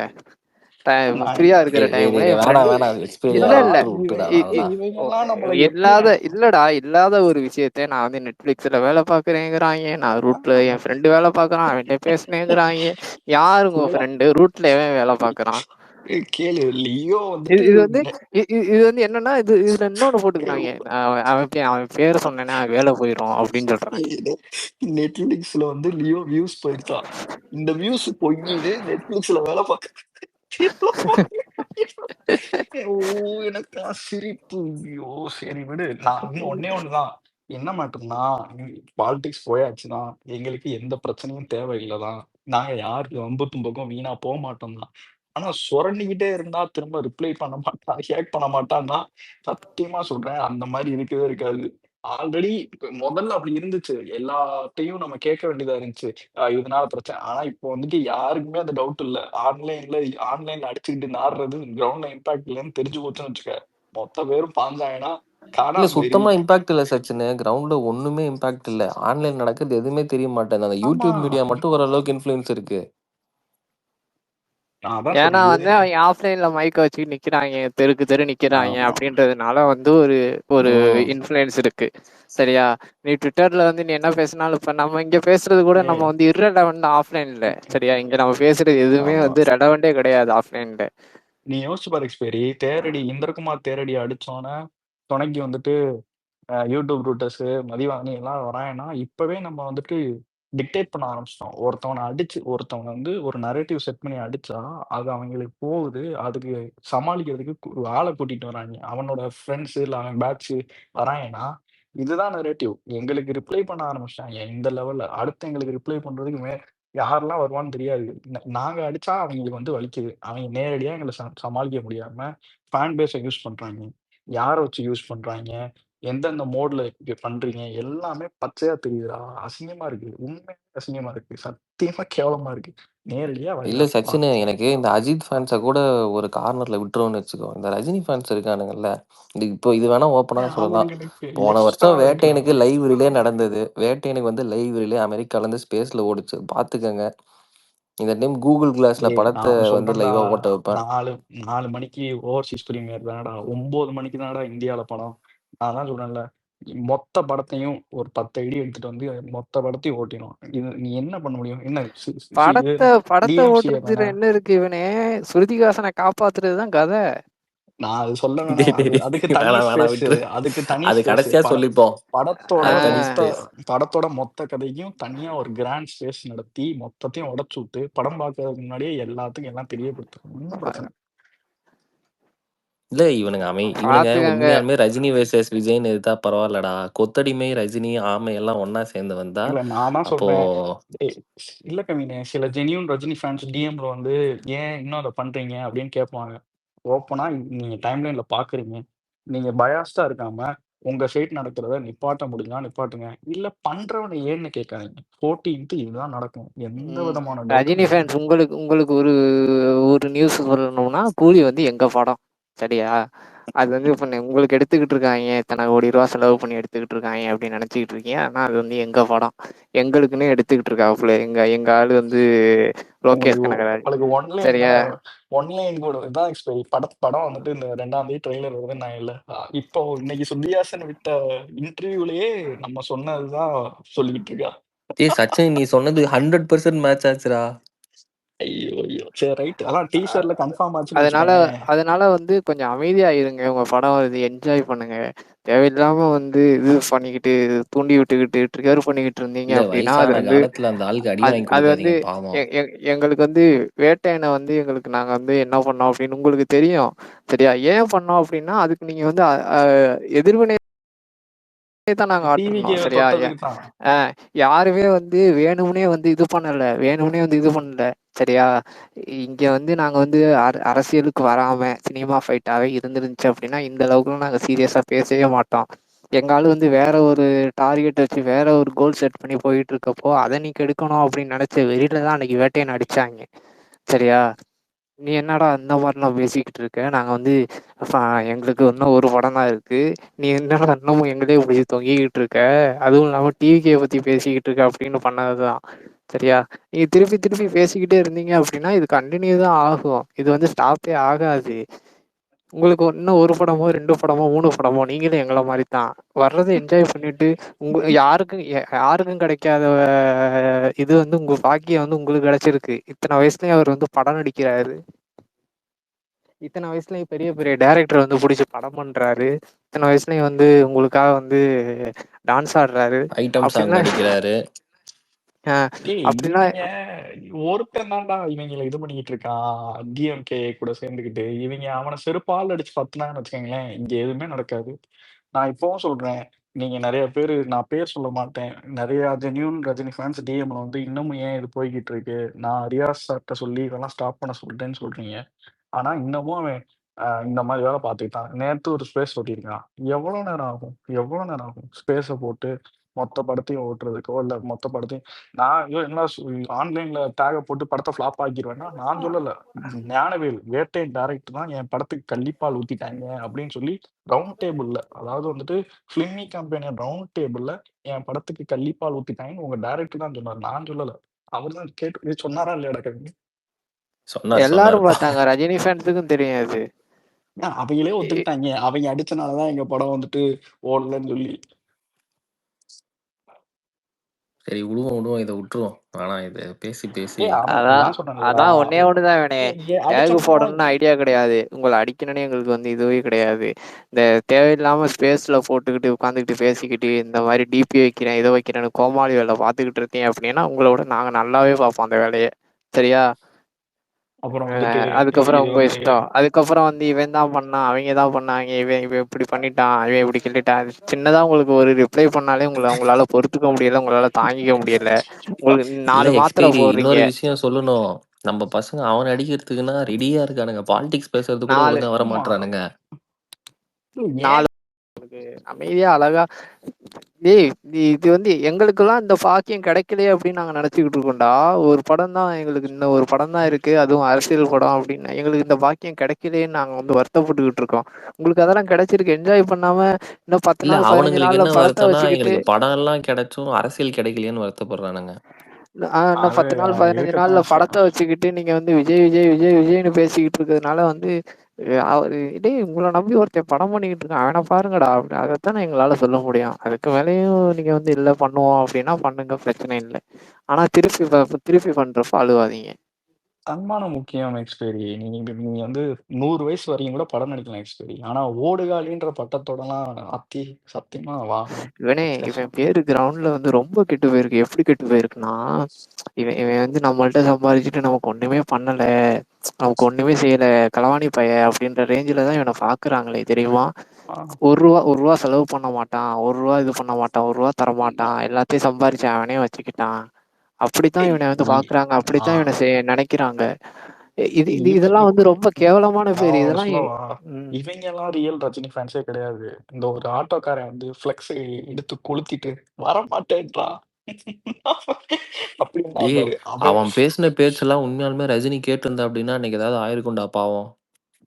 நான் ஃப்ரீயா இருக்கிற டேய் டேய் டைம்ல டேய் என் வேணாம் ஃப்ரெண்டு வேணாம் எக்ஸ்பீரி இல்ல இல்ல விட்டுடா இ- இ- அவ்வளோதான். இவங்க ஓ, எல்லாம் நம்மள எப்படி இல்லாத ஒரு விஷயத்த நான் வந்து நெட்ஃபிளிக்ஸ்ல வேலை பாக்குறேங்கிறாங்க, நான் ரூட்ல என் ஃப்ரெண்டு வேலை பாக்குறான் அவன்கிட்ட பேசுனேங்கிறாங்க. யாருங்க உங்க ஃப்ரெண்டு ரூட்ல எவன் வேலை பாக்குறான்? கேளு லியோ இது வந்துட்டு இது வந்து இது வந்து என்னன்னா இதுல இன்னொன்னு போட்டுக்கிறாங்க, அவன் பேரை சொன்னேன்னா வேலை போயிடும் அப்படின்னு சொல்றாங்க. நெட்ஃபிளிக்ஸ்ல வந்து லியோ வியூஸ் போயிருக்கா, இந்த வியூஸ் பொய்யுது நெட்ஃபிளிக்ஸ்ல வேலை பார்க்க. ஓ எனக்கு சிரிப்பு, ஐயோ சரி விடு. நான் இன்னும் ஒன்னே ஒண்ணுதான், என்ன மாட்டோம்னா பாலிடிக்ஸ் போயாச்சுன்னா எங்களுக்கு எந்த பிரச்சனையும் தேவையில்லைதான், நாங்க யாருக்கு வம்பு தும்பக்கும் வீணா போக மாட்டோம் தான். ஆனா சுரண்டிக்கிட்டே இருந்தா திரும்ப ரிப்ளை பண்ண மாட்டான், ஹேக் பண்ண மாட்டான்னா சத்தியமா சொல்றேன் அந்த மாதிரி இருக்கவே இருக்காது. ஆல்ரெடி முதல்ல அப்படி இருந்துச்சு, எல்லாத்தையும் நம்ம கேட்க வேண்டியதா இருந்துச்சு. இதனால பிரச்சனை. ஆனா இப்போ வந்துட்டு யாருக்குமே அந்த டவுட் இல்ல. ஆன்லைன்ல அடிச்சுக்கிட்டு நாடுறது கிரவுண்ட்ல இம்பாக்ட் இல்லைன்னு தெரிஞ்சு போச்சுன்னு வச்சுக்க, மொத்த பேரும் பாஞ்சாங்கன்னா இல்ல காணாம சுத்தமா போயிருவீங்க. இம்பாக்ட் இல்ல சச்சின். கிரவுண்ட்ல ஒண்ணுமே இம்பாக்ட் இல்ல. ஆன்லைன் நடக்குது எதுவுமே தெரிய மாட்டேங்குது. அந்த ஆமா, யூடியூப் மீடியா மட்டும் ஓரளவுக்கு இன்ஃப்ளூயன்ஸ் இருக்கு. நான் அதான் ஏன்னா சொல்றேன். வந்து அவங்க ஆஃப்லைன்ல மைக்க வச்சு நிக்கிறாங்க, தெருக்கு தெரு நிக்கிறாங்க ஆமா. அப்படின்றதுனால வந்து ஒரு ஒரு ம். இன்ஃப்ளூயன்ஸ் இருக்கு. சரியா? நீ ட்விட்டர்ல வந்து நீ என்ன பேசினாலும் இப்ப நம்ம இங்க பேசுறது கூட நம்ம ஏய், வந்து இரலவெண்ட் ஆஃப்லைன்ல. சரியா? இங்க நம்ம பேசுறது எதுவுமே ஆமா. வந்து ரெலவெண்டே கிடையாது ஆஃப்லைன்ல. நீ யோசிச்சு பாரு எக்ஸ்பேரி, தேரடி இந்திரகுமார் தேரடி அடிச்சோன்னே துணைக்கு வந்துட்டு யூடியூப் ரூட்டர்ஸ் மதிவாணி எல்லாம் வராங்கன்னா இப்பவே நம்ம வந்துட்டு டிக்டேட் பண்ண ஆரம்பிச்சிட்டோம். ஒருத்தவனை வந்து ஒரு நரேட்டிவ் செட் பண்ணி அடிச்சா அது அவங்களுக்கு போகுது, அதுக்கு சமாளிக்கிறதுக்கு ஒரு ஆளை கூட்டிட்டு வராங்க, அவனோட ஃப்ரெண்ட்ஸ் இல்லை அவன் பேட்ச் வராங்கன்னா இதுதான் நரேட்டிவ். எங்களுக்கு ரிப்ளை பண்ண ஆரம்பிச்சிட்டாங்க இந்த லெவல்ல. அடுத்து எங்களுக்கு ரிப்ளை பண்றதுக்கு யாரெல்லாம் வருவான்னு தெரியாது. நாங்க அடிச்சா அவங்களுக்கு வந்து வலிக்குது, அவங்க நேரடியா எங்களை சமாளிக்க முடியாம ஃபேன் பேஸை யூஸ் பண்றாங்க, யாரை வச்சு யூஸ் பண்றாங்க, எந்தெந்த மோட்ல இப்படி பண்றீங்க எல்லாமே பச்சையா தெரியுதுடா. அசிங்கமா இருக்கு, உண்மையா அசிங்கமா இருக்கு, சத்தியமா கேவலமா இருக்கு. நேரடியா இல்ல வாயிடா பா. சச்சின், எனக்கு இந்த அஜித் ஃபேன்ஸ கூட ஒரு கார்னர்ல விட்டுருவோம்னு வச்சுக்கோ. இந்த ரஜினி ஃபேன்ஸ் இருக்கானுங்கல்ல, இப்போ இது வேணா ஓப்பனா சொல்லலாம். அவங்களுக்கு போன எக்ஸ்ட்ரா வருஷம் இருக்குடா. வேட்டையனுக்கு லைவ் ரிலே நடந்தது. வேட்டையனுக்கு வந்து லைவ் ரிலே அமெரிக்கால இருந்து ஸ்பேஸ்ல ஓடுச்சு. பாத்துக்கங்க. இந்த டைம் கூகுள் கிளாஸ்ல ஏய் படத்தை நான் ஒண்ணு வந்து சொல்றேன்டா, லைவா ஓட்ட வைப்பேன். 4 மணிக்கு ஓவர்சீஸ் பிரீமியர் தானடா, 9 மணிக்கு தானடா இந்தியால படம். நான் தான் சொல்றேன்ல, மொத்த படத்தையும் ஒரு 10 ஐடி எடுத்துட்டு வந்து மொத்த படத்தையும் ஓட்டிடும். இது நீ என்ன பண்ண முடியும்? என்ன படத்தை டிஎம்சிஏ தானே. ஓட்டுறதுல என்ன இருக்கு? இவனே ஸ்ருதிகாசனை காப்பாத்துறதுதான் கதை. நான் அது சொல்ல டேய் வேணாம், டேய் டேய், அதுக்கு தனி வேணாம் வேணாம் ஸ்பேஸ், விட்டுரு. அதுக்கு தனி அது ஸ்பேஸ். கடைசியா சொல்லிப்போம். படத்தோட அது தனி மொத்த ஸ்பேஸ். படத்தோட மொத்த கதையும் தனியா ஒரு கிராண்ட் ஸ்பேஸ் நடத்தி மொத்தத்தையும் உடைச்சு விட்டு படம் பார்க்கறதுக்கு முன்னாடியே எல்லாத்துக்கும் எல்லாம் தெரியப்படுத்தணும். ஒன்றும் பிரச்சனை. இல்ல இவனுங்க பாத்துக்கங்க. உண்மையாலுமே ரஜினி வெர்சஸ் விஜய்னு எடுத்தா பரவாயில்லடா. கொத்தடிமை ரஜினி ஆமை எல்லாம் ஒண்ணா சேர்ந்து வந்தா இல்ல நான் தான் அப்போ சொல்றேன். ஏய், இல்ல கவினே, சில ஜெனியூன் ரஜினி ஃபேன்ஸ் டிஎம்ல வந்து ஏன் இன்னும் அதை பண்றீங்க அப்படின்னு கேட்பாங்க. ஓப்பனா நீங்க டைம்லைன்ல பாக்குறீங்க, நீங்க பயாஸ்டா இருக்காம உங்க சைட் நடக்கிறத நிப்பாட்ட முடியுமா நிப்பாட்டுங்க, இல்ல பண்றவனை ஏன்னு கேட்காதீங்க. 14th இதுதான் நடக்கும், எந்த விதமான டவுட்டும் ரஜினி கிடையாது. ஃபேன்ஸ் உங்களுக்கு உங்களுக்கு ஒரு ஒரு நியூஸ் சொல்லணும்னா, கூலி வந்து எங்க படம். சரியா? அது வந்து இப்ப உங்களுக்கு எடுத்துக்கிட்டு இருக்காங்க, இத்தனை கோடி ரூபா செலவு பண்ணி எடுத்துக்கிட்டு இருக்காங்க அப்படின்னு நினைச்சுக்கிட்டு இருக்கீங்க. ஆனா அது வந்து எங்க படம், எங்களுக்குன்னு எடுத்துக்கிட்டு இருக்காப்புல எங்க எங்க ஆளு வந்து லோகேஷ் கனகராஜ். உங்களுக்கு ஒன்லைன் சரியா? தானே, ஒன்லைன் கூட இதான் எக்ஸ்பெரி. படம் வந்துட்டு இந்த 2ஆம் தேதி ட்ரெய்லர் வருதுன்னு நான் இல்ல, இப்போ இன்னைக்கு சுந்தியாசன் விட்ட இன்டர்வியூலயே நம்ம சொன்னதுதான் சொல்லிக்கிட்டு இருக்கா. ஏய் சச்சின், நீ சொன்னது 100% மேட்ச் ஆச்சுடா. ஐயோ ஐயோ, சரி ரைட், அதான் டீசர்ல கன்ஃபார்ம் ஆச்சுன்னு அதனால வச்சுக்கோயேன். அதனால வந்து கொஞ்சம் அமைதியா இருங்க, உங்க படம் வருது என்ஜாய் பண்ணுங்க. தேவையில்லாம வந்து இது பண்ணிக்கிட்டு தூண்டி விட்டுக்கிட்டு ட்ரிகர் பண்ணிக்கிட்டு இருந்தீங்க இல்ல அப்படின்னா அது வயசான வந்து காலத்துல அந்த ஆளுக்கு அடி வாங்கி அது வந்து கொடுக்காதீங்க பாவம். எங்களுக்கு வந்து வேட்டையனை வந்து எங்களுக்கு நாங்க வந்து என்ன பண்ணோம் அப்படின்னு உங்களுக்கு தெரியும். சரியா? ஏன் பண்ணோம் அப்படின்னா அதுக்கு நீங்க வந்து எதிர்வினை தான் நாங்க டிவிக்கு ஆட்டணும். சரியா? தொட்டதுக்கு தான். யாருமே வந்து வேணும்னே வந்து இது பண்ணல, வேணும்னே வந்து இது பண்ணல. சரியா? இங்க வந்து நாங்க வந்து அரசியலுக்கு வராம சினிமா ஃபைட்டாவே இருந்துருந்துச்சு அப்படின்னா இந்த அளவுக்குலாம் நாங்க சீரியஸா பேசவே மாட்டோம். எங்க ஆளு வந்து வேற ஒரு டார்கெட் வச்சு வேற ஒரு கோல் செட் பண்ணி போயிட்டு இருக்கப்போ அதை நீ கெடுக்கணும் அப்படின்னு நினைச்ச வெறியில தான் அன்னைக்கு வேட்டையன் அடிச்சாங்க. சரியா? நீ என்னடா இந்த மாதிரிலாம் பேசிக்கிட்டு இருக்க? நாங்க வந்து எங்களுக்கு இன்னும் ஒரு படம் தான் இருக்கு. நீ என்னடா இன்னமும் எங்களே பிடிச்சி தொங்கிக்கிட்டு இருக்க? அதுவும் இல்லாம டிவிகே பத்தி பேசிக்கிட்டு இருக்க அப்படின்னு பண்ணதுதான். சரியா? நீங்க திருப்பி திருப்பி பேசிக்கிட்டே இருந்தீங்க அப்படின்னா இது கண்டினியூ தான் ஆகும். இது வந்து ஸ்டாப்பே ஆகாது. உங்களுக்கு இன்னும் 1 படமோ, 2 படமோ, 3 படமோ நீங்களும் எங்கள மாரி தான். வர்றத என்ஜாய் பண்ணிட்டு யாருக்கும் கிடைக்காத இது வந்து உங்க பாக்கியம் வந்து உங்களுக்கு கிடைச்சிருக்கு. இத்தனை வயசுலயும் அவர் வந்து படம் நடிக்கிறாரு. இத்தனை வயசுலயும் பெரிய பெரிய டைரக்டர் வந்து புடிச்சு படம் பண்றாரு. இத்தனை வயசுலயும் வந்து உங்களுக்காக வந்து டான்ஸ் ஆடுறாரு. ஐட்டம் சாங் அப்படின்னா நடிக்கிறாரு. டேய் அப்படின்னா இவங்க ஒருத்தன் தான்டா இவங்களை இது பண்ணிக்கிட்டு இருக்கான் டிஎம்கே கூட சேர்ந்துக்கிட்டு. இவங்க அவனை செருப்பால் அடிச்சு பத்துனான்னு வச்சுக்கோங்களேன், இங்க எதுவுமே நடக்காது. நான் இப்பவும் சொல்றேன், நீங்க நிறைய பேர், நான் பேர் சொல்ல மாட்டேன், நிறைய ஜென்யூன் ரஜினி ஃபேன்ஸ் டிஎம்ல வந்து இன்னமும் ஏன் இது போய்கிட்டு இருக்கு, நான் ரியாஸ் சார்ட்ட சொல்லி இதெல்லாம் ஸ்டாப் பண்ண சொல்லிட்டேன்னு சொல்றீங்க. ஆனா இன்னமும் அவன் இந்த மாதிரி வேலை பார்த்துக்கிட்டான். நேத்து ஒரு ஸ்பேஸ் ஓட்டியிருக்கான். எவ்வளவு நேரம் ஆகும், எவ்வளவு நேரம் ஆகும் ஸ்பேஸை போட்டு மொத்த படத்தையும் ஓட்டுறதுக்கோ, இல்ல மொத்த படத்தையும் நான் ஐயோ என்ன ஆன்லைன்ல டேக போட்டு படத்தை ஃபிளாப் ஆக்கிடுவேன்னா நான் சொல்லல. ஞானவேல் வேட்டையன் டைரக்டர் தான் என் படத்துக்கு கள்ளிப்பால் ஊத்திட்டாங்க அப்படின்னு சொல்லி ரவுண்ட் டேபிள்ல, அதாவது வந்துட்டு ஃபிலிமி கம்பெனி ரவுண்ட் டேபிள்ல என் படத்துக்கு கள்ளிப்பால் ஊத்திட்டாங்கன்னு உங்க டைரக்டர் தான் சொன்னார், நான் சொல்லல. அவர் தான் கேட்டு இது சொன்னாரா இல்லையா கவிங்க? சொன்னார் எல்லாரும் பார்த்தாங்க. ரஜினி ஃபேன்ஸுக்கும் தெரியும் அது. அவங்களே ஒத்துக்கிட்டாங்க, அவங்க அடிச்சனாலதான் எங்க படம் வந்துட்டு ஓடலன்னு சொல்லி. சரி விடுவோம், இதை விட்டுருவோம். ஆனா இதை பேசி பேசி அதான் ஒன்னே ஒண்ணுதான் வேணே, டேக் போடணும்னு ஐடியா கிடையாது. உங்களை அடிக்கணும்னு எங்களுக்கு வந்து இதுவே கிடையாது. இந்த தேவையில்லாம ஸ்பேஸ்ல போட்டுக்கிட்டு உட்காந்துக்கிட்டு பேசிக்கிட்டு இந்த மாதிரி டிபி வைக்கிறேன் இதை வைக்கிறேன்னு கோமாளி வேலை பார்த்துக்கிட்டு இருக்கீங்க அப்படின்னா உங்களோட நாங்க நல்லாவே பார்ப்போம் அந்த வேலையை. சரியா? அப்புறம் வந்துட்டு அதுக்கப்புறம் இது உங்க வந்து இஷ்டம். அதுக்கப்புறம் வந்து இவன் தான் பண்ணான், அவங்க தான் பண்ணாங்க, இவன் இப்படி பண்ணிட்டான், இவன் இப்படி கிள்ளிட்டான். சின்னதா உங்களுக்கு ஒரு ரிப்ளை பண்ணாலே உங்களால பொறுத்துக்க முடியல, உங்களால தாங்கிக்க முடியல. உங்களுக்கு இல்ல 4 மாத்திரை எக்ஸ்பைரி போடுறீங்க. இன்னொரு விஷயம் சொல்லணும். நம்ம பசங்க அவன் அடிக்கிறதுக்குன்னா ரெடியா இருக்கானுங்க. பாலிடிக்ஸ் பேசுறது கூட 4 ஒழுங்கா வர ஆமா மாட்டானுங்க. 4 அமைதியா அழகா டேய் இது வந்து எங்களுக்கெல்லாம் இந்த பாக்கியம் கிடைக்கலையே அப்படின்னு நாங்க நினைச்சுக்கிட்டு இருக்கோம்டா. ஒரு படம் தான் எங்களுக்கு, இன்னும் ஒரு படம் தான் இருக்கு, அதுவும் அரசியல் படம் அப்படின்னு. எங்களுக்கு இந்த பாக்கியம் கிடைக்கலையேன்னு நாங்க வந்து வருத்தப்பட்டுக்கிட்டு இருக்கோம். உங்களுக்கு அதெல்லாம் கிடைச்சிருக்கு, என்ஜாய் பண்ணாம இன்னும் 10 இல்ல நாள் 15 அவனுங்களுக்கு நாள்ல என்ன படத்தை வருத்தம்னா வச்சுக்கிட்டு எங்களுக்கு படம் எல்லாம் கிடைச்சும் அரசியல் கிடைக்கலையேன்னு வருத்தப்படுறானுங்க. இன்னும் அது 10 நாள் 15 நாள்ல இருக்கத்தான் படத்தை வச்சுக்கிட்டு நீங்க வந்து விஜய் விஜய் விஜய் விஜய்னு பேசிக்கிட்டு இருக்கிறதுனால வந்து டேய் உங்களை நம்பி ஒருத்தன் படம் பண்ணிக்கிட்டு இருக்கான், அவனை பாருங்கடா அப்படி. அதைத்தானே எங்களால சொல்ல முடியும். அதுக்கு மேலேயும் நீங்க வந்து இல்லை பண்ணுவோம் அப்படின்னா பண்ணுங்க, பிரச்சனை இல்லை. ஆனா திருப்பி பண்றப்ப அழுவாதீங்க. தன்மானம் முக்கியம் எக்ஸ்பைரி. நீங்க வந்து 100 வயசு வரையும் கூட படம் நடிக்கலாம் எக்ஸ்பைரி. ஆனா ஓடுகாலின்ற பட்டத்தோடலாம் அத்தி சத்தியமா வாங்கணும். இவன் பேரு கிரவுண்ட்ல வந்து ரொம்ப கெட்டு போயிருக்கு. எப்படி கெட்டு போயிருக்குன்னா, இவன் வந்து நம்மள்ட்ட சம்பாதிச்சுட்டு நமக்கு ஒண்ணுமே பண்ணல, நமக்கு ஒண்ணுமே செய்யல, களவாணி பைய அப்படின்ற ரேஞ்சில தான் இவனை பாக்குறாங்களே தெரியுமா? ஒரு ரூபா செலவு பண்ண மாட்டான், ஒரு ரூபா இது பண்ண மாட்டான், ஒரு ரூபா தர மாட்டான், எல்லாத்தையும் சம்பாரிச்சு அவனே வச்சுக்கிட்டான். அப்படித்தான் இவனை வந்து பாக்குறாங்க, அப்படித்தான் இவனை நினைக்கிறாங்க. இதெல்லாம் வந்து ரொம்ப கேவலமான பேரு. நான் இதெல்லாம் சொல்லவா, இவங்க எல்லாம் ரியல் ரஜினி ஃபேன்ஸே கிடையாது. இந்த ஒரு ஆட்டோக்காரன் வந்து ஃபிளெக்ஸ் எடுத்து கொளுத்திட்டு வர மாட்டேன்றான் அப்படின்னா டேய் பாரு அவன். அவன் பேசின பேச்செல்லாம் உண்மையாலுமே ரஜினி கேட்டிருந்தா அப்படின்னா இன்னைக்கு ஏதாவது ஆயிருக்கும்டா பாவம்.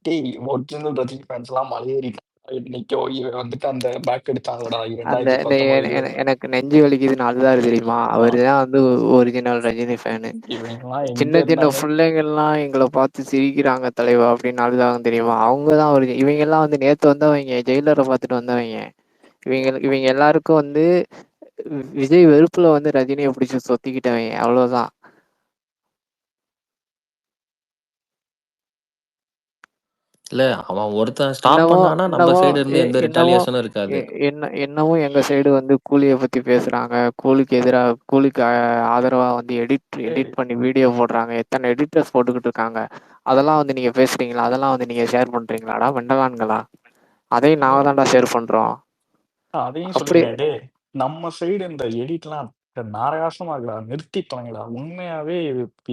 டேய் ஒரிஜினல் ரஜினி ஃபேன்ஸ் எல்லாம் மலையேறிட்டான். இன்னைக்கோ இவன் வந்துட்டு அந்த பேக் எடுத்தாங்கடா அந்த 2019 எனக்கு நெஞ்சு வலிக்குதுன்னு அதுதான் தெரியுமா, அவருதான் வந்து ஒரிஜினல் ரஜினி ஃபேனு. இவங்கெல்லாம் எங்க சின்ன சின்ன இருந்தாங்க? பிள்ளைங்கள்லாம் எங்களை பார்த்து சிரிக்கிறாங்க தலைவா அப்படின்னு அழுதாங்க தெரியுமா, அவங்கதான் இவங்க எல்லாம் வந்து நேத்து வந்தவங்க, ஜெயிலரை பார்த்துட்டு வந்தவங்க. இவங்க எல்லாருக்கும் வந்து விஜய் வெறுப்புல வந்து ரஜினியை பிடிச்சி சொத்திக்கிட்டவங்க, அவ்வளவுதான். இல்ல அவன் ஒருத்தன் ஸ்டாப் பண்ணானா நம்ம சைடு இருந்து எந்த ரிட்டாலியேஷனும் இருக்காது. என்னவும் எங்க சைடு வந்து கூலியை பத்தி பேசுறாங்க, கூலிக்கு ஆதரவா வந்து எடிட் பண்ணி வீடியோ போடுறாங்க, எத்தனை எடிட்டர்ஸ் போட்டுக்கிட்டு இருக்காங்க. அதெல்லாம் வந்து நீங்க பேசுறீங்களா? அதெல்லாம் வந்து நீங்க ஷேர் பண்றீங்களாடா வெண்டலான்களா? அதையும் நாங்க தான்டா ஷேர் பண்றோம். அதையும் அப்படி சொல்லிடுறேன். டே நம்ம சைடு இந்த எடிட்லாம் நாராசமா இருக்கா, நிறுத்தி தொலைங்கடா. உண்மையாவே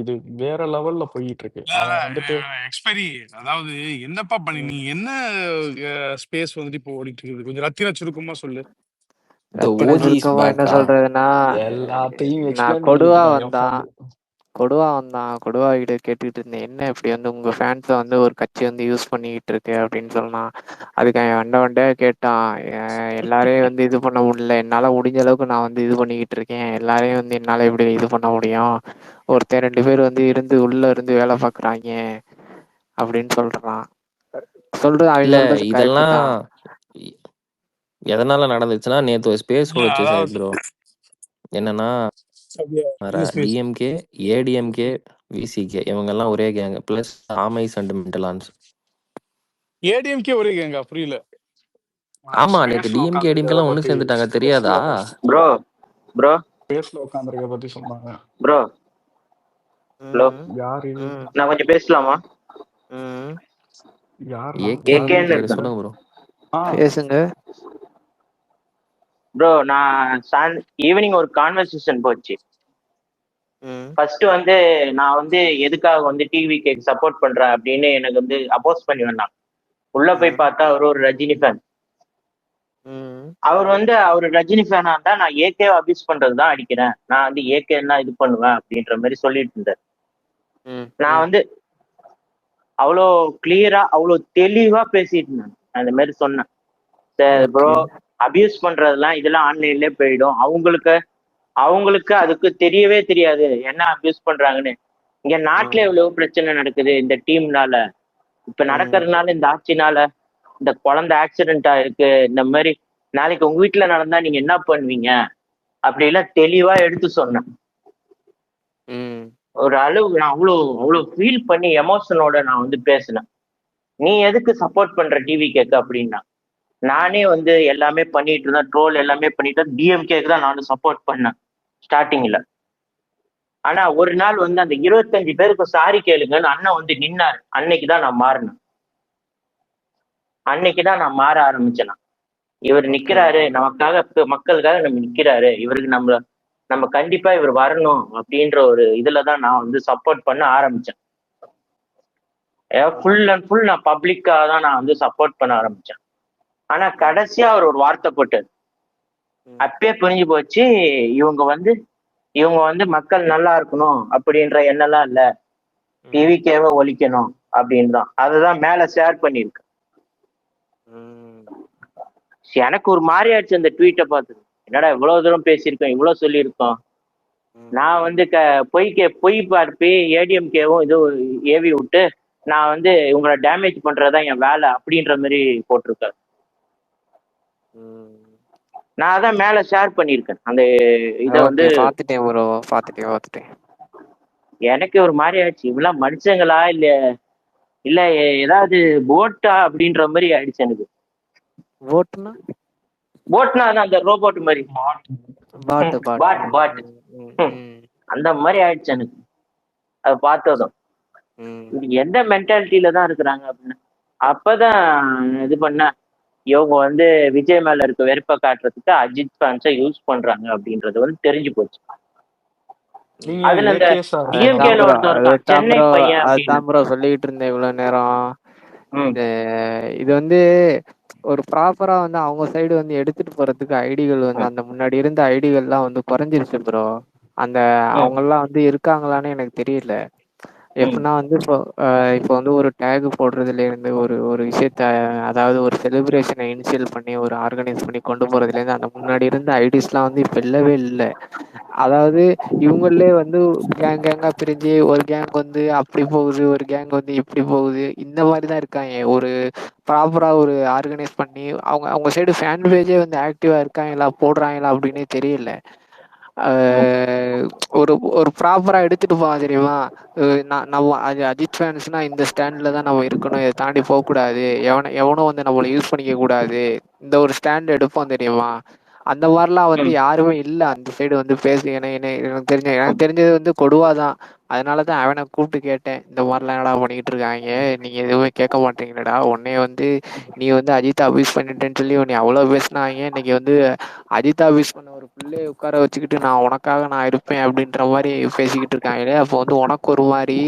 இது வேற லெவல்ல போயிட்டு இருக்கு. அவன் வந்துட்டு எக்ஸ்பைரி, அதாவது என்னப்பா பண்ணி நீ என்ன ஸ்பேஸ் வந்துட்டு இப்போ ஓடிட்டு இருக்குது? கொஞ்சம் ரத்தின சுருக்கமா சொல்லு. The OG is சுருக்கமா back என்ன டா. சொல்றதுன்னா, எல்லாத்தையும் நான் எக்ஸ்பிளைன் கொடுவா பண்ணிட்டு வந்தான், கொடுவா வந்தான். கொடுவா கிட்ட கேட்டுக்கிட்டு இருந்தேன், என்ன இப்படி வந்து உங்க ஃபேன்ஸை வந்து ஒரு கட்சி வந்து யூஸ் பண்ணிக்கிட்டு இருக்கு அப்படின்னு சொன்னான். அதுக்கு அவன் வண்டே கேட்டான், எல்லாரையும் வந்து இது பண்ண முடியல, என்னால் முடிஞ்ச அளவுக்கு நான் வந்து இது பண்ணிக்கிட்டு இருக்கேன், எல்லாரையும் வந்து என்னால் எப்படி இது பண்ண முடியும், ஒருத்தர் 2 பேர் வந்து உள்ள இருந்து வேலை பார்க்குறாங்க அப்படின்னு சொல்றான். அவன் இல்ல சொல்றது கரெக்டு இதெல்லாம் தான். எதனால நடந்துச்சுன்னா, நேத்து ஒரு ஸ்பேஸ் இல்ல ஓடுச்சு சார் அதாவது ப்ரோ. என்னன்னா என்ன space? டிஎம்கே, ஏடிஎம்கே, விசிகே இவங்கெல்லாம் ஒரே கேங். பிளஸ் ஆமை சென்டிமெண்டலான்ஸ். ஏடிஎம்கே ஒரே கேங்கா? புரியல. ஆமா, நேத்து ஸ்பேஸ்ல டிஎம்கே உட்காந்துருக்கத ஏடிஎம்கே ஒண்ணு பத்தி சேர்ந்துட்டாங்க, ஸ்பேஸ்ல தெரியாதா? ப்ரோ ப்ரோ ஸ்பேஸ்ல உட்காந்துருக்க பத்தி சொன்னாங்க. ப்ரோ ஹலோ, யாரு நான் கொஞ்சம் பேசலாமா? யாருண்ணா? ஏகேன்னு சரி, இருக்கேன் சொல்லுங்க ப்ரோ. பேசுங்க. ப்ரோ. நான் ஈவினிங் ஒரு கான்வர்சேஷன் போச்சு. ஃபர்ஸ்ட் வந்து நான் வந்து எதுக்காக வந்து டிவி கேக்கு சப்போர்ட் பண்றேன் அப்படின்னு எனக்கு வந்து அப்போஸ் பண்ணி வந்தான். உள்ள போய் பார்த்தா அவர் ஒரு ரஜினி ஃபேன். அவர் ரஜினி ஃபேனா இருந்தா நான் ஏகே அபியூஸ் பண்றதுதான் அடிக்கிறேன், நான் வந்து ஏகேன்னா இது பண்ணுவேன் அப்படின்ற மாதிரி சொல்லிட்டு இருந்தார். நான் வந்து அவ்வளோ கிளியரா அவ்வளோ தெளிவா பேசிட்டு இருந்தேன். அந்த மாதிரி சொன்னேன், சரி ப்ரோ, அபியூஸ் பண்றதெல்லாம் இதெல்லாம் ஆன்லைன்லயே போயிடும், அவங்களுக்கு அதுக்கு தெரியவே தெரியாது என்ன அபியூஸ் பண்றாங்கன்னு. இங்க நாட்டுல எவ்வளவு பிரச்சனை நடக்குது இந்த டீம்னால, இப்ப நடக்கிறதுனால, இந்த ஆட்சினால, இந்த குழந்தை ஆக்சிடென்ட் ஆயிருக்கு, இந்த மாதிரி நாளைக்கு உங்க வீட்டுல நடந்தா நீங்க என்ன பண்ணுவீங்க அப்படிலாம் தெளிவா எடுத்து சொன்னேன். ஒரு அளவு நான் அவ்வளோ ஃபீல் பண்ணி எமோஷனோட நான் வந்து பேசினேன். நீ எதுக்கு சப்போர்ட் பண்ற டிவி கேக்கு அப்படின்னா, நானே வந்து எல்லாமே பண்ணிட்டு இருந்தேன், ட்ரோல் எல்லாமே பண்ணிட்டு டிஎம்கேக்கு தான் நானும் சப்போர்ட் பண்ணேன் ஸ்டார்டிங்ல. ஆனா ஒரு நாள் வந்து அந்த 25 பேருக்கு சாரி கேளுங்கன்னு அண்ணன் வந்து நின்னாரு. அன்னைக்குதான் நான் மாறினேன். அன்னைக்குதான் நான் மாற ஆரம்பிச்சேன். இவர் நிக்கிறாரு நமக்காக, மக்களுக்காக நம்ம நிக்கிறாரு, இவருக்கு நம்ம கண்டிப்பா இவர் வரணும் அப்படின்ற ஒரு இதுலதான் நான் வந்து சப்போர்ட் பண்ண ஆரம்பிச்சேன். ஃபுல் அண்ட் ஃபுல் நான் பப்ளிக்காக தான் நான் வந்து சப்போர்ட் பண்ண ஆரம்பிச்சேன். ஆனா கடைசியா அவர் ஒரு வார்த்தை போட்டார். அப்பயே புரிஞ்சு போச்சு, இவங்க வந்து மக்கள் நல்லா இருக்கணும் அப்படின்ற எண்ணெல்லாம் இல்ல, டிவிக்கேவை ஒழிக்கணும் அப்படின்னு தான். அதுதான் மேல ஷேர் பண்ணிருக்கு. எனக்கு ஒரு மாதிரி ஆயிடுச்சு அந்த ட்வீட்டை பார்த்து. என்னடா இவ்வளவு தூரம் பேசியிருக்கோம், இவ்வளவு சொல்லியிருக்கோம், நான் வந்து பொய் பார்ப்பி ஏடிஎம்கேவும் இது ஏவி விட்டு நான் வந்து இவங்களை டேமேஜ் பண்றதுதான் என் வேலை அப்படின்ற மாதிரி போட்டிருக்காரு. நான் அதான் மேல ஷேர் பண்ணிருக்கேன் அந்த இதை வந்து. பார்த்துட்டேன். எனக்கு ஒரு மாதிரி ஆயிடுச்சு, இவெல்லாம் மனுஷங்களா இல்ல ஏதாவது போட்டா அப்படின்ற மாதிரி ஆயிடுச்சு எனக்கு. போட்னா தான் அந்த ரோபோட் மாதிரி, பாட் அந்த மாதிரி ஆயிடுச்சு எனக்கு அதை பார்த்ததும். எந்த மென்டாலிட்டியில தான் இருக்கிறாங்க அப்படின்னு அப்பதான் இது பண்ண, இவங்க வந்து விஜய் மேல இருக்க வெறுப்பை காட்டுறதுக்கு அஜித் ஃபேன்ஸை யூஸ் பண்றாங்க அப்படின்றது வந்து தெரிஞ்சு போச்சு. அதுல இந்த டிஎம்கேல ஒருத்தர் சென்னை பையன் அதான் சொல்லிட்டு இருந்தேன் இவ்வளவு நேரம். இது வந்து ஒரு ப்ராப்பரா வந்து அவங்க சைடு வந்து எடுத்துட்டு போறதுக்கு ஐடிகள் வந்து அந்த முன்னாடி இருந்த ஐடிகள்லாம் வந்து குறைஞ்சிருச்சு ப்ரோ. அந்த அவங்கெல்லாம் வந்து இருக்காங்களான்னு எனக்கு தெரியல. எப்படின்னா வந்து இப்போ வந்து ஒரு டேக் போடுறதுல இருந்து ஒரு விஷயத்த, அதாவது ஒரு செலிப்ரேஷனை இனிஷியல் பண்ணி ஒரு ஆர்கனைஸ் பண்ணி கொண்டு போறதுல இருந்து அந்த முன்னாடி இருந்த ஐடிஸ்லாம் வந்து இப்ப இல்லவே இல்லை. அதாவது இவங்களே வந்து கேங்கா பிரிஞ்சு ஒரு கேங் வந்து அப்படி போகுது, ஒரு கேங் வந்து இப்படி போகுது, இந்த மாதிரிதான் இருக்காங்க. ஒரு ப்ராப்பரா ஒரு ஆர்கனைஸ் பண்ணி அவங்க சைடு ஃபேன் பேஜே வந்து ஆக்டிவா இருக்காங்களா போடுறாங்களா அப்படின்னே தெரியல. ஒரு ப்ராப்பரா எடுத்துட்டு போவான் தெரியுமா. நம்ம அஜித் ஃபேன்ஸ்னா இந்த ஸ்டாண்ட்ல தான் நம்ம இருக்கணும், இதை தாண்டி போகக்கூடாது, எவனும் வந்து நம்மளை யூஸ் பண்ணிக்க கூடாது, இந்த ஒரு ஸ்டாண்ட் எடுப்போம் தெரியுமா. அந்த மாதிரிலாம் வந்து யாருமே இல்லை அந்த சைடு வந்து எனக்கு தெரிஞ்சது வந்து கொடுவா தான். அதனாலதான் அவனை கூப்பிட்டு கேட்டேன், இந்த மாதிரிலாம் என்னடா பண்ணிக்கிட்டு இருக்காங்க, நீங்க எதுவுமே கேட்க மாட்டீங்களடா, உன்னைய வந்து நீ வந்து அஜித் அபியூஸ் பண்ணிட்டேன்னு சொல்லி உன்னை அவ்வளவு பேசினாங்க, இன்னைக்கு வந்து அஜித் அபியூஸ் பண்ண ஒரு பிள்ளைய உட்கார வச்சுக்கிட்டு நான் இருப்பேன் அப்படின்ற மாதிரி பேசிக்கிட்டு இருக்காங்களே. அப்போ வந்து உனக்கு ஒரு மாதிரி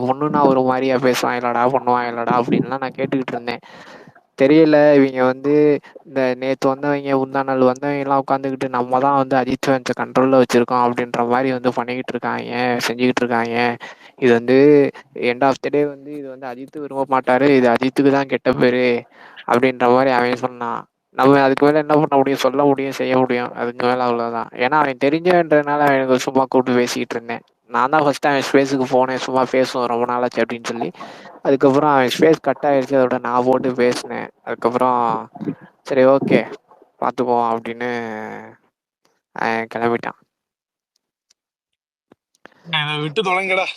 பொண்ணுன்னா ஒரு மாதிரியா பேசுவாங்களாடா பண்ணுவாங்களாடா அப்படின்லாம் நான் கேட்டுக்கிட்டு இருந்தேன். தெரியல இவங்க வந்து இந்த நேத்து வந்தவங்க முந்தா நாள் வந்தவங்க எல்லாம் உட்காந்துக்கிட்டு நம்ம தான் வந்து அஜித் ஃபேன்ஸை கண்ட்ரோல்ல வச்சிருக்கோம் அப்படின்ற மாதிரி வந்து பண்ணிக்கிட்டு இருக்காங்க, செஞ்சுக்கிட்டு இருக்காங்க. இது வந்து எண்ட் ஆஃப் த டே வந்து இது வந்து அஜித் விரும்ப மாட்டாரு, இது அஜித்துக்கு தான் கெட்ட பேரு அப்படின்ற மாதிரி அவன் சொன்னான். நம்ம அதுக்கு மேல என்ன பண்ண முடியும், சொல்ல முடியும், செய்ய முடியும், அதுக்கு மேல அவ்வளவுதான். ஏன்னா அவன் தெரிஞ்சவன்றதுனால அவனுக்கு சும்மா கூப்பிட்டு பேசிக்கிட்டு இருந்தேன். நான் தான் ஃபர்ஸ்ட் அவன் ஸ்பேஸுக்கு போனேன், சும்மா பேசுவோம் ரொம்ப நாளாச்சு அப்படின்னு சொல்லி. அதுக்கப்புறம் அவன் ஸ்பேஸ் கட் ஆயிடுச்சு, அதோட நான் போட்டு பேசினேன். அதுக்கப்புறம் சரி ஓகே பார்த்துக்குவோம் அப்படின்னு அவன் கிளம்பிட்டான். இதை விட்டு தொலைங்கடா.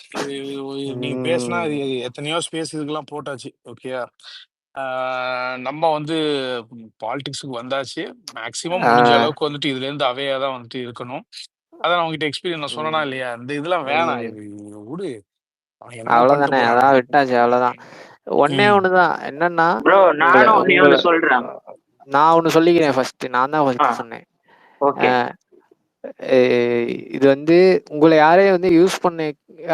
நீங்க பேசினா இது எத்தனையோ ஸ்பேஸ் இதுக்கெல்லாம் போட்டாச்சு. ஓகேயா, நம்ம வந்து பாலிடிக்ஸுக்கு வந்தாச்சு. மேக்சிமம் முடிஞ்ச அளவுக்கு வந்துட்டு இதுல இருந்து அவையா தான் வந்துட்டு இருக்கணும். அதான் நான் உங்ககிட்ட எக்ஸ்பீரியன்ஸ் நான் சொன்னா இல்லையா, இந்த இதெல்லாம் வேணாம், இது விடு, அவன் என்னமோ பண்ணிட்டு அவ்வளவுதானே, போறான். அதான் விட்டாச்சு, அவ்வளவுதான். ஒன்னே ஒண்ணுதான் என்னன்னா, ப்ரோ நானும் ஒண்ணே ஒண்ணு சொல்றேன். நான் ஒண்ணு சொல்லிக்கிறேன் ஃபர்ஸ்ட். நான் தான் ஃபர்ஸ்ட் சொன்னேன். ஓகே, இது வந்து உங்களை யாரையும் வந்து யூஸ் பண்ண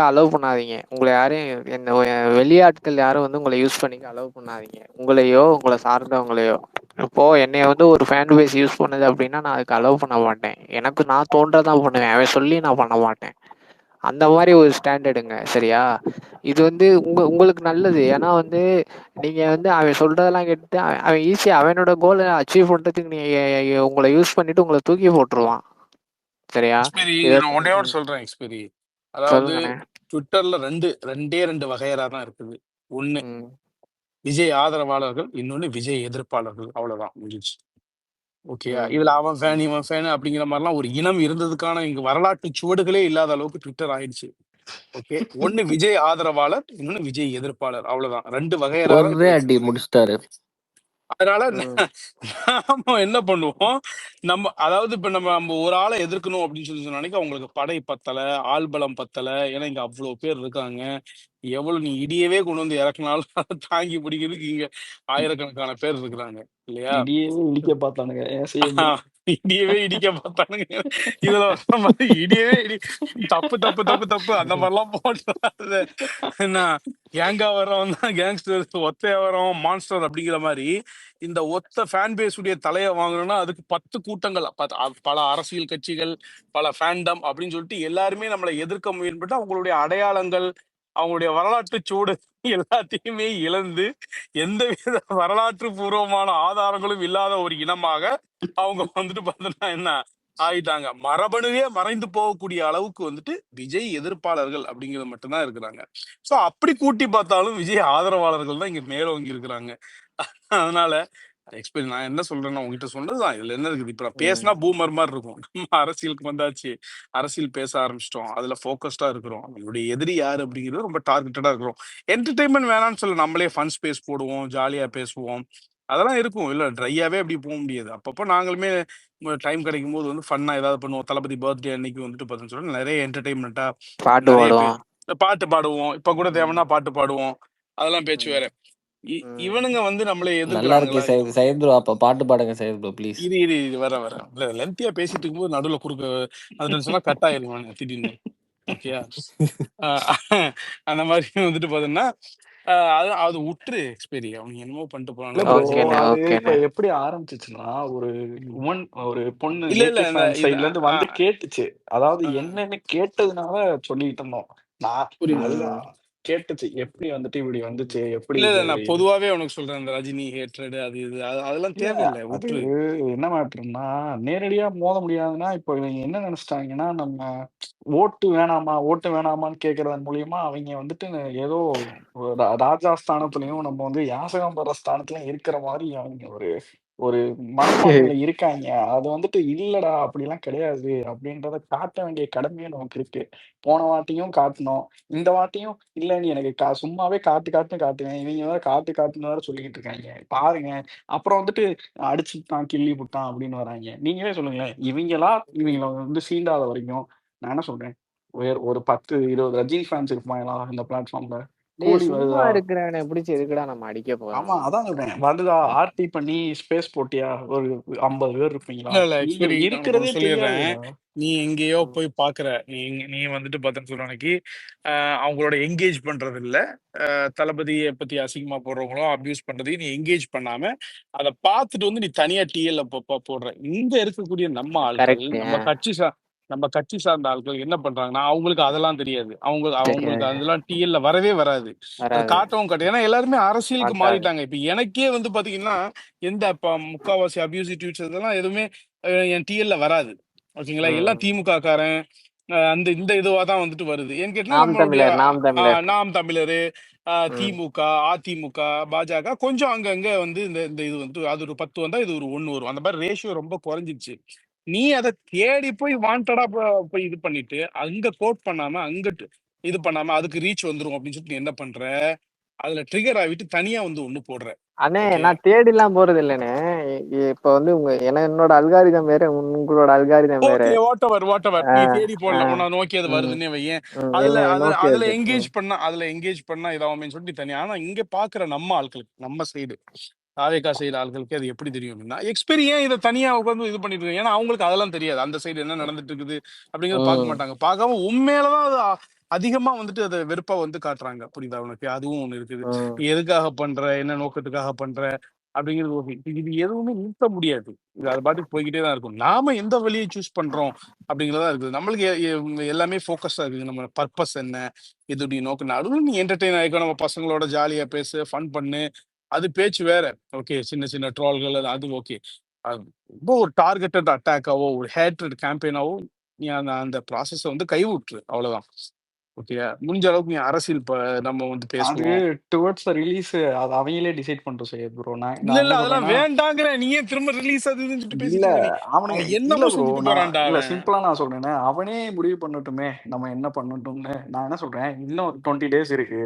அலோவ் பண்ணாதீங்க. உங்களை யாரையும் இந்த வெளியாட்கள் யாரும் வந்து உங்களை யூஸ் பண்ணிக்க அலோவ் பண்ணாதீங்க, உங்களையோ உங்களை சார்ந்தவங்களையோ. இப்போ என்னைய வந்து ஒரு ஃபேன் பேஸ் யூஸ் பண்ணுது அப்படின்னா நான் அதுக்கு அலோவ் பண்ண மாட்டேன். எனக்கு நான் தோன்றதான் பண்ணுவேன், அவன் சொல்லி நான் பண்ண மாட்டேன். அந்த மாதிரி ஒரு ஸ்டாண்டர்டுங்க, சரியா? இது வந்து உங்களுக்கு நல்லது. ஏன்னா வந்து நீங்க வந்து அவன் சொல்றதெல்லாம் கேட்டு அவன் ஈஸியா அவனோட கோலை அச்சீவ் பண்றதுக்கு நீங்க உங்களை யூஸ் பண்ணிட்டு உங்களை தூக்கி போட்டுருவான், சரியா? எக்ஸ்பெரி நான் ஒன்னே ஒன்று சொல்றேன் எக்ஸ்பெரி. அதாவது சொல்லுங்கண்ணே. ட்விட்டர்ல ரெண்டு வகையறா தான் இருக்குது. ஒண்ணு விஜய் ஆதரவாளர்கள், இன்னொன்னு விஜய் எதிர்ப்பாளர்கள். அவ்வளவுதான், முடிஞ்சிச்சு. ஓகேயா, இதுல அவன் ஃபேன் இவன் ஃபேன் அப்படிங்கிற மாதிரிலாம் ஒரு இனம் இருந்ததுக்கான இங்க வரலாற்று சுவடுகளே இல்லாத அளவுக்கு ட்விட்டர் ஆயிடுச்சு. ஓகே, ஒண்ணு விஜய் ஆதரவாளர், இன்னொன்னு விஜய் எதிர்ப்பாளர். அவ்வளவுதான், ரெண்டு வகையறா தான் ஒரே அடி முடிச்சிட்டாரு. அதனால நாம என்ன பண்ணுவோம், அதாவது இப்ப நம்ம ஒரு ஆளை எதிர்க்கணும் அப்படின்னு சொல்லி சொன்னாக்க அவங்களுக்கு படை பத்தல, ஆள் பலம் பத்தல. ஏன்னா இங்க அவ்வளவு பேர் இருக்காங்க. எவ்வளவு நீ இடியவே கொண்டு வந்து இறக்குனாலும் அதை தாங்கி பிடிக்கிறதுக்கு இங்க ஆயிரக்கணக்கான பேர் இருக்கிறாங்க இல்லையா? இடியவே இடிக்க பார்த்தானுங்க, இடியவே இடிக்க பார்த்தானுங்க. இதுல வர மாதிரி இடியவே தப்பு தப்பு தப்பு தப்பு அந்த மாதிரிலாம் போட்டு என்ன கேங்கா வர்றவன் தான் கேங்ஸ்டர், ஒத்தையா வர்றவன் மான்ஸ்டர் அப்படிங்கிற மாதிரி இந்த ஒத்த ஃபேன் பேஸ் உடைய தலையை வாங்கணும்னா அதுக்கு 10 கூட்டங்கள், பல அரசியல் கட்சிகள், பல ஃபேண்டம் அப்படின்னு சொல்லிட்டு எல்லாருமே நம்மளை எதிர்க்க முயற்பட்டு அவங்களுடைய அடையாளங்கள், அவங்களுடைய வரலாற்று சூடு எல்லாத்தையுமே இழந்து எந்தவித வரலாற்று பூர்வமான ஆதாரங்களும் இல்லாத ஒரு இனமாக அவங்க வந்துட்டு பார்த்தோம்னா என்ன ஆயிட்டாங்க. மரபணுவே மறைந்து போகக்கூடிய அளவுக்கு வந்துட்டு விஜய் எதிர்ப்பாளர்கள் அப்படிங்கிறது மட்டும்தான் இருக்கிறாங்க. சோ அப்படி கூட்டி பார்த்தாலும் விஜய் ஆதரவாளர்கள் தான் இங்க மேலோங்கி இருக்கிறாங்க. அதனால நான் என்ன சொல்றேன்னா உங்ககிட்ட சொல்றதுதான், இதுல என்ன இருக்குது, இப்ப நான் பேசினா பூமர் மாதிரி இருக்கும். நம்ம அரசியலுக்கு வந்தாச்சு, அரசியல் பேச ஆரம்பிச்சிட்டோம், அதுல போக்கஸ்டா இருக்கிறோம். நம்மளுடைய எதிரி யாரு அப்படிங்கிறது ரொம்ப டார்கெட்டடா இருக்கிறோம். என்டர்டைன்மெண்ட் வேணாம்னு சொல்ல, நம்மளே ஃபன் ஸ்பேஸ் போடுவோம், ஜாலியா பேசுவோம், அதெல்லாம் இருக்கும். இல்ல ட்ரையாவே அப்படி போக முடியாது. அப்பப்போ நாங்களுமே டைம் கிடைக்கும் போது வந்து ஃபன்னா ஏதாவது பண்ணுவோம். தளபதி பர்த்டே அன்னைக்கு வந்துட்டு பார்த்தோம்னு சொல்ல நிறைய என்டர்டைன்மெண்ட்டா நிறைய பாட்டு பாடுவோம். இப்ப கூட தேவைன்னா பாட்டு பாடுவோம், அதெல்லாம் பேச்சு வேற. இவனுங்க வந்து நம்மளை நல்லா இருக்கு எதிர்க்கிறாங்களா? சையத் ப்ரோ, அப்ப பாட்டு பாடுங்க சையத் ப்ரோ ப்ளீஸ். இது வர லென்த்தியா பேசிட்டு இருக்கும்போது நடுவுல குறுக்க அது சொன்னா கட் ஆயிருவாங்க திடீர்னு. ஓகேயா, அந்த மாதிரி வந்துட்டு பாத்தீங்கன்னா அது உற்று எக்ஸ்பெரி அவங்க என்னமோ பண்ணிட்டு போறாங்க. அது இப்ப எப்படி ஆரம்பிச்சிச்சுன்னா, ஒரு பொண்ணு சைட்ல இருந்து வந்து கேட்டுச்சு. அதாவது என்னன்னு கேட்டதுனால சொல்லிட்டு இருந்தோம். நான் கேட்டுச்சு எப்படி வந்துட்டு இப்படி வந்துச்சு, எப்படி நான் பொதுவாவே உனக்கு சொல்றேன், இந்த ரஜினி ஹேட்ரட் அது இது அதெல்லாம் தேவையில்லை. அது என்ன மேட்டர்னா, நேரடியா மோத முடியாதுன்னா இப்போ இவங்க என்ன நினைச்சிட்டாங்கன்னா, நம்ம ஓட்டு வேணாமான்னு கேட்கறது மூலியமா அவங்க வந்துட்டு ஏதோ ராஜா ஸ்தானத்துலயும் நம்ம வந்து யாசகம் படுற ஸ்தானத்துலயும் இருக்கிற மாதிரி அவங்க ஒரு மனப்பான்மையில இருக்காங்க. அது வந்துட்டு இல்லடா அப்படிலாம் கிடையாது அப்படின்றத காட்ட வேண்டிய கடமையும் நமக்கு இருக்கு. போன வாட்டியும் காட்டணும், இந்த வாட்டியும் இல்ல நீ எனக்கு சும்மாவே காட்டுவேன், இவங்க வேற காட்டுன்னு வேற சொல்லிக்கிட்டு இருக்காங்க பாருங்க. அப்புறம் வந்துட்டு அடிச்சுட்டான் கிள்ளி புட்டான் அப்படின்னு வராங்க. நீங்களே சொல்லுங்களேன், இவங்கள வந்து சீண்டாத வரைக்கும் நான் என்ன சொல்றேன், ஒரு 10-20 ரஜினி ஃபேன்ஸ் இருப்பாங்களா இந்த பிளாட்ஃபார்ம்ல? ஆமா, அதான் சொல்றேன். வருதா ஆர்டி பண்ணி ஸ்பேஸ் போட்டியா ஒரு 50 பேர் இருப்பீங்களா? இருக்கிறதே தெரியாது. நீ எங்கேயோ ம். போய் பாக்குற, நீ வந்துட்டு பார்த்தேன்னு சொல்ற அன்னைக்கு அவங்களோட எங்கேஜ் பண்றது இல்ல. தளபதியை பத்தி அசிங்கமா போடுறவங்களோ அபியூஸ் பண்றதையும் நீ எங்கேஜ் பண்ணாம அதை பார்த்துட்டு வந்து நீ தனியா டிஎல்ல போடுற. இங்க இருக்கக்கூடிய நம்ம ஆட்கள், கரெக்ட். நம்ம கட்சி சார்ந்த ஆட்கள் என்ன பண்றாங்கன்னா, அவங்களுக்கு அதெல்லாம் தெரியாது. அவங்களுக்கு தெரியாது. அதெல்லாம் டிஎல்ல வரவே வராது. அது வராது. காட்டவும் காட்டும். ஏன்னா எல்லாருமே அரசியலுக்கு மாட்டாது. மாறிட்டாங்க. இப்ப எனக்கே வந்து பாத்தீங்கன்னா எந்த முக்காவாசி அபியூசிவ் ட்வீட்ஸ் இதெல்லாம் எதுவுமே என் டிஎல்ல வராது. ஓகேங்களா? எல்லாம் ம். திமுக காரன் அந்த இந்த இதுவா தான் வந்துட்டு வருது. ஏன்னு கேட்டா நாம் நம்மளுடைய தமிழர், நாம் தமிழர். நாம் தமிழரு, ம். திமுக, அதிமுக, பாஜக கொஞ்சம் அங்கங்க வந்து இந்த இந்த இது வந்து அது ஒரு 10 வந்தா இது ஒரு 1 வரும். அந்த மாதிரி ரேஷியோ ரொம்ப குறைஞ்சிருச்சு. நீ அதை தேடி போய் வாண்டடா போய் இது பண்ணிட்டு அங்க கோட் பண்ணாம அங்கிட்டு இது பண்ணாம அதுக்கு ரீச் வந்துரும் அப்படின்னு சொல்லிட்டு நீ என்ன பண்ற? அதுல ட்ரிகர் ஆகிட்டு தனியா வந்து ஒண்ணு போடுற. அண்ணே ஓகே நான் தேடிலாம் போறது இல்லைண்ணே. இப்ப வந்து என்னோட அல்காரிதம் வேற, உங்களோட அல்காரிதம் வேற. ஓகே வாட் எவர் நீ தேடி போடல, உன்னை நோக்கி அது ம், வருதுன்னே வையேன். ம். அதுல என்னை அதுல நோக்கி அதுல வருது. எங்கேஜ் பண்ணா இதாகுமேன்னு சொல்லிட்டு தனியா. ஆனா இங்க பாக்குற நம்ம ஆட்களுக்கு, நம்ம சைடு தாவேகா சைடு ஆட்களுக்கு அது எப்படி தெரியும் அப்படின்னா, எக்ஸ்பெரி ஏன் இதை தனியா உட்காந்து இது பண்ணிட்டு இருக்காங்க? ஏன்னா அவங்களுக்கு அதெல்லாம் தெரியாது. அந்த சைடு என்ன நடந்துட்டு இருக்குது அப்படிங்கறத பார்க்க ம், மாட்டாங்க. பார்க்காம உண்மையிலதான் அது அதிகமா வந்துட்டு அதை வெறுப்பா வந்து காட்டுறாங்க. புரியுதா உனக்கு? அதுவும் ஒண்ணு இருக்குது. ம். நீ எதுக்காக பண்ற, என்ன நோக்கத்துக்காக பண்ற அப்படிங்கிறது ஓகே. இது எதுவுமே நிறுத்த முடியாது. இது அது பாட்டுக்கு போய்கிட்டே தான் இருக்கும். நாம எந்த வழியை சூஸ் பண்றோம் அப்படிங்கிறதா இருக்குது. நம்மளுக்கு எல்லாமே ஃபோக்கஸா இருக்குது. நம்ம பர்பஸ் என்ன, இதோடைய நோக்கம். நடுவில் நீ என்டர்டெயின் ஆகிக்கோ, நம்ம பசங்களோட ஜாலியா பேசு, ஃபன் பண்ணு, அது பேச்சு வேற. ஓகே, சின்ன சின்ன ட்ரால்கள் அது ஓகே. ரொம்ப ஒரு டார்கெட்டட் அட்டாக்காவோ ஒரு ஹேட்ரட் கேம்பெயினாவோ நீ அந்த அந்த ப்ராசஸை வந்து கைவிட்டுரு, அவ்வளவுதான். ஓகே, முடிஞ்ச அளவுக்கு நீ அரசியல் நம்ம வந்து அது பேசுவோம். டுவர்ட்ஸ் ரிலீஸ் அது அவங்களே டிசைட் பண்ணிட்டு செய்யுது ப்ரோ. நான் இல்ல நான் இல்ல என்ன அதெல்லாம் சொல்றேன்னா, வேண்டாங்கிற. நீ ஏன் திரும்ப ரிலீஸ் அது இதுன்னு சொல்லிட்டு இல்ல பேசிட்டு இருக்க நீ? அவனுக்கு அவன் இல்ல என்னமோ ப்ரோ, செஞ்சுட்டு நான் போறான்டா இல்ல அவன். சிம்பிளா நான் சொல்றேன்னா, அவனே முடிவு பண்ணட்டுமே நம்ம என்ன பண்ணட்டும்னு. நான் என்ன சொல்றேன், இன்னும் 20 டேஸ் இருக்கு.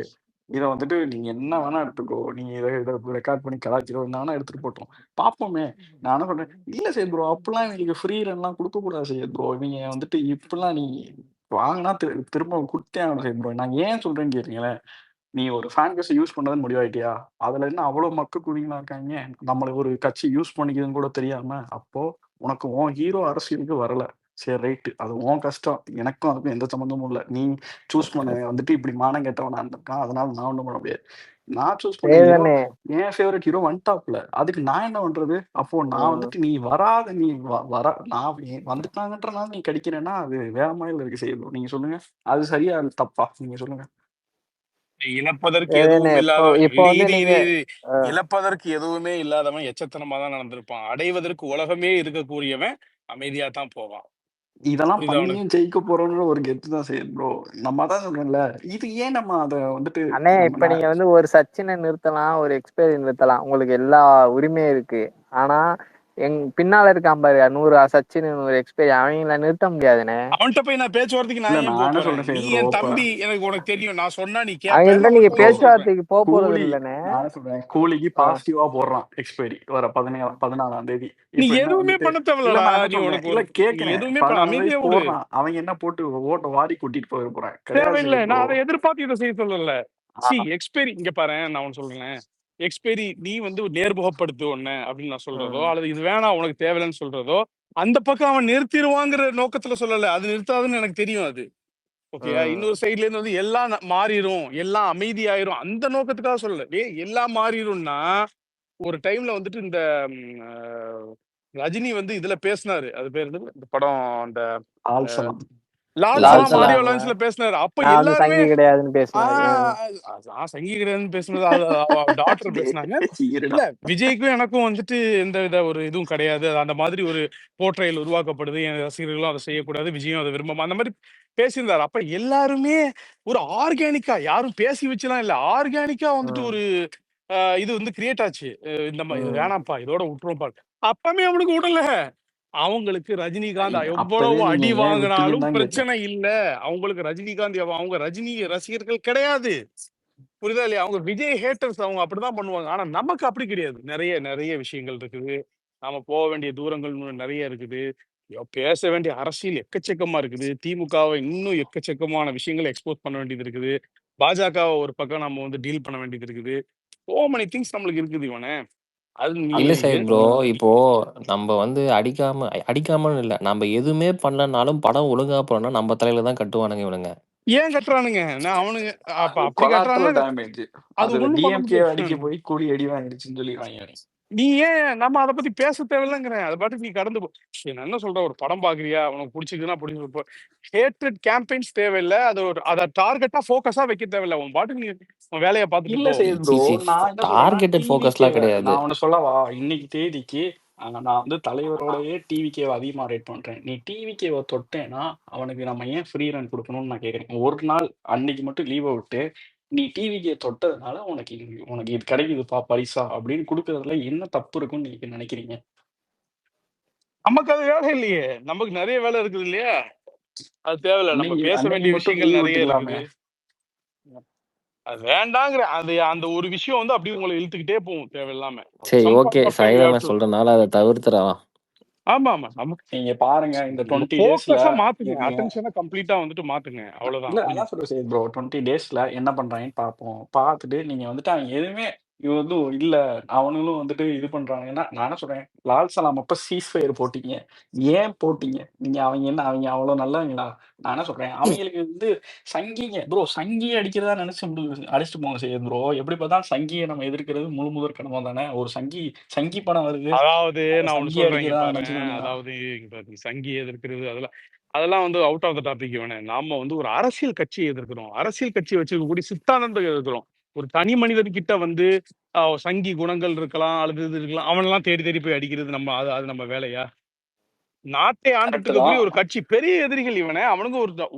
இதை வந்துட்டு நீங்க என்ன வேணா எடுத்துக்கோ, நீங்க இதை ரெக்கார்ட் பண்ணி கலாச்சிரோ என்ன வேணா எடுத்துட்டு போட்டோம், பாப்போமே. நான் என்ன சொல்றேன், இல்ல சரி ப்ரோ, அப்பெல்லாம் இவங்களுக்கு ஃப்ரீ ரன்லாம் கொடுக்க கூடாது செய்ய ப்ரோ. நீங்க வந்துட்டு இப்பெல்லாம் நீ வாங்கினா திரும்ப கொடுத்தே ஆகணும் செய்ய ப்ரோ. நான் ஏன் சொல்றேன்னு கேட்டீங்களேன், நீ ஒரு ஃபேன் பேஸை யூஸ் பண்ணதுன்னு முடிவாயிட்டியா, அதுல என்ன அவ்வளவு மக்க குதிங்களா இருக்காங்க, நம்மளை ஒரு கட்சி யூஸ் பண்ணிக்குதுன்னு கூட தெரியாம. அப்போ உனக்கு உன் ஹீரோ அரசியலுக்கு வரல, சரி ரைட்டு, அது உன் கஷ்டம், எனக்கும் அதுக்கும் எந்த சம்மந்தமும் இல்லை. நீ சூஸ் பண்ண வந்துட்டு இப்படி மானம் கேட்டவனா இருந்திருக்கான், அதனால நான் ஒன்றும் பண்ண முடியாது. நான் சூஸ் பண்ண ஹீரோ, சரிதானே. என் ஃபேவரட் ஹீரோ வந்துட்டாப்ல, அதுக்கு நான் என்ன பண்றது? அப்போ நான் ம். வந்துட்டு நீ வராத, நீ வர நான் வந்துட்டாங்கன்றனால நீ கடிக்கிறேன்னா அது வேற மாதிரி இருக்கு செய்யணும். நீங்க சொல்லுங்க, அது சரியா இல்ல தப்பா? நீங்க சொல்லுங்க. இழப்பதற்கு சரிதானே. எதுவும் இப்போ இல்லாத இப்போ வந்து நீங்க இழப்பதற்கு எதுவுமே இல்லாதவன் எச்சத்தனமா தான் நடந்திருப்பான். அடைவதற்கு உலகமே இருக்கக்கூடியவன் அமைதியா தான் போவான். இதெல்லாம் புரியுதா உனக்கு? பண்ணியும் ஜெயிக்க போறோம்ன்ற ஒரு கெத்து தான் செய்யுது ப்ரோ. நம்ம தான் சொல்றேன்ல, இது ஏன் நம்ம அதை வந்துட்டு அண்ணே நம்ம இப்ப நீங்க வந்து ஒரு சச்சினை நிறுத்தலாம், ஒரு எக்ஸ்பைரி நிறுத்தலாம், உங்களுக்கு எல்லா உரிமையும் இருக்கு. ஆனா பின்னால இருக்கான் பாரு 100 சச்சின் 100 எக்ஸ்பைரி, அவங்கள நிறுத்த முடியாதுண்ணே. அவன்கிட்ட போய் நான் பேச்சுவார்த்தைக்கு இல்ல நான் ஏன் நான் போக என்ன போறேன்? சொல்றேன் நீ ப்ரோ, என் இப்ப தம்பி, எனக்கு உனக்கு தெரியும். நான் சொன்னா நீ கேட்ப, அவங்கள்ட்ட நான் நீங்க உனக்கு பதில் சொல்றேன். பேச்சுவார்த்தைக்கு போக போறது கூலி இல்லைண்ணே. நான் என்ன சொல்றேன், கூலிக்கு பாசிட்டிவா போடுறான் எக்ஸ்பைரி வர 14ஆம் தேதி. நீ இப்ப என்ன எதுவுமே வந்துட்டு பண்ண இல்ல தேவையில்லடா. நான் என்ன நீ சொல்றேன், உனக்கு இல்ல ஒரு நீ கேட்கிறேன், எதுவுமே 14ஆம் தேதி அமைதியா விடு. போடுறான், அவங்க என்ன போட்டு ஓட்ட வாரி கூட்டிட்டு போயிட போறேன் கிடையாது தேவையில்லை. ப்ரோ. நான் அதை எதிர்பார்த்து இதை செய்ய சொல்லல. எக்ஸ்பைரி இங்க பாரு, நான் ஒன்னு சொல்றேன். எக்ஸ்பைரி நீ வந்து நேர்முகப்படுத்து ஒண்ணு அப்படின்னு நான் சொல்றதோ, அல்லது இது வேணாம் உனக்கு தேவையில்லைன்னு சொல்றதோ, அந்த பக்கம் அவன் நிறுத்திடுவாங்கிற நோக்கத்துல சொல்லல. அது நிறுத்தாதுன்னு எனக்கு தெரியும் அது. ஓகேயா? இன்னொரு சைட்ல இருந்து வந்து எல்லாம் மாறிடும், எல்லாம் அமைதியாயிரும், அந்த நோக்கத்துக்காக சொல்லல. எல்லாம் மாறிடும்னா ஒரு டைம்ல வந்துட்டு இந்த ரஜினி வந்து இதுல பேசினாரு. அது பேர் என்னது? இந்த படம் அந்த ஆல்சலம் லால்சலாம் லால்சலாம் ஆடியோ லான்ச்ல பேசினாரு. அப்ப நான் வந்து எல்லாருமே சங்கி கிடையாதுன்னு பேசினாரு. சங்கி கிடையாதுன்னு பேசினது டாக்டர் பேசினாங்க. இருடா. இல்ல விஜய்க்கும் எனக்கும் வந்துட்டு எந்த வித ஒரு இதுவும் கிடையாது. அந்த மாதிரி ஒரு போர்ட்ரையல் உருவாக்கப்படுது, என் ரசிகர்களும் அதை செய்யக்கூடாது, விஜயும் அதை விரும்பமா, அந்த மாதிரி பேசியிருந்தாரு. அப்ப எல்லாருமே ஒரு ஆர்கானிக்கா, யாரும் பேசி வச்சுலாம் இல்ல, ஆர்கானிக்கா வந்துட்டு ஒரு இது வந்து கிரியேட் ஆச்சு. இந்த மாதிரி இது வேணாம்ப்பா, இதோட விட்டுருவோம்ப்பா. அப்பமே அவனுக்கு விடல. அவங்களுக்கு ரஜினிகாந்த் அப்பவே எவ்வளவு நீங்க அடி ஏன் விட்டீங்கன்னு வாங்கினாலும் தான் கேட்டேன். பிரச்சனை இல்ல. அவங்களுக்கு ரஜினிகாந்த் அவங்க ரஜினி ரசிகர்கள் கிடையாது. புரியுதா இல்லையா? அவங்க விஜய் ஹேட்டர்ஸ், அவங்க அப்படிதான் பண்ணுவாங்க. ஆனா நமக்கு அப்படி கிடையாது. நிறைய நிறைய விஷயங்கள் இருக்குது. நாம போக வேண்டிய தூரங்கள் இன்னும் நிறைய இருக்குது. பேச வேண்டிய அரசியல் எக்கச்சக்கமா இருக்குது. திமுகவை இன்னும் எக்கச்சக்கமான விஷயங்களை எக்ஸ்போஸ் பண்ண வேண்டியது இருக்குது. பாஜகவை ஒரு பக்கம் நம்ம வந்து டீல் பண்ண வேண்டியது இருக்குது. சோ மெனி திங்ஸ் நம்மளுக்கு இருக்குது இவனே. அது நீ இல்ல சையத் ஏன் ப்ரோ. இப்போ நம்ம வந்து அடிக்காமன்னு இல்ல. நம்ம எதுவுமே பண்ணலனாலும் படம் ஒழுங்கா போலன்னா நம்ம தலையில தான் கட்டுவானுங்க இவனுங்க. ஏன் கட்டுறானுங்க? நான் அவனுங்க அப்ப அது அப்படி கொலாட்ரல் கட்டுறானுங்க. டேமேஜ். அது அதுல ஒண்ணும் பண்ண டிஎம்கே அடிக்க முடியாது. போய் கூடி அடி வாங்கிடுச்சுன்னு சொல்லிடுவாங்க. நீ ஏன் நம்ம அதை பத்தி பேச தேவையில்லைங்கிறேன். அதை பாட்டுக்கு நீ கடந்து போ. நான் என்ன சொல்றேன், ஒரு படம் பாக்குறியா, உனக்கு பிடிச்சிருக்குன்னா பிடிச்சிருப்போ. ஹேட்ரட் கேம்பெயின்ஸ் தேவையில்லை. அது ஒரு அதை டார்கெட்டா ஃபோக்கஸா வைக்க தேவையில்லை. உன் பாட்டுக்கு நீ உன் வேலையை பார்த்துட்டு இல்ல போ. சரி ப்ரோ, நான் என்ன சொல்றேன்னா டார்கெட்டட் ஃபோக்கஸ்லாம் டிவிகே கிடையாது. நான் ஒண்ணு சொல்லவா, இன்னைக்கு தேதிக்கு நான் வந்து தலைவரோடயே டிவிகேவை அதிகமா ரேட் பண்றேன். நீ டிவிகேவை தொட்டேன்னா அவனுக்கு நம்ம ஏன் ஃப்ரீ ரன் கொடுக்கணும்னு நான் கேக்குறேன். ஒரு நாள் அன்னைக்கு மட்டும் லீவை விட்டு நீ டிவிகே தொட்டதுனால உனக்கு இது கிடைக்குதுப்பா பரிசா அப்படின்னு கொடுக்கறதுல என்ன தப்பு இருக்குன்னு நீங்க நினைக்கிறீங்க? நமக்கு அது வேலை இல்லையே. நமக்கு நிறைய வேலை இருக்குது இல்லையா? அது தேவையில்லை. நம்ம பேச அன்னைக்கு வேண்டிய மட்டும் விஷயங்கள் லீவ் நிறைய விட்டுக்கலாமே. இருக்குது. அது வேண்டாங்கிற அது அந்த ஒரு விஷயம் வந்து அப்படியே உங்களை இழுத்துக்கிட்டே போகும் தேவையில்லாம. சரி Some okay. point of time you have சைதான to- சொல்றதுனால அதை தவிர்த்துறலாம். ஆமா ஆமா. நமக்கு நீங்க பாருங்க இந்த 20 ஃபோக்கஸா டேஸ்ல மாத்துங்க. அட்டென்ஷனை கம்ப்ளீட்டா வந்துட்டு மாத்துங்க. அவ்வளவுதான். இல்ல அதான் சொல்றேன் சரி ப்ரோ, 20 டேஸ்ல என்ன பண்றாங்கன்னு பார்ப்போம். பார்த்துட்டு நீங்க வந்துட்டு அவன் எதுவுமே இவன் வந்து இல்ல அவனுங்களும் வந்துட்டு இது பண்றாங்கன்னா நான் என்ன சொல்றேன், லால் சலாம் அப்ப சீஸ்ஃபயர் போட்டீங்க, ஏன் போட்டீங்க நீங்க? அவங்க அவ்வளவு நல்லவங்களா? நான் என்ன சொல்றேன், அவங்களுக்கு வந்து சங்கிங்க ப்ரோ, சங்கி அடிக்கிறதா நினைச்சு அடிச்சுட்டு போங்க சரி ப்ரோ. எப்படி பார்த்தா சங்கியை நம்ம எதிர்க்கிறது முழு முதற் கடமை தானே. ஒரு சங்கி படம் வருது, அதாவது நான் ஒண்ணு சங்கி சொல்றேன் இங்க அடிக்கிறதா பாரு. நினைச்சுக்கோங்க. அதாவது இங்க பாரு, நீ சங்கி எதிர்க்கிறது அதெல்லாம் வந்து அவுட் ஆஃப் த டாபிக். வேணே நாம வந்து ஒரு அரசியல் கட்சியை எதிர்க்கிறோம். அரசியல் கட்சியை வச்சுக்கக்கூடிய சித்தாந்தத்தை எதிர்க்கிறோம். ஒரு தனி மனிதன் கிட்ட வந்து சங்கி குணங்கள் இருக்கலாம், அல்லது இது இருக்கலாம், அவனெல்லாம் தேடி தேடி போய் அடிக்கிறது நம்ம அது நம்ம வேலையா? நாட்டை ஆண்டுட்டு கரெக்ட் தான். இருக்கக்கூடிய ஒரு கட்சி பெரிய எதிரிகள் இவனே. அவனுங்க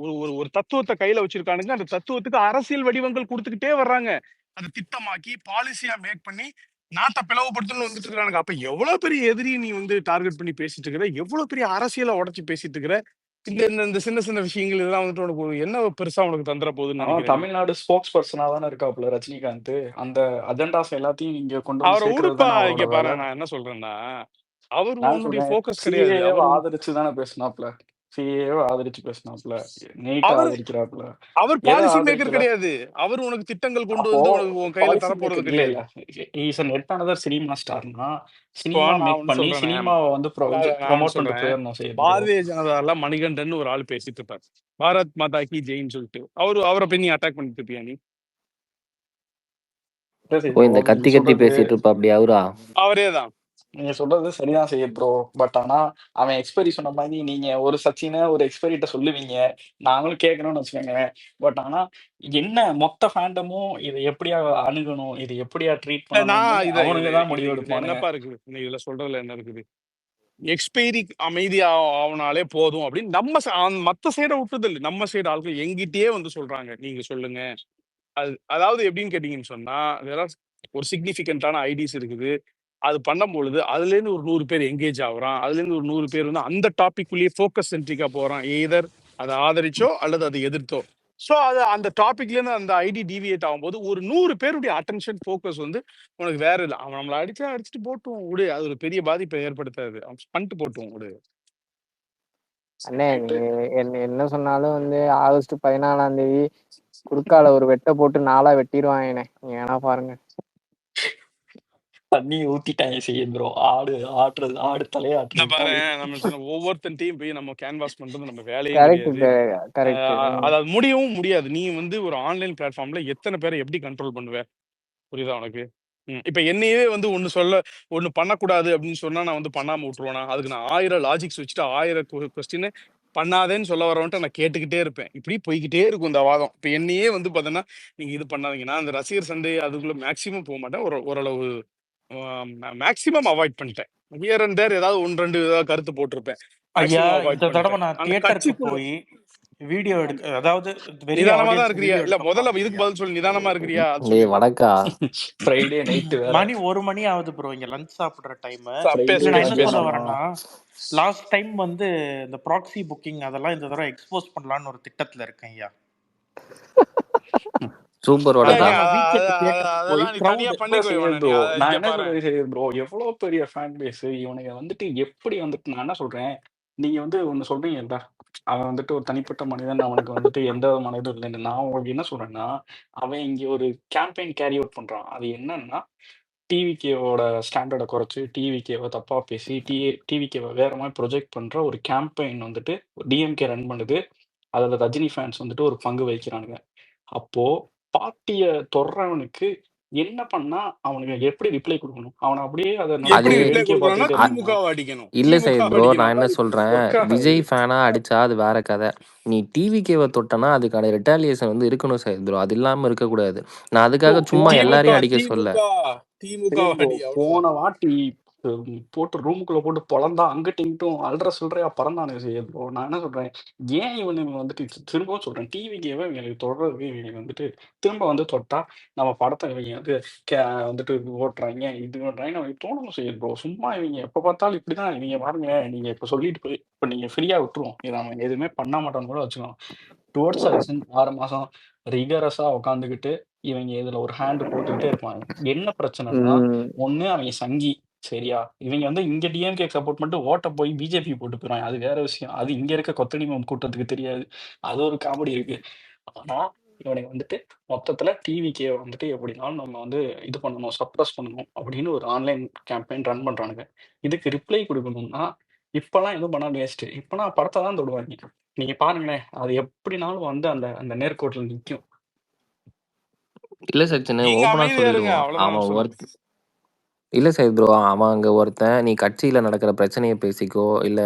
ஒரு தத்துவத்தை கையில வச்சிருக்கானுங்க. அந்த தத்துவத்துக்கு அரசியல் வடிவங்கள் கொடுத்துக்கிட்டே வர்றாங்க. அதை திட்டமாக்கி பாலிசியா மேக் பண்ணி நாட்டை பிளவுபடுத்தணும்னு வந்துட்டு இருக்கானுங்க. அப்ப எவ்வளவு பெரிய எதிரி நீ வந்து டார்கெட் பண்ணி பேசிட்டு இருக்கிற, எவ்வளவு பெரிய அரசியலை உடைச்சு பேசிட்டு இருக்கிற. இந்த இந்த இந்த சின்ன சின்ன விஷயங்கள் இதெல்லாம் வந்துட்டு உனக்கு என்ன பெருசா உனக்கு தந்துட போகுதுன்னு நினைக்கிறேன். தமிழ்நாடு ஸ்போக்ஸ் பர்சனா தானே இருக்காப்புல ரஜினிகாந்த். அந்த அஜெண்டாஸ் எல்லாத்தையும் இங்க கொண்டு வந்து அவரை சேர்க்கறது உடுப்பா தானே இங்க அவரோட பாரு. வேலை. நான் என்ன சொல்றேன்னா, அவர் நான் உன்னுடைய சொல்றேன் போக்கஸ் கிடையாது. சிஏவை ஆதரிச்சு தானே பேசினாப்ல. சிஏவை ஆதரிச்சு பேசினாப்ல, நீட் அவர் ஆதரிக்கிறாப்ல. அவர் எதை பாலிசி மேக்கர் ஆதரிக்கல? கிடையாது. அவர் உனக்கு திட்டங்கள் கொண்டு அப்போ வந்து உனக்கு உன் கையில பாலிசி தரப்போறது மேக்கர் இல்ல கிடையாது. இல்ல is and yet another cinema ஸ்டார்னா இப்போ சினிமா நான் மேக் ஒண்ணு பண்ணி சொல்றேனே, சினிமாவை வந்து நான் ஒண்ணு ப்ரொமோட் பண்ணிட்டு சொல்றேன். போயிடணும் செய்யுது. பாரதிய ஜனதால மணிகண்டன் ஒரு ஆள் பேசிட்டு இருப்பார், பாரத் மாதா கி ஜெயின்னு சொல்லிட்டு. அவரை போய் நீ அட்டாக் பண்ணிட்டு இருப்பியா நீ? இந்த கத்தி கத்தி பேசிட்டு இருப்பா அப்படி அவரா? அவரேதான். நீங்க சொல்றது சரிதான் செய்ய ப்ரோ. பட் ஆனா அவன் எக்ஸ்பெரி சொன்ன மாதிரி நீங்க ஒரு சச்சினை ஒரு எக்ஸ்பெரிட்ட சொல்லுவீங்க, நாங்களும் கேட்கணும்னு வச்சுக்கோங்க. பட் ஆனா என்ன மொத்த ஃபேண்டமும் இதை எப்படியா அணுகணும், இதை எப்படியா ட்ரீட் பண்ணணும், நான் அவனுங்க தான் முடிவு எடுப்பானுங்க. என்னப்பா இருக்குது இதுல சொல்றதுல என்ன இருக்குது? எக்ஸ்பைரி அமைதியா ஆவனாலே போதும் அப்படின்னு நம்ம மத்த சைடை விட்டுதல். நம்ம சைடு ஆட்கள் எங்கிட்டயே வந்து சொல்றாங்க, நீங்க சொல்லுங்க. அதாவது எப்படின்னு கேட்டீங்கன்னு சொன்னா, ஒரு சிக்னிபிகண்டான ஐடிஸ் இருக்குது. அது பண்ணும் பொழுது அதுல இருந்து ஒரு 100 பேர் எங்கேஜ் ஆகுறான். அதுல இருந்து ஒரு 100 பேர் வந்து அந்த டாபிக்குள்ளேயே ஃபோக்கஸ் சென்ட்ரிக்கா போறான். எய்தர் அதை ஆதரிச்சோ அல்லது அதை எதிர்த்தோ. ஸோ அது அந்த டாபிக்ல இருந்து அந்த ஐடி டிவியேட் ஆகும்போது ஒரு 100 பேருடைய அட்டென்ஷன் ஃபோக்கஸ் வந்து உனக்கு வேற இல்லை. அவன் நம்மளை அடிச்சுட்டு போட்டும் விடு, அது ஒரு பெரிய பாதிப்பை ஏற்படுத்தாது. அவன் பண்ணிட்டு போட்டும் விடு. அண்ணே என்ன சொன்னாலும் வந்து ஆகஸ்ட் 14ஆம் தேதி குறுக்கால ஒரு வெட்டை போட்டு 4ஆ வெட்டிடுவாங்கண்ணே. ஏன்னா பாருங்க, தண்ணி ஊத்திட்டாங்க செய்யும் ப்ரோ. ஆடு தலையாட்டு பாரு, நம்ம சொன்ன ஒவ்வொருத்தையும் போய் நம்ம கேன்வாஸ் பண்றது நம்ம வேலையே கரெக்ட் கிடையாது. கரெக்ட். அதாவது முடியவும் முடியாது. நீ வந்து ஒரு ஆன்லைன் பிளாட்ஃபார்ம்ல எத்தனை பேரை எப்படி கண்ட்ரோல் பண்ணுவ? புரியுதா உனக்கு? இப்ப என்னையே வந்து ஒண்ணு பண்ணக்கூடாது அப்படின்னு சொன்னா நான் வந்து பண்ணாம விட்டுருவேனா? அதுக்கு நான் 1000 லாஜிக்ஸ் வச்சுட்டு 1000 கொஸ்டின் பண்ணாதேன்னு சொல்ல வரவன்ட்டு நான் கேட்டுக்கிட்டே இருப்பேன். இப்படி போய்கிட்டே இருக்கும் இந்த வாதம். இப்ப என்னையே வந்து பாத்தீங்கன்னா, நீங்க இது பண்ணாதீங்கன்னா அந்த ரசிகர் சண்டை அதுக்குள்ள மேக்சிமம் போக மாட்டேன். ஓரளவு மேக்சிமம் அவாய்ட் பண்ணிட்டேன். ஹியர் அண்ட் தேர் ஏதாவது 1-2 ஏதாவது கருத்து போட்டிருப்பேன். ஐயா, மேக்சிமம் அவாய்ட் இந்த தடவை பண்ணிட்டேன். நான் அந்த தியேட்டருக்கு கட்சிக்குள்ள போய் வீடியோ எடுக்க, அதாவது வெளிய நிதானமா தான் ஆடியன்ஸ்க்கு இருக்கிறியா? வீடியோ இல்ல எடுக்க முதல்ல போனேன் இதுக்கு ஐயா. பதில் சொல்லு. நிதானமா இருக்கிறியா? அது டேய் சொல்லு. வடக்கா, ஃப்ரைடே நைட்டு வேற. மணி 1 மணி ஆகுது ப்ரோ இங்க லஞ்ச் சாப்பிடுற டைம். பேசு இல்ல நான் பேசு என்ன பேசு. சொல்ல வரேன்னா, லாஸ்ட் டைம் வந்து இந்த ப்ராக்ஸி புக்கிங் அதெல்லாம் இந்த தடவை எக்ஸ்போஸ் பண்ணலாம்னு ஒரு திட்டத்துல இருக்கேன் ஐயா. சூப்பர் ஏங்க, வடக்கா. அதான் நான் வீக்கெண்ட் தியேட்டருக்கு போய் அதெல்லாம் நீ தனியா க்ரௌட் பண்ணிக்கோ இவனை. நீ ப்ரோ நான் இங்க என்ன பாரு. சொல்றேன் ப்ரோ, எவ்வளவு பெரிய ஃபேன் பேஸ் இவனுங்க வந்துட்டு எப்படி வந்துட்டு. நான் என்ன சொல்றேன், நீங்க வந்து ஒண்ணு சொல்றீங்கல்ல, அவன் வந்துட்டு ஒரு தனிப்பட்ட மனிதன், அவனுக்கு வந்துட்டு எந்த விதமான இதுவும் இல்லைன்னு. நான் உங்களுக்கு என்ன சொல்றேன்னா, அவன் இங்க ஒரு கேம்பெயின் கேரி அவுட் பண்றான். அது என்னன்னா, டிவிகேவோட ஸ்டாண்டர்டை குறைச்சி டிவிகேவை தப்பா பேசி டிவிகேவை வேற மாதிரி ப்ரொஜெக்ட் பண்ற ஒரு கேம்பெயின் வந்துட்டு டிஎம்கே ரன் பண்ணுது. அதில் ரஜினி ஃபேன்ஸ் வந்துட்டு ஒரு பங்கு வகிக்கிறானுங்க. அப்போ பார்ட்டிய தொடுறவனுக்கு என்ன பண்ணா அவனுக்கு எப்படி ரிப்ளை கொடுக்கணும்? அவனை அப்படியே அதை அது எப்படி நடக்கிறத ரிப்ளை வேடிக்கை கொடுக்கணும்னா பார்த்துக்கிட்டே இருக்கணுமா? திமுகவை அடிக்கணும், இல்ல சையத் திமுகவை ப்ரோ, நான் அடிக்கணும். என்ன அது சொல்றேன், ஒர்க் ஆகாது. விஜய் ஃபேனா அடிச்சா அது வேற கதை. நீ டிவிகேவை தொட்டனா அதுக்கான ரிட்டாலியேஷன் வந்து இருக்கணும் சையத் ப்ரோ. அது இல்லாம இருக்கக்கூடாது. நான் ப்ரோ அதுக்காக சும்மா போன எல்லாரையும் அடிக்க சொல்ல. திமுக திமுக சரி ப்ரோ, அடி அவ்வளவுதான். போன வாட்டி போட்டு ரூமுக்குள்ள போட்டு பொழந்தா அங்கிட்டும் இங்கிட்டும் அல்ற சொல்றையா பறந்தானு செய்ய ப்ரோ. நான் என்ன சொல்றேன், ஏன் இவனுங்க வந்துட்டு திரும்பவும் சொல்றேன், டிவிக்கேவை இவங்களுக்கு தொடர்றதுக்கு இவங்க வந்துட்டு திரும்ப வந்து தொட்டா நம்ம படத்தை இவங்க வந்து வந்துட்டு ஓட்டுறாங்க இது ஓட்டுறாங்க நமக்கு தோணணும் செய்யுது ப்ரோ. சும்மா இவங்க எப்ப பார்த்தாலும் இப்படிதான். இவங்க பாருங்க, நீங்க இப்ப சொல்லிட்டு போய் இப்ப நீங்க ஃப்ரீயா விட்டுருவோம், இதை அவன் எதுவுமே பண்ண மாட்டான்னு கூட வச்சுக்கலாம். டுவர்ட்ஸ் எலெக்ஷன் 6 மாசம் ரிகரஸா உட்காந்துக்கிட்டு இவங்க இதுல ஒரு ஹேண்ட் போட்டுக்கிட்டே இருப்பாங்க. என்ன பிரச்சனைன்னா, ஒண்ணு அவங்க சங்கி, சரியா? இவங்க வந்து இங்க டிஎம்கே சப்போர்ட் பண்ணிட்டு ஓட்ட போய் பிஜேபி போட்டு போயிடுவாங்க. அது வேற விஷயம். அது இங்க இருக்க கொத்தடிமை கூட்டத்துக்கு தெரியாது. அது ஒரு காமெடி இருக்கு. ஆனா இவனுக்கு வந்துட்டு மொத்தத்துல டிவிக்கே வந்துட்டு எப்படினாலும் நம்ம வந்து இது பண்ணணும், சப்ரஸ் பண்ணணும் அப்படின்னு ஒரு ஆன்லைன் கேம்பெயின் ரன் பண்றானுங்க. இதுக்கு ரிப்ளை கொடுக்கணும்னா இப்பெல்லாம் எதுவும் பண்ண வேஸ்ட். இப்பனா படத்தை தான் தொடுவாங்க. நீங்க பாருங்களேன், அது எப்படினாலும் வந்து அந்த அந்த நேர்கோட்டில் நிக்கும். இல்ல சச்சின், நீங்க ஓப்பனா அமைதியா இருங்க, சொல்லிடுவோம். அவ்வளவுதான் அவன் சொல்லுங்க. ஒர்க் இல்ல சையத் ப்ரோ, அவன் அங்க ஒருத்தன் நீ கட்சியில நடக்கிற பிரச்சனைய பேசிக்கோ, இல்ல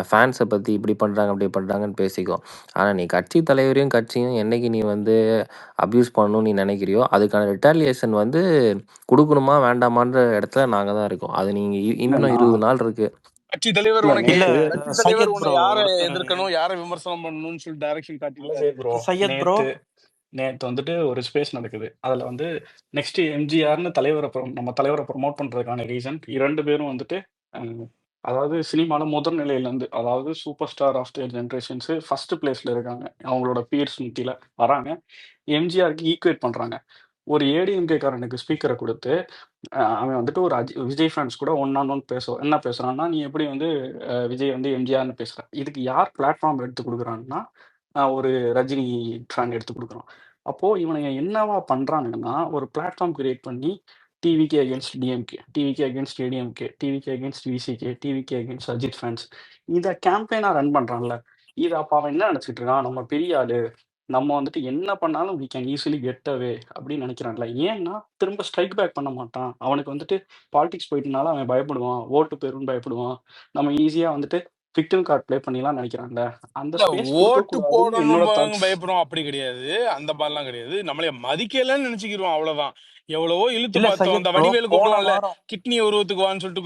ஃபேன்ஸை பத்தி இப்படி பண்றாங்க அப்படி பண்றாங்கன்னு பேசிக்கோ. ஆனா நீ கட்சி தலைவரையும் கட்சியும் என்னைக்கு நீ வந்து அபியூஸ் பண்ணணும்னு நீ நினைக்கிறியோ, அதுக்கான ரிட்டாலியேஷன் வந்து குடுக்கணுமா வேண்டாமான்ற இடத்துல நாங்க தான் இருக்கோம். அது நீங்க இன்னும் நான் 20 நாள் இருக்கு. கட்சி தலைவர் இல்ல உனக்கு இல்ல நேத்து கட்சி தலைவர் சையத் உன்னை ப்ரோ, யாரை ஒருத்தர் எதிர்க்கணும், யாரை விமர்சனம் பண்ணணும்னு சொல்லி டைரக்ஷன் இல்ல காட்டியிருக்காரு. சரி ப்ரோ, சையத் ப்ரோ, நேத்து வந்துட்டு ஒரு ஸ்பேஸ் நடக்குது. அதுல வந்து நெக்ஸ்ட் எம்ஜிஆர்னு தலைவரை நம்ம தலைவரை ப்ரொமோட் பண்றதுக்கான ரீசன் 2 பேரும் வந்துட்டு அஹ், அதாவது சினிமால முதல் நிலையில இருந்து, அதாவது super star of the generations first பிளேஸ்ல இருக்காங்க. அவங்களோட பீர்ஸ் முத்தியில வராங்க. எம்ஜிஆருக்கு ஈக்குவேட் பண்றாங்க. ஒரு ஏடிஎம்கே காரனுக்கு ஸ்பீக்கரை கொடுத்து அவன் வந்துட்டு ஒரு விஜய் ஃபேன்ஸ் கூட ஒன் ஆன் ஒன் என்ன பேசுறான்னா, நீ எப்படி வந்து விஜய் வந்து எம்ஜிஆர்னு பேசுற. இதுக்கு யார் பிளாட்ஃபார்ம் எடுத்து கொடுக்குறான்னா, ஒரு ரஜினி ஃபேன் எடுத்து கொடுக்குறான். அப்போ இவனுங்க என்னவா பண்றானுங்கன்னா, ஒரு பிளாட்ஃபார்ம் கிரியேட் பண்ணி TVK against DMK, TVK against ADMK, TVK against VCK, TVK against Ajith fans, இதை கேம்பெயினா ரன் பண்றான்ல. இது அப்ப அவன் என்ன நினைச்சிட்டு இருக்கான், நம்ம பெரிய ஆளு, நம்ம வந்துட்டு என்ன பண்ணாலும் we can easily get away அப்படின்னு நினைக்கிறான்ல. ஏன்னா திரும்ப ஸ்ட்ரைக் பேக் பண்ண மாட்டான். அவனுக்கு வந்துட்டு பாலிடிக்ஸ் போயிட்டனால அவன் பயப்படுவான், ஓட்டு போயிருன்னு பயப்படுவான். நம்ம ஈஸியா வந்துட்டு விக்டிம் கார்டு ப்ளே பண்ணிலாம் நினைக்கிறான்ல. அந்த இல்ல ஸ்பேஸ் கொடுக்க ஓட்டு கூடாதுன்னு என்னோட போடணும் தாட்ஸ். பயப்படுறோம், அப்படி கிடையாது. அந்த மாதிரிலாம் கிடையாது. நம்மளே மதிக்கலன்னு நினைச்சுக்கிறோம், அவ்வளவுதான். எவ்வளவோ இழுத்து இல்ல பார்த்தோம். சையத் அந்த ப்ரோ, வடிவேலு போன கூப்பிடலாம்ல, வாரம் கிட்னி உருவத்துக்கு வான்னு சொல்லிட்டு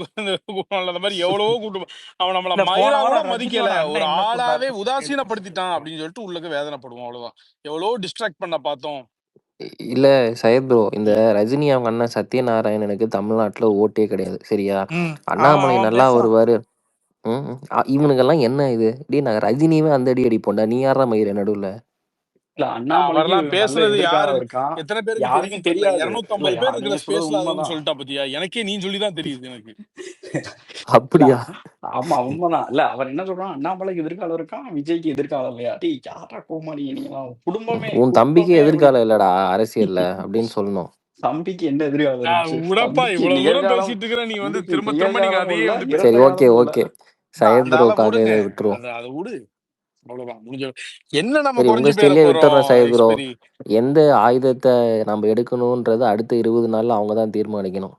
கூப்பிடலாம்ல. அந்த மாதிரி எவ்வளவோ கூப்பிட்டு அவன் நம்மள இல்ல போன மயிரா கூட வாரம் மதிக்கல, ரஜினியோட அண்ணன் ஒரு என்ன ஆளாவே சொன்னாருன்னு உதாசீனப்படுத்திட்டான் அப்படின்னு சொல்லிட்டு உள்ளுக்கு வேதனைப்படுவோம், அவ்வளவுதான். எவ்வளவோ டிஸ்ட்ராக்ட் பண்ண பார்த்தோம். இல்ல சையத் ப்ரோ, இந்த ம். ரஜினி அவங்க அண்ணன் சத்யநாராயணனுக்கு தமிழ்நாட்டுல ஓட்டே கிடையாது, சரியா? ம். அண்ணாமலை அவன் நல்லா பேசுறான். வருவாரு. இவனுக்கெல்லாம் என்ன இது? டேய் நாங்க ரஜினியவே அந்த அடி அடிப்போம்டா, நீ யாரா மயிர நடுவுல? இல்ல அண்ணாமலைக்கு அவரெல்லாம் நல்ல பேசுறது எதிர்காலம் யாருன்னு இருக்கான். எத்தனை பேருக்கு யாருக்கும் தெரியுதுன்னு தெரியல. தெரியாது. இல்ல 250 பேர் இருக்கிற நீங்க சொல்றது ஸ்பேஸ்ல அதுன்னு உண்மைதான். சொல்லிட்டா பத்தியா, எனக்கே நீ சொல்லிதான் தெரியுது எனக்கு. இல்ல அப்படியா? ஆமா உண்மைதான். இல்ல அவர் என்ன சொல்றான், அண்ணாமலைக்கு எதிர்காலம் இருக்கான், விஜய்க்கு எதிர்காலம் இல்லையா? டேய் யாரா கோமாளி நீங்க, குடும்பமே உன் தம்பிக்கு குடும்பமே அப்படி. எதிர்காலம் இல்லடா அரசியல்ல அப்படின்னு சொல்லணும். தம்பிக்கு என்ன எதிர்காலம் இருந்துச்சு? உடப்பா தம்பிக்கு இவ்வளவு தூரம் நிகழ்காலம், பேசிட்டு இருக்கிற நீ வந்து தம்பிக்கு திரும்ப திரும்ப நீங்க நிகழ்காலமும் அதையே இல்ல, வந்து இறந்த சரி, ஓகே காலமும் இல்ல. ஓகே, சையத் அந்த ஆளை ப்ரோக்காக விடுங்க, இதை விட்டுருவோம். அதை விடு, அவ்வளவுதான் முடிஞ்ச. என்ன நம்ம சரி, உங்க குறைஞ்சு போயிட ஸ்டைலே போறோம் விட்டுறோம் சையத் ப்ரோ. எக்ஸ்பெரி. எந்த ஆயுதத்தை நம்ம எடுக்கணும்ன்றது அடுத்த 20 நாள்ல அவங்க தான் தீர்மானிக்கணும்.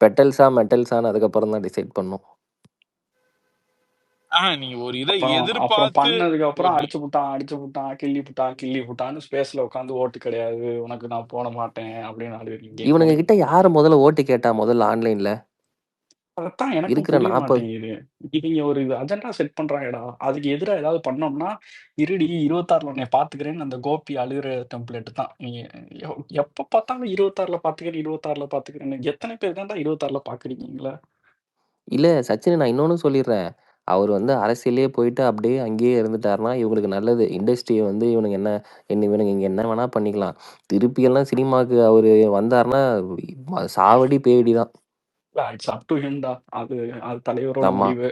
மெட்டல்ஸான்னு அதுக்கப்புறம் தான் டிசைட் பண்ணும். நீ ஒரு இதை அப்புறம் எதிர்பார்த்து பண்ணதுக்கு அப்புறம் ஒரு அடிச்சு புட்டான் கிள்ளி புட்டான்னு ஸ்பேஸ்ல உட்காந்து ஓட்டு கிடையாது உனக்கு நான் போட மாட்டேன் அப்படின்னு ஆடுவீங்க இவனுங்க கேட்கும். கிட்ட யாரு முதல்ல ஓட்டு கேட்டா முதல்ல ஆன்லைன்ல அதைத்தான் எனக்கும் இருக்கிற புரிய 40? மாட்டேங்குது. இவங்க ஒரு அஜெண்டா செட் பண்றாங்கடா, அதுக்கு எதிரா ஏதாவது பண்ணோம்னா இருடி 26ல உன்னை பாத்துக்கிறேன்னு அந்த கோபி அழுகிற டெம்ப்ளேட் தான். நீங்க எப்ப பார்த்தாலும் 26ல பாத்துக்கிறேன்னு எத்தனை பேர் தான்டா 26ல பாக்குறீங்களா? இல்ல சச்சின், நான் இன்னொன்னு சொல்லிடுறேன். அவர் வந்து அரசியலே போயிட்டு அப்படியே அங்கேயே இருந்துட்டாருன்னா இவங்களுக்கு நல்லது. இண்டஸ்ட்ரியை வந்து இவனுங்க இங்க என்ன வேணா பண்ணிக்கலாம். திருப்பி எல்லாம் சினிமாக்கு அவரு வந்தாருன்னா சாவடி பேடி தான். இட்ஸ் அப் டு ஹிம் டா. அது அது தலைவரோட ஆமா. முடிவு.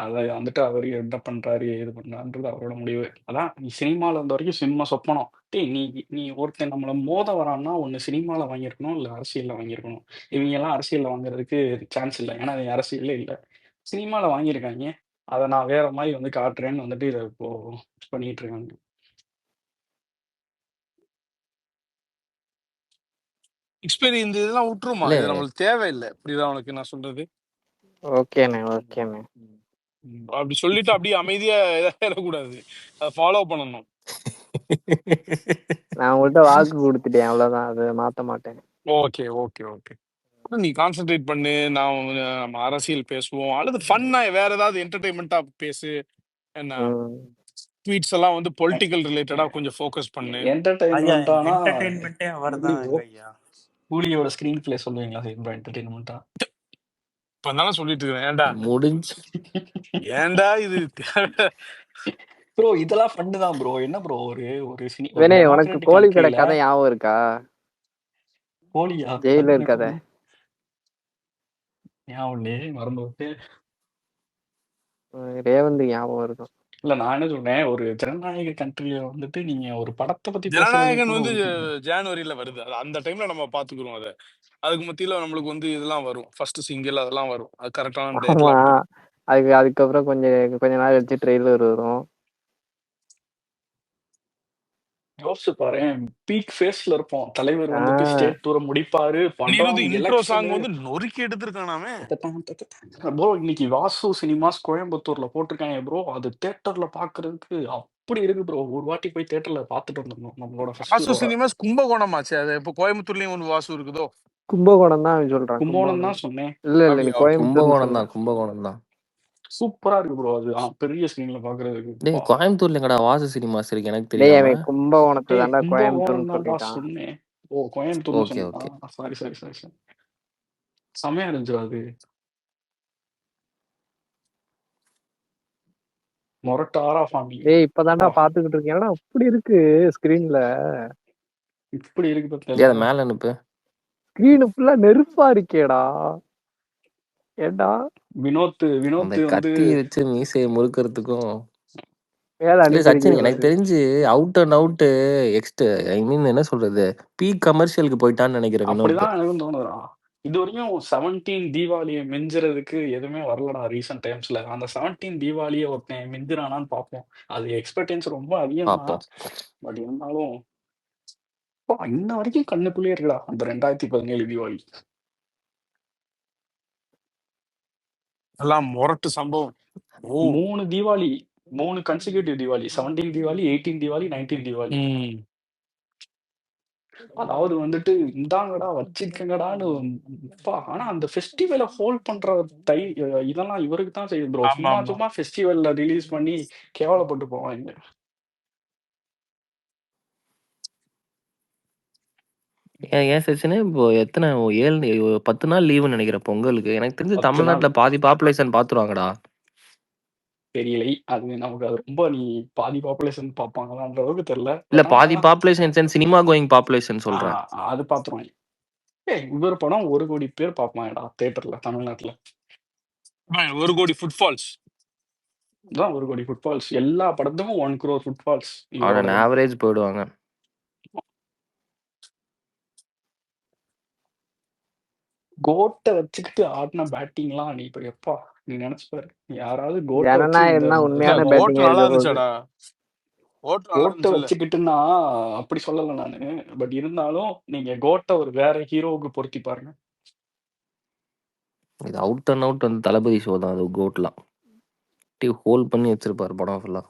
அதை வந்துட்டு அவர் என்ன பண்றாரு ஏது பண்றாருன்றது அவரோட முடிவு. அதான் நீ சினிமால இருந்த வரைக்கும் சினிமா சொப்பனம். டேய் நீ நீ ஒருத்தன் நம்மள மோத வரான்னா ஒண்ணு சினிமால வாங்கியிருக்கணும், இல்ல அரசியல்ல வாங்கியிருக்கணும். இவங்க எல்லாம் அரசியல்ல வாங்குறதுக்கு சான்ஸ் இல்ல. ஏன்னா இவங்க அரசியல்லே இல்ல. சினிமால வாங்கியிருக்காய்ங்க. அத நான் வேற மாரி வந்து காட்டுறேன்னு வந்துட்டு இத இப்போ பண்ணிட்டு இருக்காங்க. எக்ஸ்பைரி இந்த இதெல்லாம் விட்டுருமா, இல்ல இது நம்மளுக்கு தேவையில்லை. இப்படிதான் உனக்கு நான் சொல்றது. ஓகேண்ணே, ஓகேண்ணே. அப்படி சொல்லிட்டு அப்படியே அமைதியா இதாயிடக்கூடாது, அதை ஃபாலோ பண்ணணும். நான் உங்கள்கிட்ட வாக்கு கொடுத்துட்டேன், அவ்வளவுதான். அதை மாத்த மாட்டேன். ஓகே ஓகே ஓகே, நீ கான்சென்ட்ரேட் பண்ணு. நம்ம அரசியல் பேசுவோம், அல்லது ஃபன்னா வேற ஏதாவது என்டர்டைன்மெண்டா பேசு. என்ன ம். ட்வீட்ஸ் எல்லாம் வந்து பொலிட்டிக்கல் ரிலேட்டடா கொஞ்சம் ஃபோக்கஸ் பண்ணு. ஐயா என்டர்டைன்மெண்ட்டானா என்டர்டெயின்மெண்ட்டே அவர் எப்படி தான் ப்ரோ? ஐயா. கூலியோட ஸ்க்ரீன் பிளே சொல்லுவீங்களா ப்ரோ என்டர்டைன்மெண்ட்டா? இப்ப தானே சொல்லிட்டு இருக்கேன். ஏன்டா முடிஞ்சு ஏன்டா இது ப்ரோ இதெல்லாம் ஃபன்னு தான் ப்ரோ. என்ன ப்ரோ ஒரு ஒரு ஒரு வினய், உனக்கு டெமோக்ராட்டிக் கோழி கடை கண்ட்ரியில கதை ஞாபகம் இருக்கா? கோலியா ஜெயிலர் கதை. ஞாபகம் மறந்து விட்டு. ரேவந்த் ஞாபகம் இருக்கும். இல்ல நான் என்ன சொல்றேன், ஒரு ஜனநாயக கண்ட்ரியில வந்துட்டு நீங்க ஒரு படத்தை பத்தி ஜனநாயகன் பேசுறதுக்கு வந்து ஜனவரியில வருது. அது அந்த டைம்ல நம்ம பாத்துக்கிறோம். அதை அதுக்கு மத்தியில நம்மளுக்கு வந்து இதெல்லாம் வரும், ஃபர்ஸ்ட் சிங்கிள் அதெல்லாம் வரும். அது கரெக்டான டேட்ல ஆமா, அதுக்கப்புறம் கொஞ்ச நாள் கழிச்சு ட்ரெய்லர் வரும். யோசிச்சு பாரு, பீக் ஃபேஸ்ல இருப்போம். தலைவர் வந்துட்டு ஸ்டேட் டூரை முடிப்பாரு, பண்றோம் இன்ட்ரோ சாங் வந்து நொறுக்கி எடுத்திருக்கானாமே ப்ரோ. இன்னைக்கு வாசு சினிமாஸ் கோயம்புத்தூர்ல போட்டிருக்காங்க ப்ரோ. அது தியேட்டர்ல பாக்குறதுக்கு அப்படி இருக்கு ப்ரோ. ஒரு வாட்டி போய் தியேட்டர்ல பாத்துட்டு வந்துடணும் நம்மளோட வாசு சினிமாஸ் கும்பகோணம் ஆச்சு. அது இப்போ கோயம்புத்தூர்லயும் ஒன்று வாசு இருக்குதோ. கும்பகோணம் தான் சொல்றான். கும்பகோணம் தான் சொன்னேன். இல்ல இல்ல, நீ கோயம்புத்தூர் கும்பகோணம் தான். சூப்பரா இருக்கு ப்ரோ. அது பெரிய ஸ்கிரீன்ல பாக்குறதுக்கு. டேய் கோயம்புத்தூர்ல எங்கடா வாசு சினிமாஸ் இருக்கு எனக்கு தெரியாம. கும்பகோணத்தை தாண்டா கும்பகோணம் கோயம்புத்தூர் தான் சொன்னேன். Oh Coimbatore okay okay. Sorry sorry sorry sorry. செமையா இருந்துச்சு அது. மொரட்டாரா ஃபேமிலி. டேய் இப்பதான்டா பாத்துக்கிட்டு இருக்கேன். அப்படி இருக்கு ஸ்கிரீன்ல. இப்படி இருக்கு ஏய் பத்தியா? அத மேல அனுப்பு. ஸ்கிரீன் ஃபுல்லா நெருப்பா இருக்கேடா. ஏண்டா வினோத் அந்த வந்து கத்தி வச்சு மீசையை முறுக்கிறதுக்கும். வேலை இல்ல சச்சின், எனக்கு தெரிஞ்சு அவுட் அண்ட் அவுட் ஐ மீன் என்ன சொல்றது, பீக் கமர்ஷியலுக்கு போயிட்டான்னு நினைக்கிறேன் வினோத். அப்படிதான் எனக்கும் தோணுதுடா. இது வரையும் 17 தீபாவளியை மிஞ்சுறதுக்கு எதுவுமே வரலடா ரீசெண்ட் டைம்ஸ்ல. அந்த 17 தீபாவளியை ஒருத்தன் மிஞ்சுறானான்னு பார்ப்போம். அது எக்ஸ்பெக்டேஷன் ரொம்ப அதிகம் தான். பார்ப்போம். பட் இருந்தாலும் இன்ன வரைக்கும் கண்ணுக்குள்ளே இருக்குடா அந்த 2017 தீபாவளி. எல்லாம் மொரட்டு சம்பவம். 3 தீபாவளி, 3 கன்சிக்யூட்டிவ் தீபாவளி, 17 தீபாவளி, 18 தீபாவளி, 19 தீபாவளி. அதாவது வந்துட்டு இந்தாங்கடா வச்சிருக்கங்கடான்னு. ஆனா அந்த ஃபெஸ்டிவலை ஹோல்ட் பண்ற இதெல்லாம் இவருக்கு தான் செய்யுது ப்ரோ. சும்மா ஃபெஸ்டிவல்ல ரிலீஸ் பண்ணி கேவலப்பட்டு போவாங்க. ஏன் சச்சின் இப்போ எத்தனை 10 நாள் லீவுன்னு நினைக்கிறேன் பொங்கலுக்கு. எனக்கு தெரிஞ்சு 10 தமிழ்நாட்டுல நாள். பாதி பாப்புலேஷன் பாத்துருவாங்கடா. தெரியலை, அது நமக்கு அது ரொம்ப நீ பாதி பாப்புலேஷன் பார்ப்பாங்களான்ற அளவுக்கு தெரியல. இல்ல பாதி பாப்புலேஷன் சினிமா கோயிங் பாப்புலேஷன் சொல்றேன். அது பாத்துருவாங்க. இவர் படம் 1 கோடி பேர் பார்ப்பாங்கடா தியேட்டர்ல தமிழ்நாட்டுல. 1 கோடி ஃபுட்ஃபால்ஸ். 1 கோடி ஃபுட்ஃபால்ஸ். எல்லா படத்துக்கும் 1 crore ஃபுட்ஃபால்ஸ். ஆவரேஜ் போயிடுவாங்க. கோட்டை வச்சுக்கிட்டு ஆடின பேட்டிங்லாம் நீ இப்ப எப்பா நீ நினைச்சு பாரு. யாராவது உண்மையான கோட்டை வச்சுக்கிட்டுன்னா அப்படி சொல்லல நானு. பட் இருந்தாலும் நீங்க கோட்டை ஒரு வேற ஹீரோவுக்கு பொருத்தி பாருங்க. இது அவுட் அண்ட் அவுட் வந்து தளபதி ஷோ தான். அது கோட்லாம் ஹோல்ட் பண்ணி வச்சிருப்பாரு படம் ஃபுல்லா.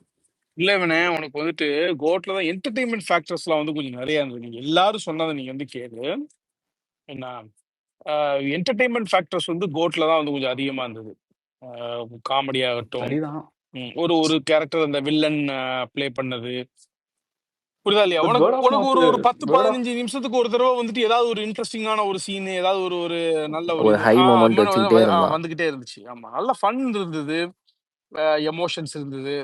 இல்ல இவனே, உனக்கு வந்துட்டு கோட்ல தான் என்டர்டைன்மெண்ட் ஃபேக்டர்ஸ்லாம் வந்து கொஞ்சம் நிறைய இருந்தது. நீங்க எல்லாரும் சொன்னதை நீங்க வந்து கேளு. என்ன என்டர்டைன்மெண்ட் ஃபேக்டர்ஸ் வந்து கோட்ல தான் வந்து கொஞ்சம் அதிகமா இருந்தது. காமெடி ஆகட்டும், சரிதான். ஒரு கேரக்டர் அந்த வில்லன் ப்ளே பண்ணது புரியுதா இல்லையா? உனக்கு ஒரு 10-15 நிமிஷத்துக்கு ஒரு தடவை வந்துட்டு ஏதாவது ஒரு இன்ட்ரெஸ்டிங்கான ஒரு சீன், ஏதாவது ஒரு நல்ல ஒரு ஹை மொமெண்ட் வச்சுக்கிட்டே இருந்தான். வந்துகிட்டே இருந்துச்சு. ஆமா, நல்ல ஃபன் இருந்தது, எமோஷன்ஸ் இருந்தது.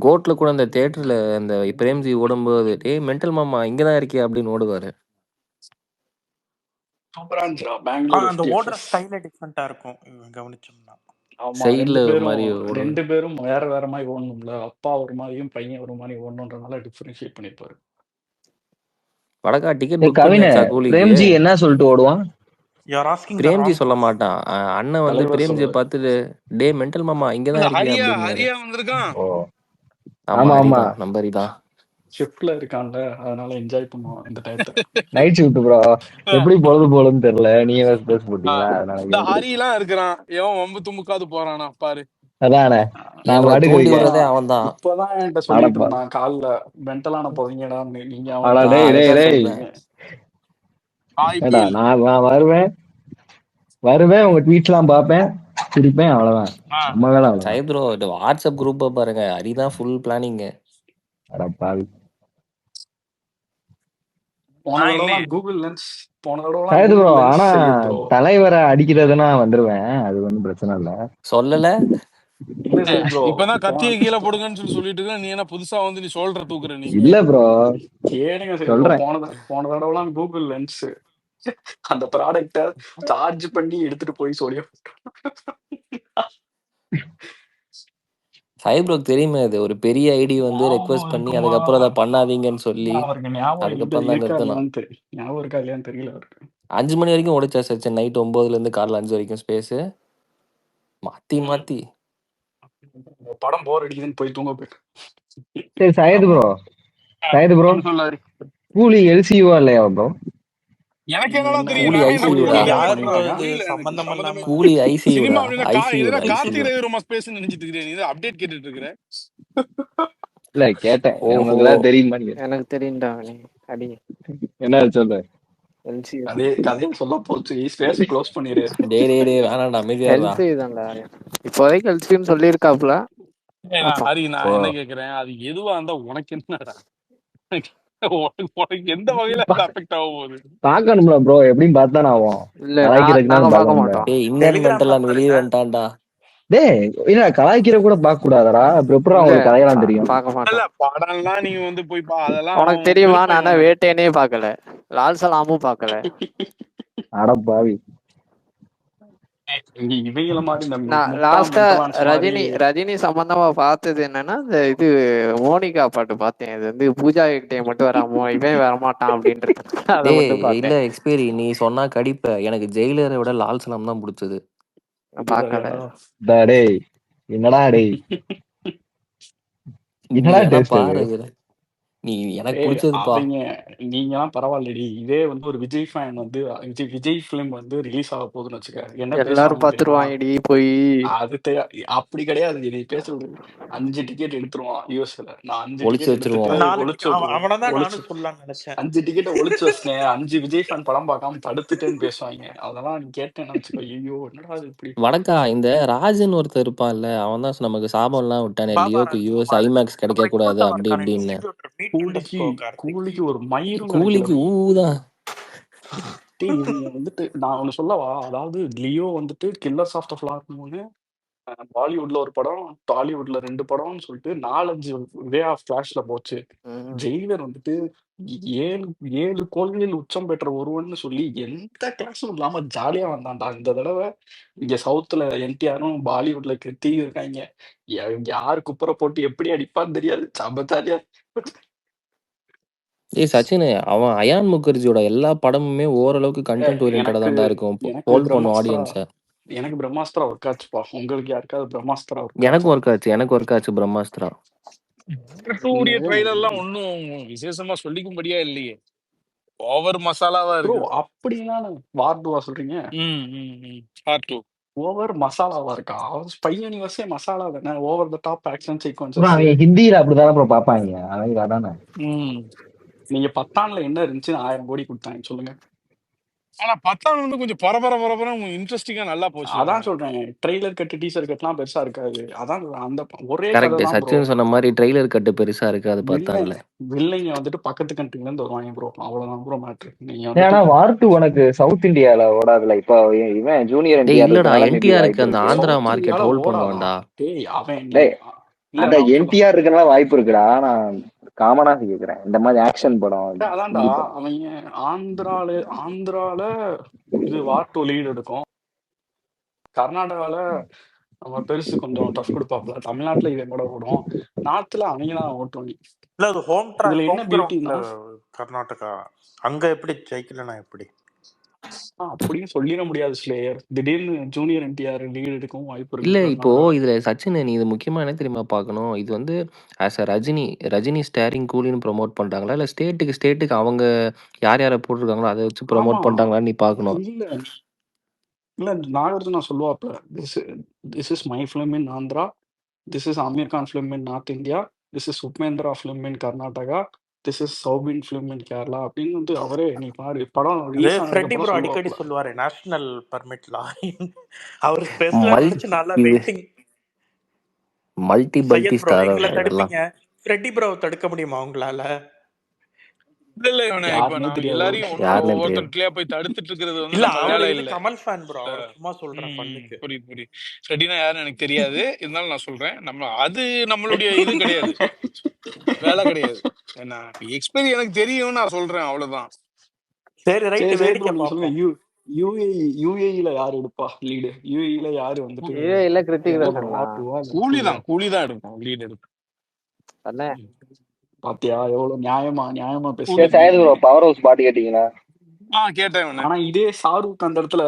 கோட்ல கூட அந்த தியேட்டர்ல அந்த பிரேம்ஜி ஓடும்போது மென்டல் மாமா இங்கதான் இருக்கே அப்படின்னு ஓடுவாரு. சூப்பரா இருந்துச்சுடா பெங்களூர். அந்த ஓடுற ஸ்டைலே டிஃபரெண்டா இருக்கும் கவனிச்சோம்னா. ஆமா சைடுல ஒரு மாதிரி ரெண்டு பேரும் வேற வேற மாதிரி ஓடணும்ல. அப்பா ஒரு மாதிரியும் பையன் ஒரு மாதிரி ஓடணுன்றனால டிஃபரன்ஷியேட் பண்ணிருப்பாரு. வடக்கா டிக்கெட் ஏய் புக் கவினு, பண்ணியாச்சா கூலிக்கு? பிரேம்ஜி என்ன சொல்லிட்டு ஓடுவான்? You are asking the Premji wrong சொல்ல பர்சன். மாட்டான். அண்ணன் வந்து தலைவர் பிரேம்ஜியை சொல்லுவாரு. பார்த்துட்டு டே மென்டல் மாமா இங்கதான் இருக்கியா ஹரியா அப்படின்னு. ஹரியா வந்திருக்கான். ஓ ஆமா ஆமா ஆமா, ஹரிதான், நம்ம ஹரிதான். ஷிஃப்ட்ல இருக்கான்ல, அதனால என்ஜாய் பண்ணுவான் இந்த டயத்தை. Night shift bro. எப்படி பொழுது போலுன்னு தெரியல, நீங்க பேச போட்டீங்களா அதனால இந்த கேக்குறேன். ஹரி எல்லாம் இருக்கிறான். எவன் வம்பு துமுக்காது போறானா பாரு. அதானே நான் எங்களை பாட்டுக்கு தூண்டி இருக்கேன். விடுறதே அவன் தான். இப்பதான் என்கிட்ட சொல்லிட்டு அடப்பா இருந்தான் காலைல, மென்டலான போவீங்கடான்னு. நீங்க அடா அவனுக்கு டேய் டேய் அதுதான் டேய், சொல்றேன். ஏண்டா ஐபிஎல் நான் வருவேன் உங்க ட்வீட்ஸ்லாம் பார்ப்பேன், சிரிப்பேன், அவ்வளவுதான். நம்ம வேலை அவ்வளவுதான். சாய் ப்ரோ வாட்ஸ்அப் குரூப்பை பாருங்க, ஹரிதான் ஃபுல் பிளானிங். அடப்பாவி. போன தடவை கூகுள் லென்ஸ் சையது ப்ரோ, ஆனா தலைவரை அடிக்கிறதுனா வந்துருவேன், அது ஒன்றும் பிரச்சனை இல்ல. சொல்லல இப்பதான் கத்திய கீழே போடுங்கன்னு சொல்லிட்டு இருக்க. நீ என்ன புதுசா வந்து நீ சொல்ற தூக்குற? நீ இல்ல ப்ரோ கேளுங்க சொல்றேன். போன தடவைலாம் கூகுள் லென்ஸ் அந்த ப்ராடக்ட சார்ஜ் பண்ணி எடுத்துட்டு போய் சொல்லிய ஃபைப்ரோக்கு தெரியுமே, அது ஒரு பெரிய ஐடி வந்து ரெக்வெஸ்ட் பண்ணி அதுக்கப்புறம் அதை பண்ணாதீங்கன்னு சொல்லி அவருக்கு ஞாபகம் அதுக்கப்புறம் தான் நிறுத்தணும். ஞாபகம் இருக்கா இல்லையான்னு தெரியல அவருக்கு. 5 மணி வரைக்கும் ஓடிச்சா சச்சு, நைட் 9ல இருந்து காலைல 5 வரைக்கும் ஸ்பேஸ் மாத்தி படம் போர் அடிக்குதுன்னு போய் தூங்க போயிட்டு. சரி சையது ப்ரோ சொல்லாரு. கூலி எல்சியூவா இல்லையா ப்ரோ? எனக்கு என்னடா தெரியும்? கூலி ஐசியூடா, கூலி ஐசியூடா, ஐசியூடா. கார்த்திகை ரொம்ப ஸ்பேஸ் நினைச்சிட்டு இருக்கிறேன். நீ அப்டேட் கேட்டுட்டு இருக்கிற. இல்ல கேட்டேன், உங்களுக்கு எல்லாம் தெரியுமா? எனக்கு தெரியும்டா. அடி என்ன சொல்ற? கதையை சொல்ல போச்சு, ஸ்பேஸ் க்ளோஸ் பண்ணிரு. டேய் வேணாம்டா, அமைதியா இருடா. எல்சி தான்டா இப்போதைக்கு எல்சின்னு சொல்லியிருக்காப்ல. ஹரி நான் என்ன கேக்குறேன், அது எதுவா இருந்தா உனக்கு என்னடா? உனக்கு எந்த வகையில அஃபெக்ட் ஆக போகுது? பாக்கணும்ல ப்ரோ, எப்படியும் பார்த்தா ஆகும். இல்ல நாங்க பார்க்க மாட்டோம். டேய் இன்னர் மென்டலான் வெளியே வந்துட்டான்டா. டேய் இல்ல கலாய்க்கிற கூட பார்க்க கூடாதடா, எப்படி உங்களுக்கு கதையெல்லாம் தெரியும்? பார்க்க மாட்டோம். படம்லாம் நீங்க வந்து போய் அதெல்லாம் உனக்கு தெரியுமா? நான் வேட்டையனே பார்க்கல, லால் சலாமும் பார்க்கல. அடப்பாவி. இவங்கள மாதிரி லாஸ்டா ரஜினி சம்பந்தமா பார்த்தது என்னன்னா, இந்த இது மோனிகா பாட்டு பார்த்தேன். இது வந்து பூஜா கிட்டே மட்டும் வராமோ இவன் வரமாட்டான் அப்படின்ட்டு. இல்ல எக்ஸ்பீரி, நீ சொன்னா கடிப்ப. எனக்கு ஜெயிலரை விட லால் சலாம் தான் பிடிச்சது. பார்க்கல. டேய் என்னடா டேய், என்னடா பாரு, நீ எனக்கு பிடிச்சதுப்பா. நீங்க எல்லாம் பரவாயில்லடி. இதே வந்து ஒரு விஜய் ஃபேன் வந்து விஜய் பிலிம் வந்து ரிலீஸ் ஆக போகுதுன்னு வச்சுக்க, என்ன எல்லாரும் பாத்துருவாங்கடி போய். அது அப்படி கிடையாது, நீ பேச 5 டிக்கெட் எடுத்துருவான் யூஎஸ்ல. நான் 5 ஒளிச்சு வச்சிருவோம். 5 டிக்கெட் ஒளிச்சு வச்சேன், 5 விஜய் ஃபேன் படம் பார்க்காம தடுத்துட்டேன்னு பேசுவாங்க. அதெல்லாம் நீ கேட்டேன்னு வச்சுக்கோ, ஐயோ என்னடா இது இப்படி. வடக்கா இந்த ராஜன் ஒருத்தர் இருப்பான்ல, அவன் தான் நமக்கு சாபம் எல்லாம் விட்டானே, லியோக்கு யூஎஸ் ஐமேக்ஸ் கிடைக்க கூடாது அப்படி இப்படின்னு. கூலிக்கு ஒரு மயிரும் கூலிக்கு ஊதான். வந்துட்டு நான் ஒண்ணு சொல்லவா, அதாவது லியோ வந்துட்டு கில்லர்ஸ் ஆஃப் த ஃபிளார் மூணு, பாலிவுட்ல ஒரு படம், டாலிவுட்ல 2 படம்னு சொல்லிட்டு 4-5 வே ஆஃப் ஃபிளாஷ்ல போச்சு. ஜெயிலர் வந்துட்டு 7 கோள்களில் உச்சம் பெற்ற ஒருவன்னு சொல்லி எந்த கிளாஸும் இல்லாம ஜாலியா வந்தான்டா. இந்த தடவை இங்க சவுத்துல என்டிஆரும் பாலிவுட்ல கிருத்தி இருக்காங்க. யாரு குப்புற போட்டு எப்படி அடிப்பான்னு தெரியாது, சபத்தாரியா. ஏய் சச்சின், அவன் அயான் முகர்ஜியோட எல்லா படமுமே ஓரளவுக்கு கண்டென்ட் ஓரியன்டா தான்டா இருக்கும். ஹோல்ட் பண்ணும் ஆடியன்ஸை. எனக்கு பிரம்மாஸ்திரா ஒர்க் ஆச்சுப்பா. உங்களுக்கு யாருக்காவது பிரம்மாஸ்திரா? எனக்கு ஒர்க் ஆச்சு பிரம்மாஸ்திரா. ட்ரைலர்லாம் ஒன்னும் விசேஷமா சொல்லிக்கும்படியா இல்லையே, ஓவர் மசாலாவா இருக்கு. அப்படின்னா வார் 2 சொல்றீங்க? ஓவர் மசாலாவா இருக்கா? ஸ்பை யூனிவர்ஸே மசாலா தானே, over the top action sequences. ஹிந்தியில அப்படிதான் ப்ரோ பாப்பாங்க, அதானே. நீங்க பத்தான்ல என்ன இருந்துச்சுன்னு 1000 கோடி கொடுத்தாங்க சொல்லுங்க. ஆனா 10 வந்து கொஞ்சம் பரபர இன்ட்ரெஸ்டிங்கா நல்லா போச்சு. அதான் சொல்றேன், ட்ரெய்லர் கட்டு டீசர் கட்லாம் பெருசா இருக்காது. அதான் அந்த ஒரே கரெக்ட். சச்சின் சொன்ன மாதிரி ட்ரெய்லர் கட்டு பெருசா இருக்காது. பார்த்தான்ல வில்லைங்க வந்துட்டு பக்கத்து கண்ட்ரில இருந்து வருவாங்க ப்ரோ, அவ்வளவுதான் ப்ரோ மேட்டர். ஏன்னா வார் 2 உனக்கு சவுத் இந்தியால ஓடாதுல. இப்போ இவன் ஜூனியர் என்டிஆர் இல்லடா, என்டிஆருக்கு அந்த ஆந்திரா மார்க்கெட் ஹோல்ட் பண்ணுவான்டா. டேய் அவன் அந்த என்டிஆர் இருக்கனால வாய்ப்பு இருக்குடா. நான் காமனா கேக்குறேன், இந்த மாதிரி ஆக்ஷன் படம். அதான்டா அவங்க ஆந்திரால இது வார் 2 லீட் எடுக்கும். கர்நாடகால நம்ம பெருசு கொஞ்சம் டஃப் கொடுப்பாப்ல. தமிழ்நாட்டுல இதை கூட ஓடும், நார்த்ல அவங்க தான் ஓட்டுவாங்க. இல்ல அது ஹோம் இதுல என்ன கிரவுண்ட்ல பியூட்டினா கர்நாடகா அங்க எப்படி ஜெயிக்கலன்னா எப்படி? அப்படின்னு சொல்லிட முடியாது ஸ்லேயர். திடீர்னு ஜூனியர் என்டிஆர் லீடு எடுக்கவும் வாய்ப்பு இல்ல இருக்கு. இப்போ இதுல சச்சின் நீ இது முக்கியமா என்ன தெரியுமா பார்க்கணும்? இது வந்து ஆஸ் அ ரஜினி ஸ்டாரிங் கூலின்னு ப்ரொமோட் பண்றாங்களா? இல்ல ஸ்டேட்டுக்கு அவங்க யார் யார போட்டிருக்காங்களோ அத வச்சு ஆமா ப்ரொமோட் பண்றாங்களான்னு நீ பார்க்கணும். இல்ல நாகார்ஜுனா சொல்லுவாப்ல, this is my film in Andhra, this is Aamir Khan film in north India, this is Upendra film in Karnataka, this is Soubin film in Kerala அப்படின்னு வந்து அவரே நீ பாரு படம் ரிலீஸ் ஃப்ரெட்டி ப்ரோ ஆனதுக்கு அடிக்கடி அப்புறம் சொல்லுவாரு நேஷனல் பர்மிட் லா. அவர் பேசலாம் நினைச்சு நல்லா வெயிட்டிங். மல்டி சையத் ப்ரோ ஸ்டார் எங்களை இதெல்லாம் தடுப்பீங்க, ஃப்ரெட்டி ப்ரோ தடுக்க முடியுமா உங்களால? இல்ல இவனை இப்ப யாருன்னே நான் தெரியாது. எல்லாரையும் யாருன்னே தெரியாது. ஒவ்வொருத்தருக்குள்ளே போய் தடுத்துட்டு இருக்கிறது வந்து இல்ல நம்ம அவர் வேலை வந்து இல்ல. கமல் ஃபேன் ப்ரோ, அவர் சும்மா சொல்றேன் பண்ணுக்கு. புரியுது. ஃப்ரெடினா யாருன்னு எனக்கு தெரியாது, இருந்தாலும் நான் சொல்றேன், அது நம்மளுடைய இது கிடையாது, வேலை கிடையாது. என்ன எக்ஸ்பீரியன்ஸ் எனக்கு தெரியும், நான் சொல்றேன் அவ்வளவுதான். சரி ரைட், வேடிக்கை நீங்க பார்ப்போம். சொல்லுங்க. யுஏஇல யாரு எடுப்பா லீடு? யுஏஇல யாரு வந்துட்டு யுஏஇல கிருத்திக் ரோஷன் கூலிதான் எடுக்கும் லீடு எடுக்கும். பாத்தியா எவ்வளவு நியாயமா பேச. பவர் ஹவுஸ் பாட்டு கேட்டீங்களா? கேட்டேன். ஆனா இதே ஷாருக் அந்த இடத்துல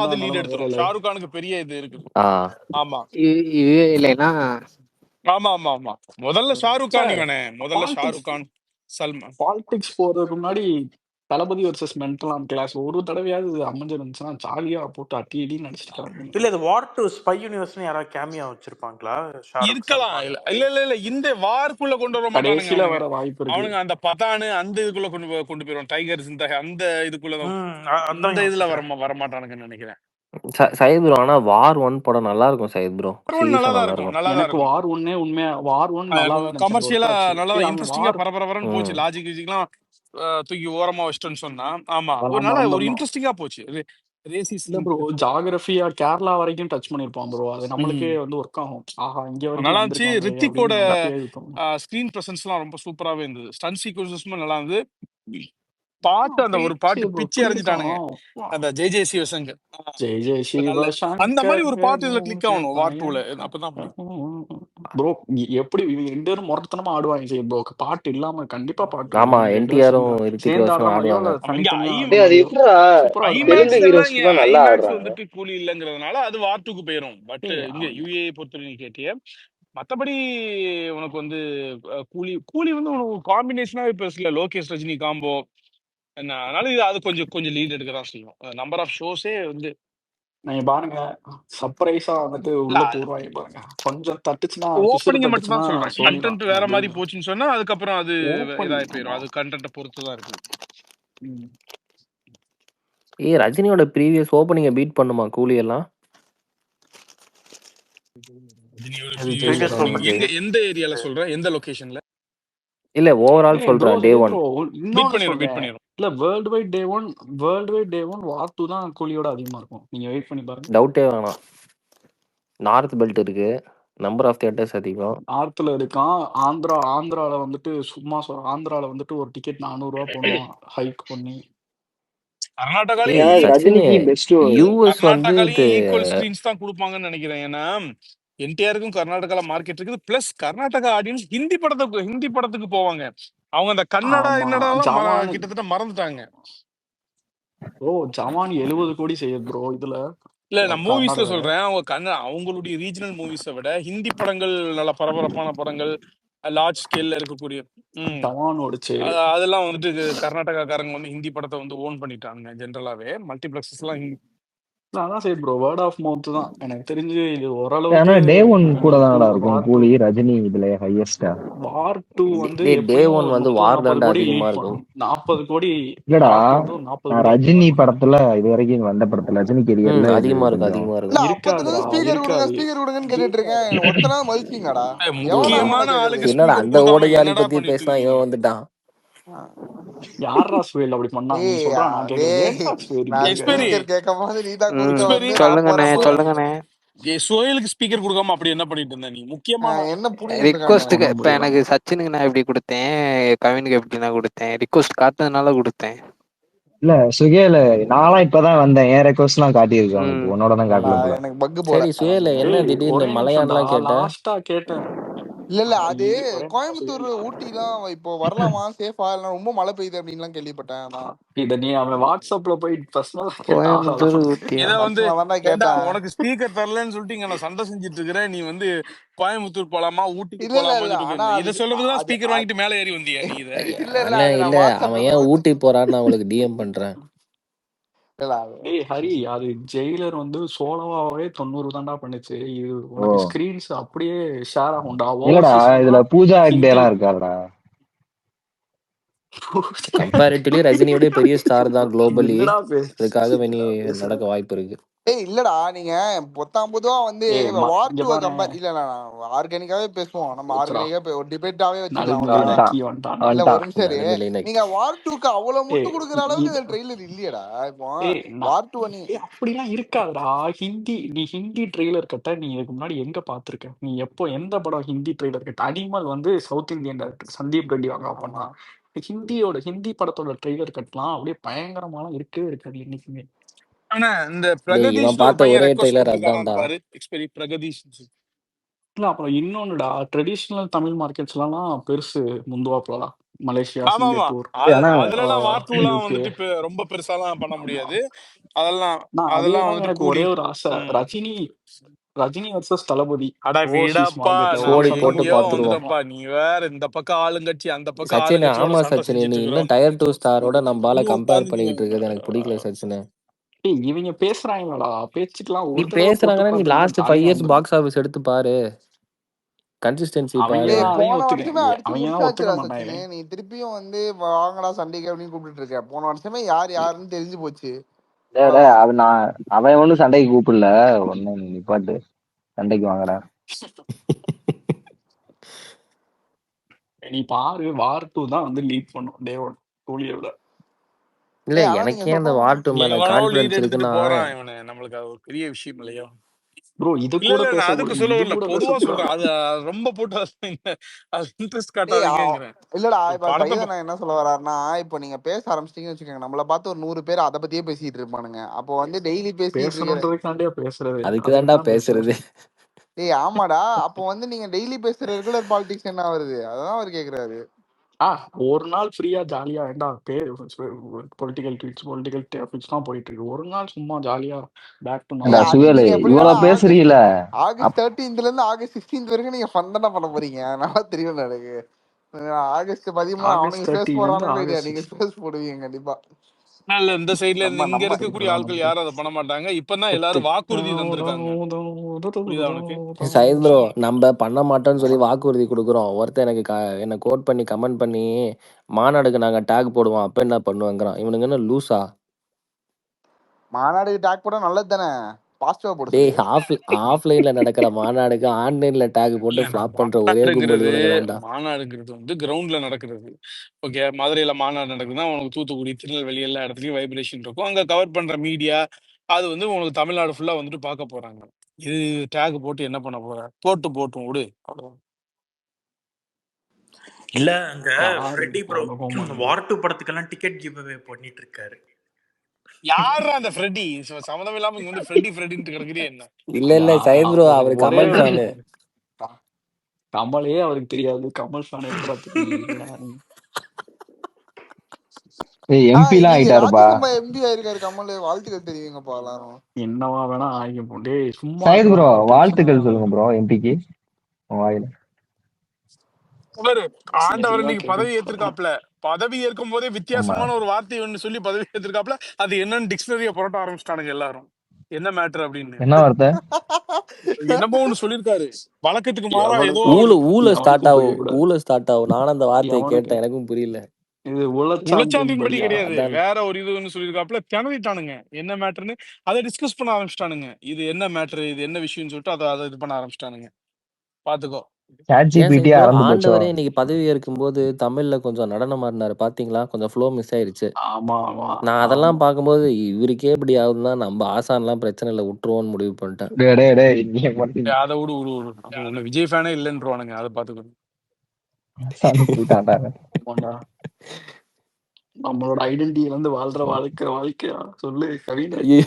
அது லீட் எடுத்துரும். ஷாருக் கானுக்கு பெரிய இது இருக்கு. ஆமா யுஏஇலனா ஆமா முதல்ல ஷாருக் கான் இவனே, முதல்ல ஷாருக் கான் சல்மான். பாலிடிக்ஸ் போறதுக்கு முன்னாடி தளபதி வர்சஸ் மென்டல் கிளாஸ் ஒரு தடவையாவது அமைஞ்சிருந்துச்சுன்னா ஜாலியா போட்டு அட்டி அடின்னு நடிச்சிருக்காங்க. இல்ல இது வார் டு ஸ்பை யூனிவர்ஸ்னு யாராவது கேமியா வச்சிருப்பாங்களா? இருக்கலாம். இல்ல இந்த வார்க்குள்ள கொண்டு வர கடைசியில வர வாய்ப்பு இருக்கு. அவனுங்க அந்த பதானு அந்த இதுக்குள்ள கொண்டு போயிடும். டைகர்ஸ் அந்த இதுக்குள்ள அந்த இதுல வர மாட்டானுங்கன்னு நினைக்கிறேன். சையத் ப்ரோ ஆனா வார் 1 படம் நல்லா இருக்கும். சையத் ப்ரோ நல்லா தான் இருக்கும். எனக்கு வார் 1 உண்மையா வார் 1 நல்லா கமர்ஷியலா நல்லா இன்ட்ரெஸ்டிங்கா பரபரன்னு போச்சு. லாஜிக் கிஜிக்லாம் தூக்கி ஓரமா வச்சிட்டோன்னு சொன்னா ஆமா ஒரு நல்ல ஒரு இன்ட்ரெஸ்டிங்கா போச்சு. ரேசிஸ்ல ப்ரோ ஜியோகிராஃபியா கேரளா வரைக்கும் டச் பண்ணிருப்பான் ப்ரோ. அது நம்மளுக்கே வந்து ஒர்க் ஆகும். ஆஹா இங்க வரைக்கும் நல்லா இருந்துச்சு. ரித்திக்கோட ஸ்கிரீன் பிரசன்ஸ்லாம் ரொம்ப சூப்பராவே இருந்தது. ஸ்டன் சீக்வன்சஸும் நல்லா இருந்தது. பாட்டு அந்த ஒரு பாட்டு பிச்சு அறிஞ்சிட்டானுங்க. அந்த ஜெய் சிவசங்கர் அந்த மாதிரி ஒரு பாட்டு இதுல கிளிக் ஆகணும் வார் 2ல. அப்பதான் ப்ரோ எப்படி ரெண்டு பேரும் முரட்டத்தனமா ஆடுவாங்க. சரி ப்ரோ பாட்டு இல்லாம கண்டிப்பா பாட்டு. ஆமா என்டிஆரும் ரித்திக் ரோஷனும் ஆடுவாங்க. வந்துட்டு கூலி இல்லங்கிறதுனால அது வார் 2க்கு போயிரும். பட் இங்க யுஏ பொறுத்தவரைக்கும் கேட்டிய மத்தபடி உனக்கு வந்து கூலி வந்து உனக்கு காம்பினேஷனாவே பேசல. லோகேஷ் ரஜினி காம்போ என்ன, அதனால இது அது கொஞ்சம் லீட் எடுக்கதான் செய்யும். நம்பர் ஆஃப் ஷோஸே வந்து நீங்க பாருங்க சர்ப்ரைஸா வந்துட்டு உள்ள போடுவாங்க பாருங்க. கொஞ்சம் தட்டுச்சுன்னா ஓப்பனிங் மட்டும் தான் சொல்றேன். கண்டென்ட் வேற மாதிரி போச்சுன்னு சொன்னா அதுக்கப்புறம் அது இதாகி போயிடும். அது கண்டென்ட்டை பொறுத்து தான் இருக்கு. ரஜினியோட ப்ரீவியஸ் ஓப்பனிங்கை பீட் பண்ணுமா கூலி எல்லாம்? எந்த ஏரியால சொல்ற, எந்த லொகேஷன்ல? இல்ல ஓவரால் சொல்றேன். டே 1 பீட் பண்ணிரும். இல்ல வேர்ல்ட் வைட் டே 1 வார் 2 தான் கூலியோட அதிகமா இருக்கும். நீங்க வெயிட் பண்ணி பாருங்க. டவுட்டே வேணாம். நார்த் பெல்ட் இருக்கு, நம்பர் ஆஃப் தியேட்டர்ஸ் அதிகம். நார்த்ல இருக்கான். ஆந்திரால வந்துட்டு சும்மா ஆந்திரால வந்துட்டு ஒரு டிக்கெட் 400 ரூபாய் போடுவான் ஹைக் பண்ணி. கர்நாடகாலையும் ஈக்குவல் ஸ்கிரீன்ஸ் தான் கொடுப்பாங்கன்னு நினைக்கிறேன். ஏன்னா என்டிஆருக்கும் கர்நாடகால மார்க்கெட் இருக்குது. பிளஸ் கர்நாடகா ஆடியன்ஸ் ஹிந்தி படத்துக்கு போவாங்க. அவங்க அந்த கன்னடா கிட்டத்தட்ட மறந்துட்டாங்க. ப்ரோ ஜவான் 70 கோடி செய்யுது ப்ரோ. இதுல இல்ல நான் மூவிஸ்ல சொல்றேன். அவங்களுடைய ரீஜனல் மூவிஸை விட ஹிந்தி படங்கள் நல்ல பரபரப்பான படங்கள், லார்ஜ் ஸ்கேல்ல இருக்கக்கூடிய அதெல்லாம் வந்துட்டு கர்நாடகாக்காரங்க வந்து ஹிந்தி படத்தை வந்து ஓன் பண்ணிட்டாங்க. ஜென்ரலாவே மல்டிபிளெக்ஸஸ் எல்லாம் ஹிந்தி. அதான் சரி ப்ரோ வேர்ட் ஆஃப் மவுத் தான் எனக்கு தெரிஞ்சு. இது ஓரளவு ஆனா டே 1 கூட தானடா இருக்கும் கூலி ரஜினி இதுல ஹையஸ்டா. வார் 2 வந்து டே 1 வந்து வார் தான்டா அதிகமா இருக்கும். 40 கோடி. இல்லடா ரஜினி படத்துல இது வரைக்கும் வந்த படத்துல ரஜினி கெரியர்ல அதிகமா இருக்கும். ஸ்பீக்கர் கொடுங்கன்னு கேட்டுட்டு இருக்கேன். ஒத்தனா மதிக்கீங்கடா. முக்கியமான ஆளுக்கு என்னடா அந்த ஓடையாளி பத்தி பேசினா இவன் வந்துட்டான். யாரா சுவேல் அப்படி பண்ணாங்க சொல்றா? நான் சொல்லுங்கண்ணே. சுவேலுக்கு ஸ்பீக்கர் கொடுக்காம அப்படி என்ன பண்ணிட்டு இருந்த நீ? முக்கியமா என்ன ரிக்வெஸ்ட்க்கு இப்ப எனக்கு சச்சினுக்கு நான் எப்படி கொடுத்தேன், கவினுக்கு எப்படி நான் கொடுத்தேன், ரிக்வெஸ்ட் காட்டுறதுனால கொடுத்தேன். இல்ல சுகேல நான்லாம் இப்பதான் வந்தேன். என் ரெக்வஸ்ட் எல்லாம் காட்டியிருக்கு அவனுக்கு. உன்னோட தான் காட்டல போல. எனக்கு பக்கு போல சரி சுயல அதான். என்ன ஏய் திடீர்னு ஒரே நிமிஷம்டா, மலையான்லாம் கேட்ட? லாஸ்டா கேட்டேன். இல்ல அது ஒரே கோயம்புத்தூர் ஊட்டிலாம் இப்போ வரலாமா சேஃபா இல்ல ரொம்ப மழை பெய்யுது அப்படின்லாம் கேள்விப்பட்டேன். அதான் இத நீ அவன் வாட்ஸ்அப்ல போய் பர்சனலா கேட்டா கோயம்புத்தூர் ஊட்டியா? இத வந்து பர்சனலா தான்டா ஏண்டா கேட்டேன். உனக்கு ஸ்பீக்கர் தரலன்னு சொல்லிட்டு இங்க நான் சண்டை செஞ்சுட்டு இருக்கிறேன். நீ வந்து கோயம்புத்தூர் போலாமா ஊட்டிக்கு இல்ல இல்ல இல்ல போலாமான்னு ஆனா போயிருந்த. அது இதை சொல்றதுதான் அது ஸ்பீக்கர் வாங்கிட்டு மேலே ஏறி வந்தியா நீ? இத இல்ல இல்ல அண்ணே அது இல்ல நான் அவன் வாட்ஸ்அப்ல ஏன் ஊட்டி போறான்னு நான் உங்களுக்கு டிஎம் பண்றேன். இல்ல அது டேய் ஹரி, அது ஜெயிலர் வந்து சோலோவாவே 90 தான்டா பண்ணுச்சு. இது ஓ உனக்கு ஸ்கிரீன்ஸ் அப்படியே ஷேர் ஆகும்டா. இல்லடா ஓவர்சீஸ் இதுல பூஜா ஹெக்டே ஹிந்தி எல்லாம் இருக்காருடா. கம்பேரிட்டிவ்லி ரஜினியோட பெரிய ஸ்டார் தான் குளோபலி. என்னடா அதுக்காக நீ பேசுற? நடக்க வாய்ப்பு இருக்கு. இல்லடா நீங்க பொதுவா வந்து வார் இங்க 2 பாரு, கம்பேர் இல்ல ஆர்கானிக்காவே பேசுவோம். நம்ம போச்சுடா, ஆர்கானிக்கா ஒரு டிபேட்டாவே வச்சுக்கலாம் நடுநிலை ஓகேவா? நக்கி வந்துட்டான் வந்துட்டான்டா. இல்ல ஒரு வந்துட்டான். நிமிஷம் இரு. நடுநிலை நீங்க நக்கி. வார் 2க்கு அவ்வளவு முட்டு ஏய் கொடுக்குற அளவுக்கு இது இந்த ட்ரெய்லர் இல்லையடா. இப்போ நான் வார் 2 நீ அப்படிலாம் இருக்காதுடா. நீ ஹிந்தி ட்ரெய்லர் கட்ட நீ இதுக்கு முன்னாடி எங்க பாத்திருக்க? நீ எப்போ எந்த படம் ஹிந்தி ட்ரெய்லர் கட்ட? அனிமல் வந்து south Indian director Sandeep Reddy வாங்க ஆமா பண்ணா. ஹிந்தி படத்தோட ட்ரெய்லர் கட்டலாம் அப்படியே பயங்கரமாலாம் இருக்கவே இருக்காது என்னைக்குமே. ஆனா இந்த டேய் இவன் பிரகதீஷ்னு ஒரு பார்த்த பையன் ஒரே ரெக்வஸ்ட் ட்ரெய்லர் கொடுத்துருக்கான் அதான்டா. பாரு. எக்ஸ்பெரி பிரகதீஷ். இல்ல அப்புறம் இன்னொன்னுடா, ட்ரெடிஷ்னல் தமிழ் மார்க்கெட்ஸ் எல்லாம் பெருசு முந்துவாப்புலலாம். மலேசியா, ஆமா ஆமா, சிங்கப்பூர், ஆனா அதுலலாம் வார்டூலாம் யூகே. வந்துட்டு இப்ப ரொம்ப பெருசாலாம் பண்ண முடியாது. அதெல்லாம் அதெல்லாம் அதேதான் வந்துட்டு எனக்கு கூடி. ஒரே ஒரு ஆசை. ரஜினி வர்சஸ் தளபதி அடா ஓவர்சீஸ் விடப்பா, மார்க்கெட்ல நம்ம கோடி ஓபன் போட்டு எங்கேயோ பண்ணணும். பார்த்துருவோம். வந்துட்டப்பா. நீ வேற இந்த பக்கம் ஆளுங்கட்சி அந்த பக்கம் சச்சின் ஆளுங்கட்சியோட ஆமா சண்டை சச்சின், நீ செஞ்சுட்டு இன்னும் இருக்கிறோம். டயர் 2 ஸ்டாரோட நம்மளால இன்னும் கம்பேர் உட்காந்து பண்ணிக்கிட்டு இருக்கிறது எனக்கு பிடிக்கல சச்சின். ஏய் இவங்க பேசுறாங்கடா, பேச்சுக்கலாம் நீ ஒரு தடவை போட்டு பேசுறாங்கன்னா நீ பார்த்தீங்கன்னா லாஸ்ட் 5 ஜாலியா இயர்ஸ் வந்துடும். பாக்ஸ் ஆஃபீஸ் எடுத்து பாரு, கன்சிஸ்டன்சி அவங்க பாரு. தான் அதையும் போன வருஷமே அடிச்சு அவங்க தான் ஒத்துக்க முடிச்சாச்சுடா மாட்டாங்க. சச்சின். நீ திருப்பியும் வந்து வாங்கடா சண்டைக்கு அப்படின்னு கூப்பிட்டு இருக்க. போன வருஷமே யாருன்னு தெரிஞ்சு போச்சு. டேய் டேய் அவன் ஒண்ணும் சண்டைக்கு கூப்பிடல. ஒண்ணு நிப்பாட்டு, சண்டைக்கு வாங்கடா. நீ பாரு, வார் 2 தான் வந்து லீட் பண்ணும் டேவோட கூலியோட. இல்ல ஆனா நீங்க எனக்கே அந்த சொல்ற வார் 2 மேல எவனோ லீட் கான்பிடன்ஸ் எடுத்துட்டு இருக்குன்னா, போறான் இவனு. நம்மளுக்கு அது ஒரு பெரிய விஷயம் இல்லையோ? ப்ரோ இது இல்ல கூட இல்ல, நான் பேச அதுக்கு சொல்ல இது வரல, கூட பொதுவா சொல்றேன். அது ரொம்ப போட்டு அது இன்ட்ரெஸ்ட் காட்டாதீங்கிறேன். இல்லடா ஒரு இப்ப படத்தை சைதன் நான் என்ன சொல்ல வர்றாருன்னா, இப்போ நீங்க பேச ஆரம்பிச்சிட்டீங்கன்னு வச்சுக்கோங்க, நம்மள பார்த்து ஒரு 100 பேர் அதை பத்தியே பேசிட்டு இருப்பானுங்க. அப்போ வந்து டெய்லி பேசிட்டு இருக்கிற பேசணுன்றதுக்காண்டியா பேசுறது, அதுக்கு அதுக்கு தான்டா தான் பேசுறது. பேசுறது. ஆமாடா. அப்போ வந்து நீங்க டெய்லி பேசுற ரெகுலர் பாலிடிக்ஸ் என்ன வருது? அதான் அவர் கேக்குறாரு. ஒரு நாள் ஃப்ரீயா ஜாலியா ஏண்டா பொலிட்டிக்கல் ட்வீட்ஸ் பொலிட்டிக்கல் டாபிக்ஸ் தான் போயிட்டு இருக்கு. ஒரு நாள் சும்மா ஜாலியா பேக் டு நார்மல். அது சுயலு நீங்க எப்படின்னா இவ்வளவு பேசுறீல. ஆகஸ்ட் 13th இருந்து ஆகஸ்ட் 16th வரைக்கும் நீங்க ஃபன் தானே பண்ண போறீங்க. நல்லா தெரியும் எனக்கு. ஆகஸ்ட் 13 அவனுங்க ஆகஸ்ட் ஸ்பேஸ் 30 போறானுங்களோ இல்லையா, நீங்க ஸ்பேஸ் போடுவீங்க கண்டிப்பா. இல்ல, இந்த சைட்ல இருந்து நம்ம இங்க நம்ம இருக்கக்கூடிய ஆட்கள் யாரும் அதை பண்ண மாட்டாங்க. இப்பதான் எல்லாரும் வாக்குறுதி தந்திருக்காங்க. புரியுதா உனக்கு? சைத் ப்ரோ, நம்ம பண்ண மாட்டோம்னு சொல்லி வாக்குறுதி கொடுக்குறோம். ஒருத்தன் எனக்கு என்ன கோட் பண்ணி கமெண்ட் பண்ணி மாநாடுக்கு நாங்க டேக் போடுவோம் அப்ப என்ன பண்ணுவாங்கிறான். இவனுங்க என்ன லூசா? மாநாடு டாக் போட நல்லது தானே, பாசிட்டிவா போட டேய் சொல்லு. ஆஃப்லைன்ல நடக்கிற மாநாடுக்கு ஆன்லைன்ல டேக் போட்டு இல்ல, ஃபிளாப் பண்ற ஒரே கும்பல் இவனுங்க தான்டா. மாநாடுங்கிறது வந்து கிரவுண்ட்ல நடக்கிறது. ஓகே, மதுரையில மாநாடு நடக்குதுன்னா உனக்கு தூத்துக்குடி, திருநெல்வேலி எல்லா இடத்துலயும் வைப்ரேஷன் இருக்கும். அங்க கவர் பண்ற மீடியா அது வந்து உங்களுக்கு தமிழ்நாடு ஃபுல்லா வந்துட்டு பார்க்க போறாங்க. இது டேக் போட்டு என்ன பண்ண போற? போட்டும் விடு, அவ்வளவுதான். இல்ல அங்க யாரும் ஃப்ரெட்டி ப்ரோ போக மாட்டாங்க. வார் 2 படத்துக்கெல்லாம் டிக்கெட் கிவ் அவே பண்ணிட்டு இருக்காரு. யாரா அந்த ஃப்ரெட்டி? சம்மந்தம் இல்லாம இங்க வந்து ஃப்ரெட்டின்ட்டு கிடக்குறியே என்ன? இல்ல சைத் ப்ரோ, அவரு ஒரே கமல் ஃபேனு. கமலே அவருக்கு தெரியாது, கமல் ஃபேன் எப்படா தெரியும்? எம்பி எல்லாம் இன்னைக்கு ஆயிட்டாருப்பா. ராஜ்யசபா எம்பி ஆயிருக்காரு கமல். வாழ்த்துக்கள் தெரிவிங்கப்பா எல்லாரும். என்னவா வேணா ஆகிப்போம். டேய் சும்மா சைத் ப்ரோ டென்ஷன் வாழ்த்துக்கள் சொல்லுங்க ப்ரோ எம்பிக்கு வாயில. ஆண்டவர் இன்னைக்கு பதவி கேட்க. ஏத்திருக்காப்ல. பதவி ஏற்கும் போதே ஆமா வித்தியாசமான ஒரு வார்த்தை ஒன்று சொல்லி பதவி ஏத்திருக்காப்ல. அது என்னன்னு டிக்ஷனரியை புரட்ட ஆரம்பிச்சிட்டானுங்க எல்லாரும். என்ன மேட்டர் அப்படின்னு. என்ன வார்த்தை? என்னமோ ஒண்ணு சொல்லியிருக்காரு. வழக்கத்துக்கு மாறா ஏதோ ஊழ ஸ்டார்ட் எவனுக்கும் ஸ்டார்ட் ஆகும். நானும் அந்த வார்த்தையை எவனுக்கு கேட்டேன், எனக்கும் புரியல. இது உளச்சான்றின் படி படியா? கிடையாது, அதான் வேற ஒரு இதுன்னு சொல்லியிருக்காப்ல. திணறிட்டானுங்க என்ன மேட்டர்னு. அதை டிஸ்கஸ் பண்ண ஆரம்பிச்சிட்டானுங்க. இது என்ன மேட்டர், இது என்ன விஷயம்னு சொல்லிட்டு அதை இது பண்ண ஆரம்பிச்சிட்டானுங்க. பாத்துக்கோ. ஏன் சைத் ChatGPT ப்ரோ, அறந்து போச்சோ. ஆண்டவரே இன்னைக்கு பதவி ஏற்கும் போது தமிழ்ல கொஞ்சம் நடனம் ஆடினாரு பாத்தீங்களா? கொஞ்சம் ஃப்ளோ மிஸ் ஆயிருச்சு. ஆமா நான் அதெல்லாம் பார்க்கும்போது இவருக்கே இப்படி ஆகுதுன்னா நம்ம ஆசான்லாம் பிரச்சனை இல்லை விட்டுருவோன்னு முடிவு பண்ணிட்டேன். அதை விடு. அப்போ ஒண்ணு விஜய் ஃபேனே இல்லைன்றவானுங்க. அதை பாத்துக்கோ. நம்மளோட ஐடென்டிட்டில இருந்து வாழ்ற வாழ்க்கையா சொல்லு கவிதை. ஐயோ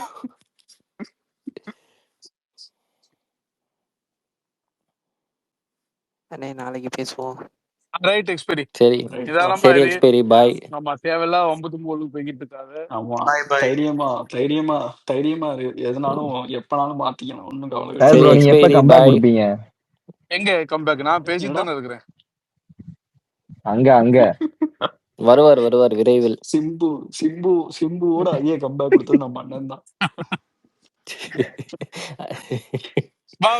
அண்ணே நாளைக்கு பேசுவோம். Right expiry. சரி இதானப்பா சரி இது. எக்ஸ்பெரி பாய். நம்ம தேவையில்லா 9 போய்கிட்டு இருக்காது. ஆமா பாய் பாய். தைரியமா இரு. எதுனாலும் எப்பனாலும் மாத்திக்கலாம். ஒண்ணும் கவலை சார் சரி ப்ரோ நீங்க எப்ப எக்ஸ்பெரி கம்பேக் பாய். கொடுப்பீங்க? எங்க கம்பேக்? நான் பேசிட்டு என்னடா தானே இருக்கிறேன். அங்க வருவார் விரைவில். சிம்புவோட ஐயா கம்பேக் கொடுத்தது நம்ம அண்ணன் தான். வா